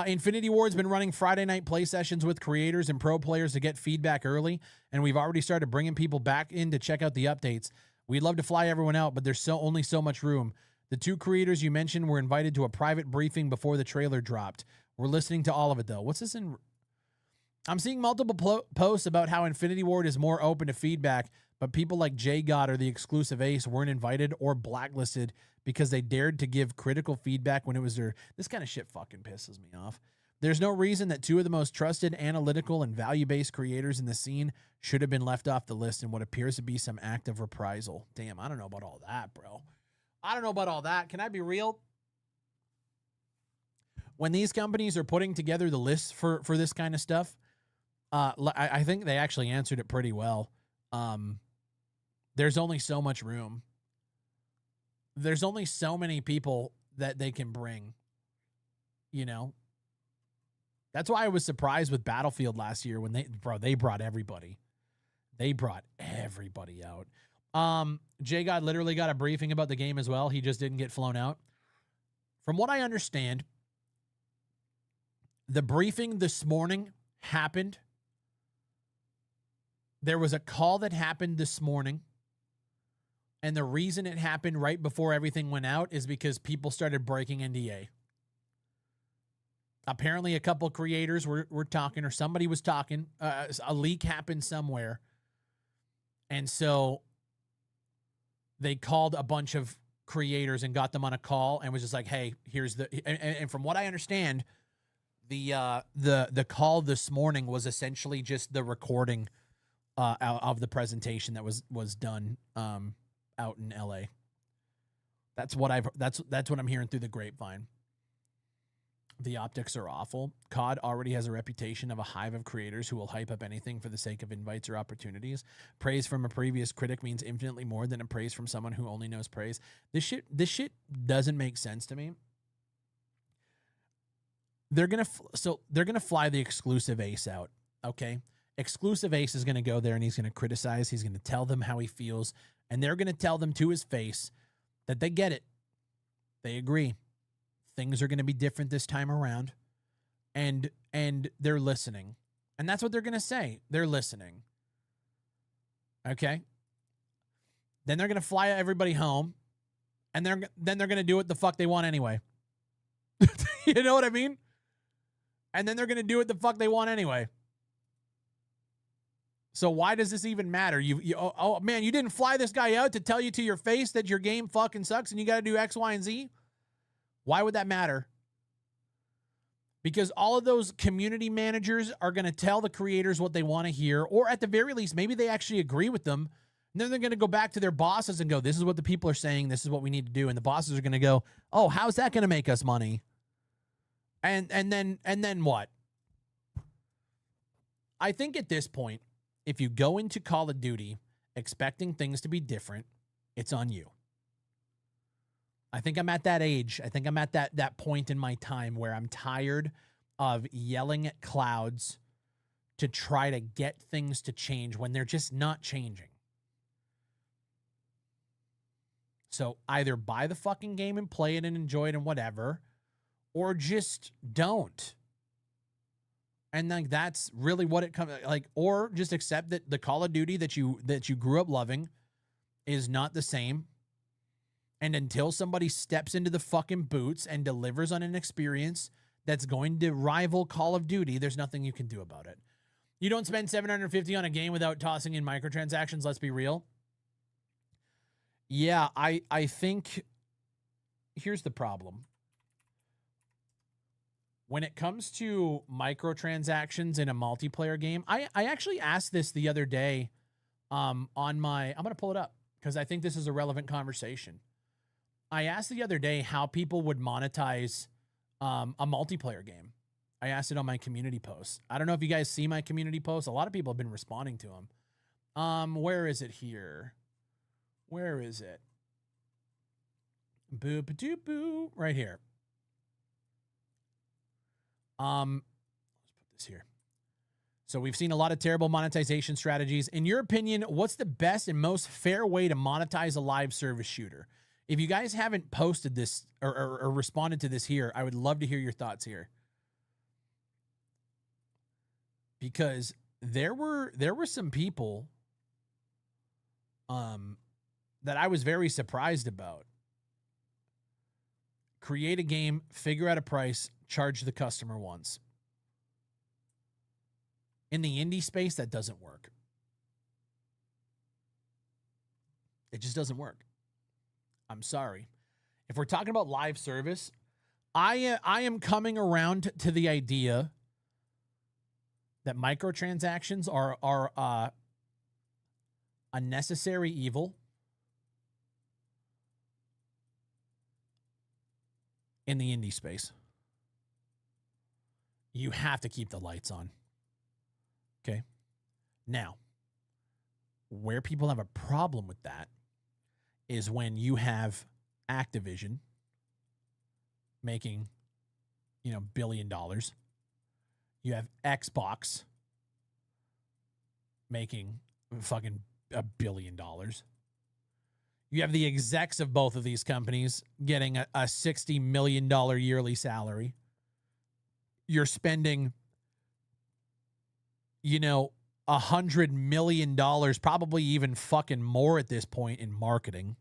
Infinity Ward's been running Friday night play sessions with creators and pro players to get feedback early, and we've already started bringing people back in to check out the updates. We'd love to fly everyone out, but there's only so much room. The 2 creators you mentioned were invited to a private briefing before the trailer dropped. We're listening to all of it, though. What's this in? I'm seeing multiple posts about how Infinity Ward is more open to feedback, but people like Jay God or the exclusive Ace weren't invited or blacklisted because they dared to give critical feedback when it was their... This kind of shit fucking pisses me off. There's no reason that 2 of the most trusted, analytical, and value-based creators in the scene should have been left off the list in what appears to be some act of reprisal. Damn, I don't know about all that, bro. I don't know about all that. Can I be real? When these companies are putting together the lists for this kind of stuff, I think they actually answered it pretty well. There's only so much room. There's only so many people that they can bring, you know? That's why I was surprised with Battlefield last year when they brought everybody. They brought everybody out. Jay God literally got a briefing about the game as well. He just didn't get flown out. From what I understand, the briefing this morning happened. There was a call that happened this morning. And the reason it happened right before everything went out is because people started breaking NDA. Apparently, a couple creators were talking, or somebody was talking. A leak happened somewhere. And so they called a bunch of creators and got them on a call and was just like, hey, here's the... And from what I understand, the call this morning was essentially just the recording of the presentation that was done out in LA. That's what I'm hearing through the grapevine. The optics are awful. COD already has a reputation of a hive of creators who will hype up anything for the sake of invites or opportunities. Praise from a previous critic means infinitely more than a praise from someone who only knows praise. This shit doesn't make sense to me. They're gonna fly the exclusive Ace out, okay? Exclusive Ace is gonna go there and he's gonna criticize. He's gonna tell them how he feels, and they're gonna tell them to his face that they get it. They agree. Things are going to be different this time around. And they're listening. And that's what they're going to say. They're listening. Okay? Then they're going to fly everybody home. And then they're going to do what the fuck they want anyway. You know what I mean? And then they're going to do what the fuck they want anyway. So why does this even matter? Oh man, you didn't fly this guy out to tell you to your face that your game fucking sucks and you got to do X, Y, and Z? Why would that matter? Because all of those community managers are going to tell the creators what they want to hear, or at the very least, maybe they actually agree with them. And then they're going to go back to their bosses and go, this is what the people are saying. This is what we need to do. And the bosses are going to go, oh, how's that going to make us money? And then what? I think at this point, if you go into Call of Duty expecting things to be different, it's on you. I think I'm at that age. I think I'm at that point in my time where I'm tired of yelling at clouds to try to get things to change when they're just not changing. So either buy the fucking game and play it and enjoy it and whatever, or just don't. And like that's really what it comes like, or just accept that the Call of Duty that you grew up loving is not the same. And until somebody steps into the fucking boots and delivers on an experience that's going to rival Call of Duty, there's nothing you can do about it. You don't spend $750 on a game without tossing in microtransactions, let's be real. Yeah, I think here's the problem. When it comes to microtransactions in a multiplayer game, I actually asked this the other day on my, I'm going to pull it up because I think this is a relevant conversation. I asked the other day how people would monetize a multiplayer game. I asked it on my community post. I don't know if you guys see my community posts. A lot of people have been responding to them. Where is it here? Where is it? Boo-ba-doo-boo. Right here. Let's put this here. So we've seen a lot of terrible monetization strategies. In your opinion, what's the best and most fair way to monetize a live service shooter? If you guys haven't posted this or responded to this here, I would love to hear your thoughts here. Because there were some people that I was very surprised about. Create a game, figure out a price, charge the customer once. In the indie space, that doesn't work. It just doesn't work. I'm sorry. If we're talking about live service, I am coming around to the idea that microtransactions are a necessary evil in the indie space. You have to keep the lights on. Okay? Now, where people have a problem with that is when you have Activision making, $1 billion. You have Xbox making fucking $1 billion. You have the execs of both of these companies getting a $60 million yearly salary. You're spending, $100 million, probably even fucking more at this point in marketing.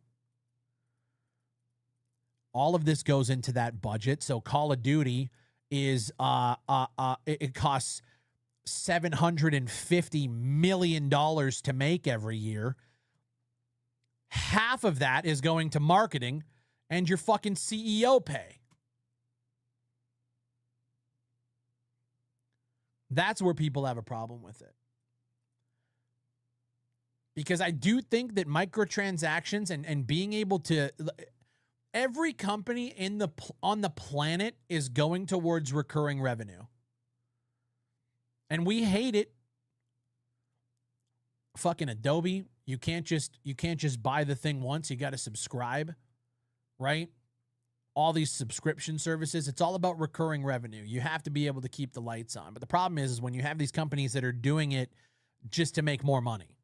All of this goes into that budget. So Call of Duty is, it costs $750 million to make every year. Half of that is going to marketing and your fucking CEO pay. That's where people have a problem with it. Because I do think that microtransactions and being able to... Every company on the planet is going towards recurring revenue. And we hate it. Fucking Adobe, you can't just buy the thing once, you got to subscribe, right? All these subscription services, it's all about recurring revenue. You have to be able to keep the lights on. But the problem is when you have these companies that are doing it just to make more money.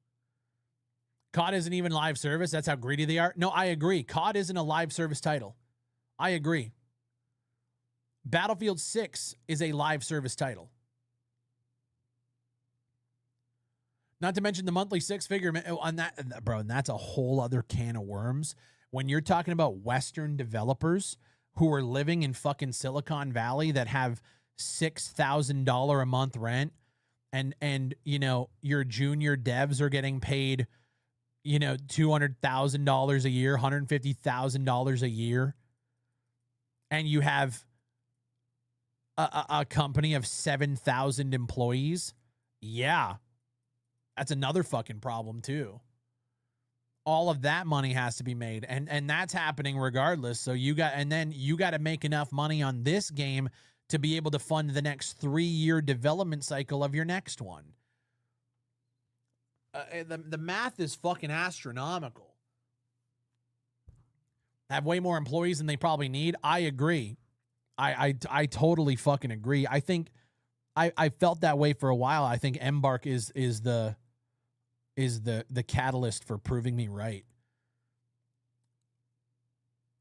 COD isn't even live service. That's how greedy they are. No, I agree. COD isn't a live service title. I agree. Battlefield 6 is a live service title. Not to mention the monthly six-figure on that, bro, and that's a whole other can of worms. When you're talking about Western developers who are living in fucking Silicon Valley that have $6,000 a month rent, and you know, your junior devs are getting paid, you know, $200,000 a year, $150,000 a year, and you have a company of 7,000 employees, yeah, that's another fucking problem too. All of that money has to be made, and that's happening regardless. So you got to make enough money on this game to be able to fund the next 3-year development cycle of your next one. The math is fucking astronomical. Have way more employees than they probably need. I agree. I totally fucking agree. I think I felt that way for a while. I think Embark is the catalyst for proving me right.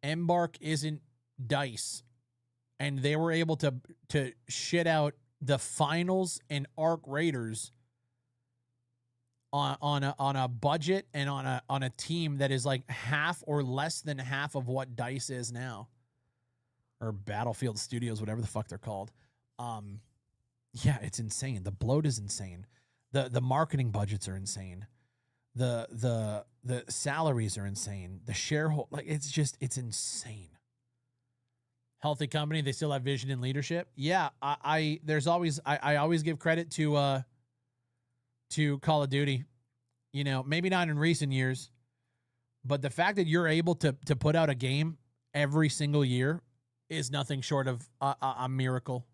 Embark isn't DICE, and they were able to shit out the finals and Arc Raiders on a budget and on a team that is like half or less than half of what DICE is now, or Battlefield Studios, whatever the fuck they're called. Yeah, it's insane. The bloat is insane. The marketing budgets are insane. The salaries are insane. The shareholder, like, it's insane. Healthy company. They still have vision and leadership. Yeah, I always give credit to Call of Duty. You know, maybe not in recent years, but the fact that you're able to put out a game every single year is nothing short of a miracle.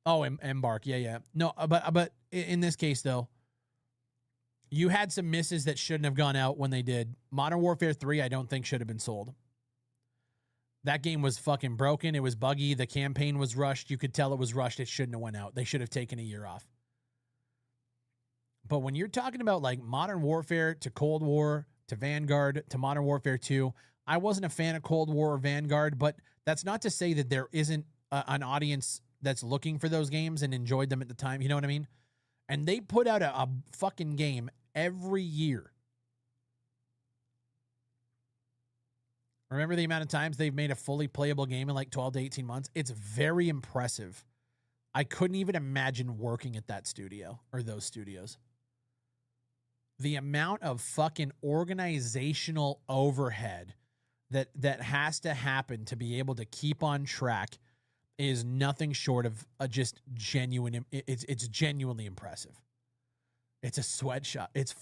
Oh, Embark. Yeah. No, but in this case, though, you had some misses that shouldn't have gone out when they did. Modern Warfare 3, I don't think should have been sold. That game was fucking broken. It was buggy. The campaign was rushed. You could tell it was rushed. It shouldn't have went out. They should have taken a year off. But when you're talking about like Modern Warfare to Cold War to Vanguard to Modern Warfare 2, I wasn't a fan of Cold War or Vanguard, but that's not to say that there isn't an audience that's looking for those games and enjoyed them at the time. You know what I mean? And they put out a fucking game every year. Remember the amount of times they've made a fully playable game in like 12 to 18 months? It's very impressive. I couldn't even imagine working at that studio or those studios. The amount of fucking organizational overhead that has to happen to be able to keep on track is nothing short of a just genuine. It's genuinely impressive. It's a sweatshop. It's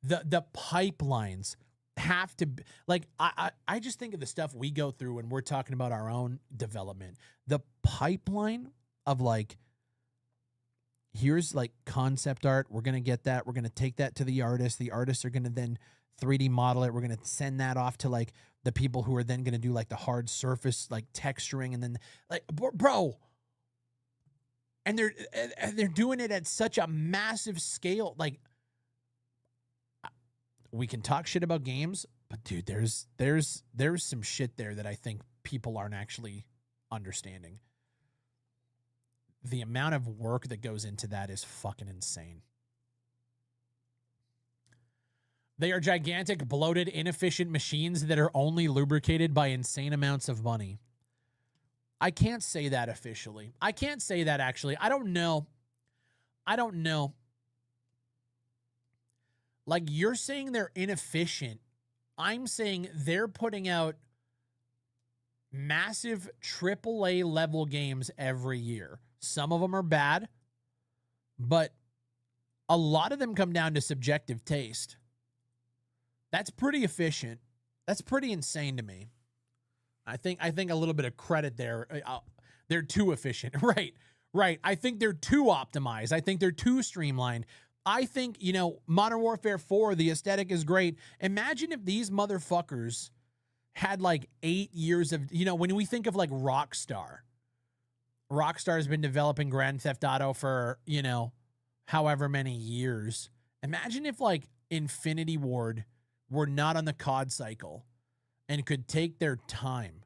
the pipelines have to be, like, I just think of the stuff we go through when we're talking about our own development. The pipeline of like, here's like concept art. We're going to get that. We're going to take that to the artist. The artists are going to then 3D model it. We're going to send that off to like the people who are then going to do like the hard surface, like texturing, and then like, bro. And they're doing it at such a massive scale. Like, we can talk shit about games, but dude, there's some shit there that I think people aren't actually understanding. The amount of work that goes into that is fucking insane. They are gigantic, bloated, inefficient machines that are only lubricated by insane amounts of money. I can't say that officially. I can't say that actually. I don't know. Like, you're saying they're inefficient. I'm saying they're putting out massive AAA level games every year. Some of them are bad, but a lot of them come down to subjective taste. That's pretty efficient. That's pretty insane to me. I think a little bit of credit there. They're too efficient. Right. I think they're too optimized. I think they're too streamlined. I think, you know, Modern Warfare 4, the aesthetic is great. Imagine if these motherfuckers had like 8 years of, you know, when we think of like Rockstar has been developing Grand Theft Auto for, you know, however many years. Imagine if like Infinity Ward were not on the COD cycle and could take their time,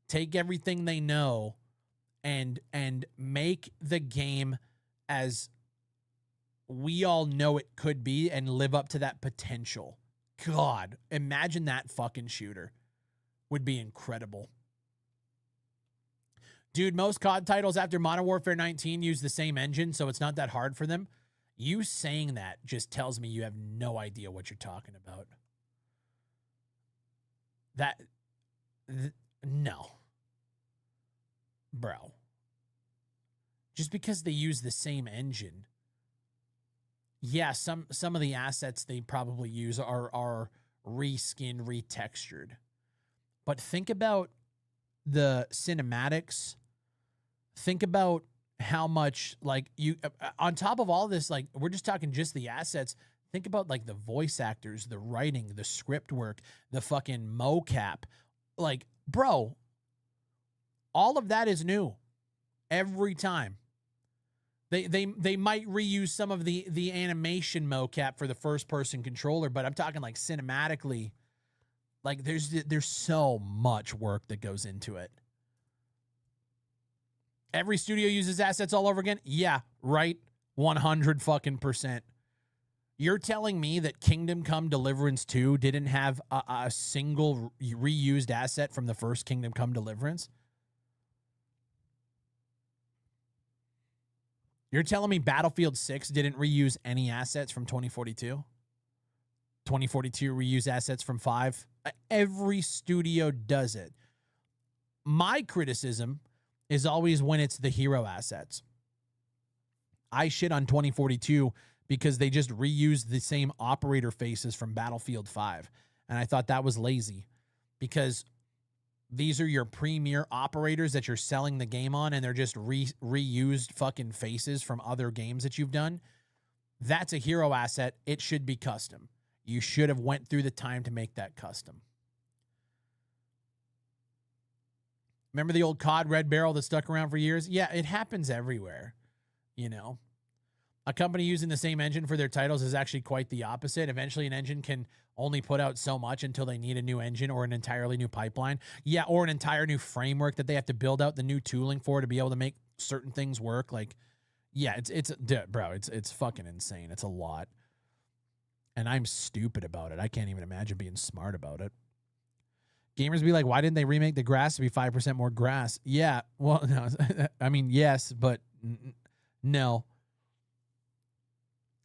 take everything they know, and make the game as we all know it could be and live up to that potential. God, imagine that fucking shooter. Would be incredible. Dude, most COD titles after Modern Warfare 19 use the same engine, so it's not that hard for them. You saying that just tells me you have no idea what you're talking about. No. Bro. Just because they use the same engine. Yeah, some of the assets they probably use are reskin, retextured. But think about the cinematics. Think about how much, like, you, on top of all this, like, we're just talking just the assets. Think about, like, the voice actors, the writing, the script work, the fucking mocap. Like, bro, all of that is new every time. They might reuse some of the animation mocap for the first-person controller, but I'm talking, like, cinematically. Like, there's so much work that goes into it. Every studio uses assets all over again? Yeah, right. 100%. You're telling me that Kingdom Come Deliverance 2 didn't have a single reused asset from the first Kingdom Come Deliverance? You're telling me Battlefield 6 didn't reuse any assets from 2042? 2042 reuse assets from 5? Every studio does it. My criticism is always when it's the hero assets. I shit on 2042 because they just reused the same operator faces from Battlefield 5. And I thought that was lazy because these are your premier operators that you're selling the game on, and they're just reused fucking faces from other games that you've done. That's a hero asset. It should be custom. You should have went through the time to make that custom. Remember the old COD Red Barrel that stuck around for years? Yeah, it happens everywhere, you know. A company using the same engine for their titles is actually quite the opposite. Eventually, an engine can only put out so much until they need a new engine or an entirely new pipeline. Yeah, or an entire new framework that they have to build out the new tooling for to be able to make certain things work. Like, yeah, it's fucking insane. It's a lot. And I'm stupid about it. I can't even imagine being smart about it. Gamers be like, why didn't they remake the grass to be 5% more grass? Yeah, well, no, I mean, yes, but no.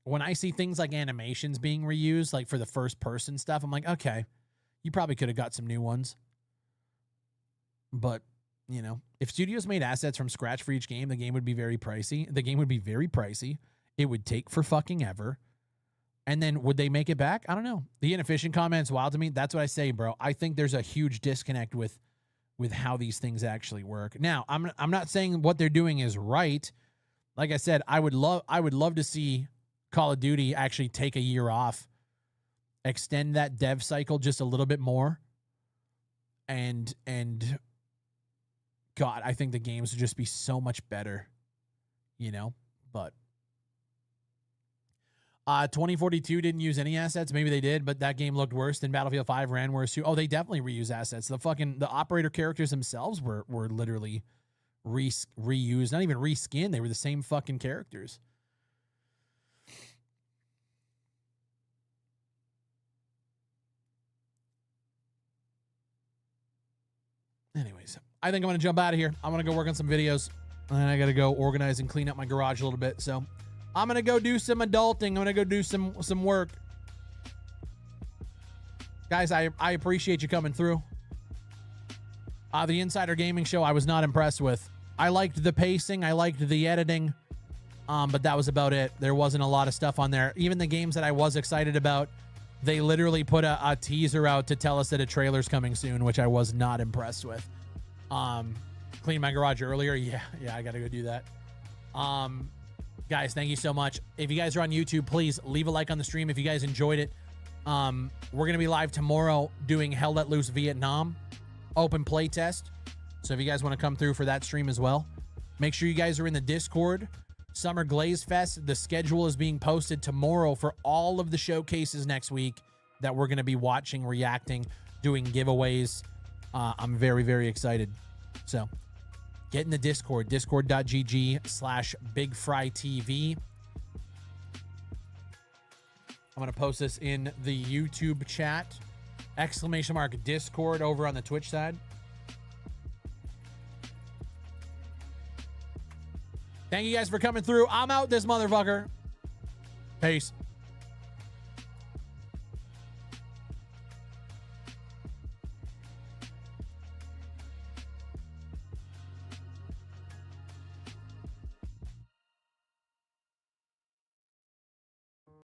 When I see things like animations being reused, like for the first-person stuff, I'm like, okay, you probably could have got some new ones. But, you know, if studios made assets from scratch for each game, the game would be very pricey. The game would be very pricey. It would take for fucking ever. And then would they make it back? I don't know. The inefficient comment's wild to me. That's what I say, bro. I think there's a huge disconnect with how these things actually work. Now, I'm not saying what they're doing is right. Like I said, I would love to see Call of Duty actually take a year off, extend that dev cycle just a little bit more. And God, I think the games would just be so much better, you know, but 2042 didn't use any assets. Maybe they did, but that game looked worse than Battlefield 5 ran worse too. Oh, they definitely reuse assets. The operator characters themselves were literally reused, not even reskinned. They were the same fucking characters. Anyways, I think I'm going to jump out of here. I'm going to go work on some videos, and I got to go organize and clean up my garage a little bit. So I'm going to go do some adulting. I'm going to go do some work. Guys, I appreciate you coming through. The Insider Gaming Show, I was not impressed with. I liked the pacing. I liked the editing. But that was about it. There wasn't a lot of stuff on there. Even the games that I was excited about, they literally put a teaser out to tell us that a trailer's coming soon, which I was not impressed with. Cleaned my garage earlier. Yeah, I got to go do that. Guys, thank you so much. If you guys are on YouTube, please leave a like on the stream if you guys enjoyed it. We're going to be live tomorrow doing Hell Let Loose Vietnam open play test. So if you guys want to come through for that stream as well, make sure you guys are in the Discord. Summer Glaze Fest, the schedule is being posted tomorrow for all of the showcases next week that we're going to be watching, reacting. doing giveaways. I'm very, very excited. So get in the Discord, discord.gg/BigFryTV. I'm going to post this in the YouTube chat. ! Discord over on the Twitch side. Thank you guys for coming through. I'm out this motherfucker. Peace.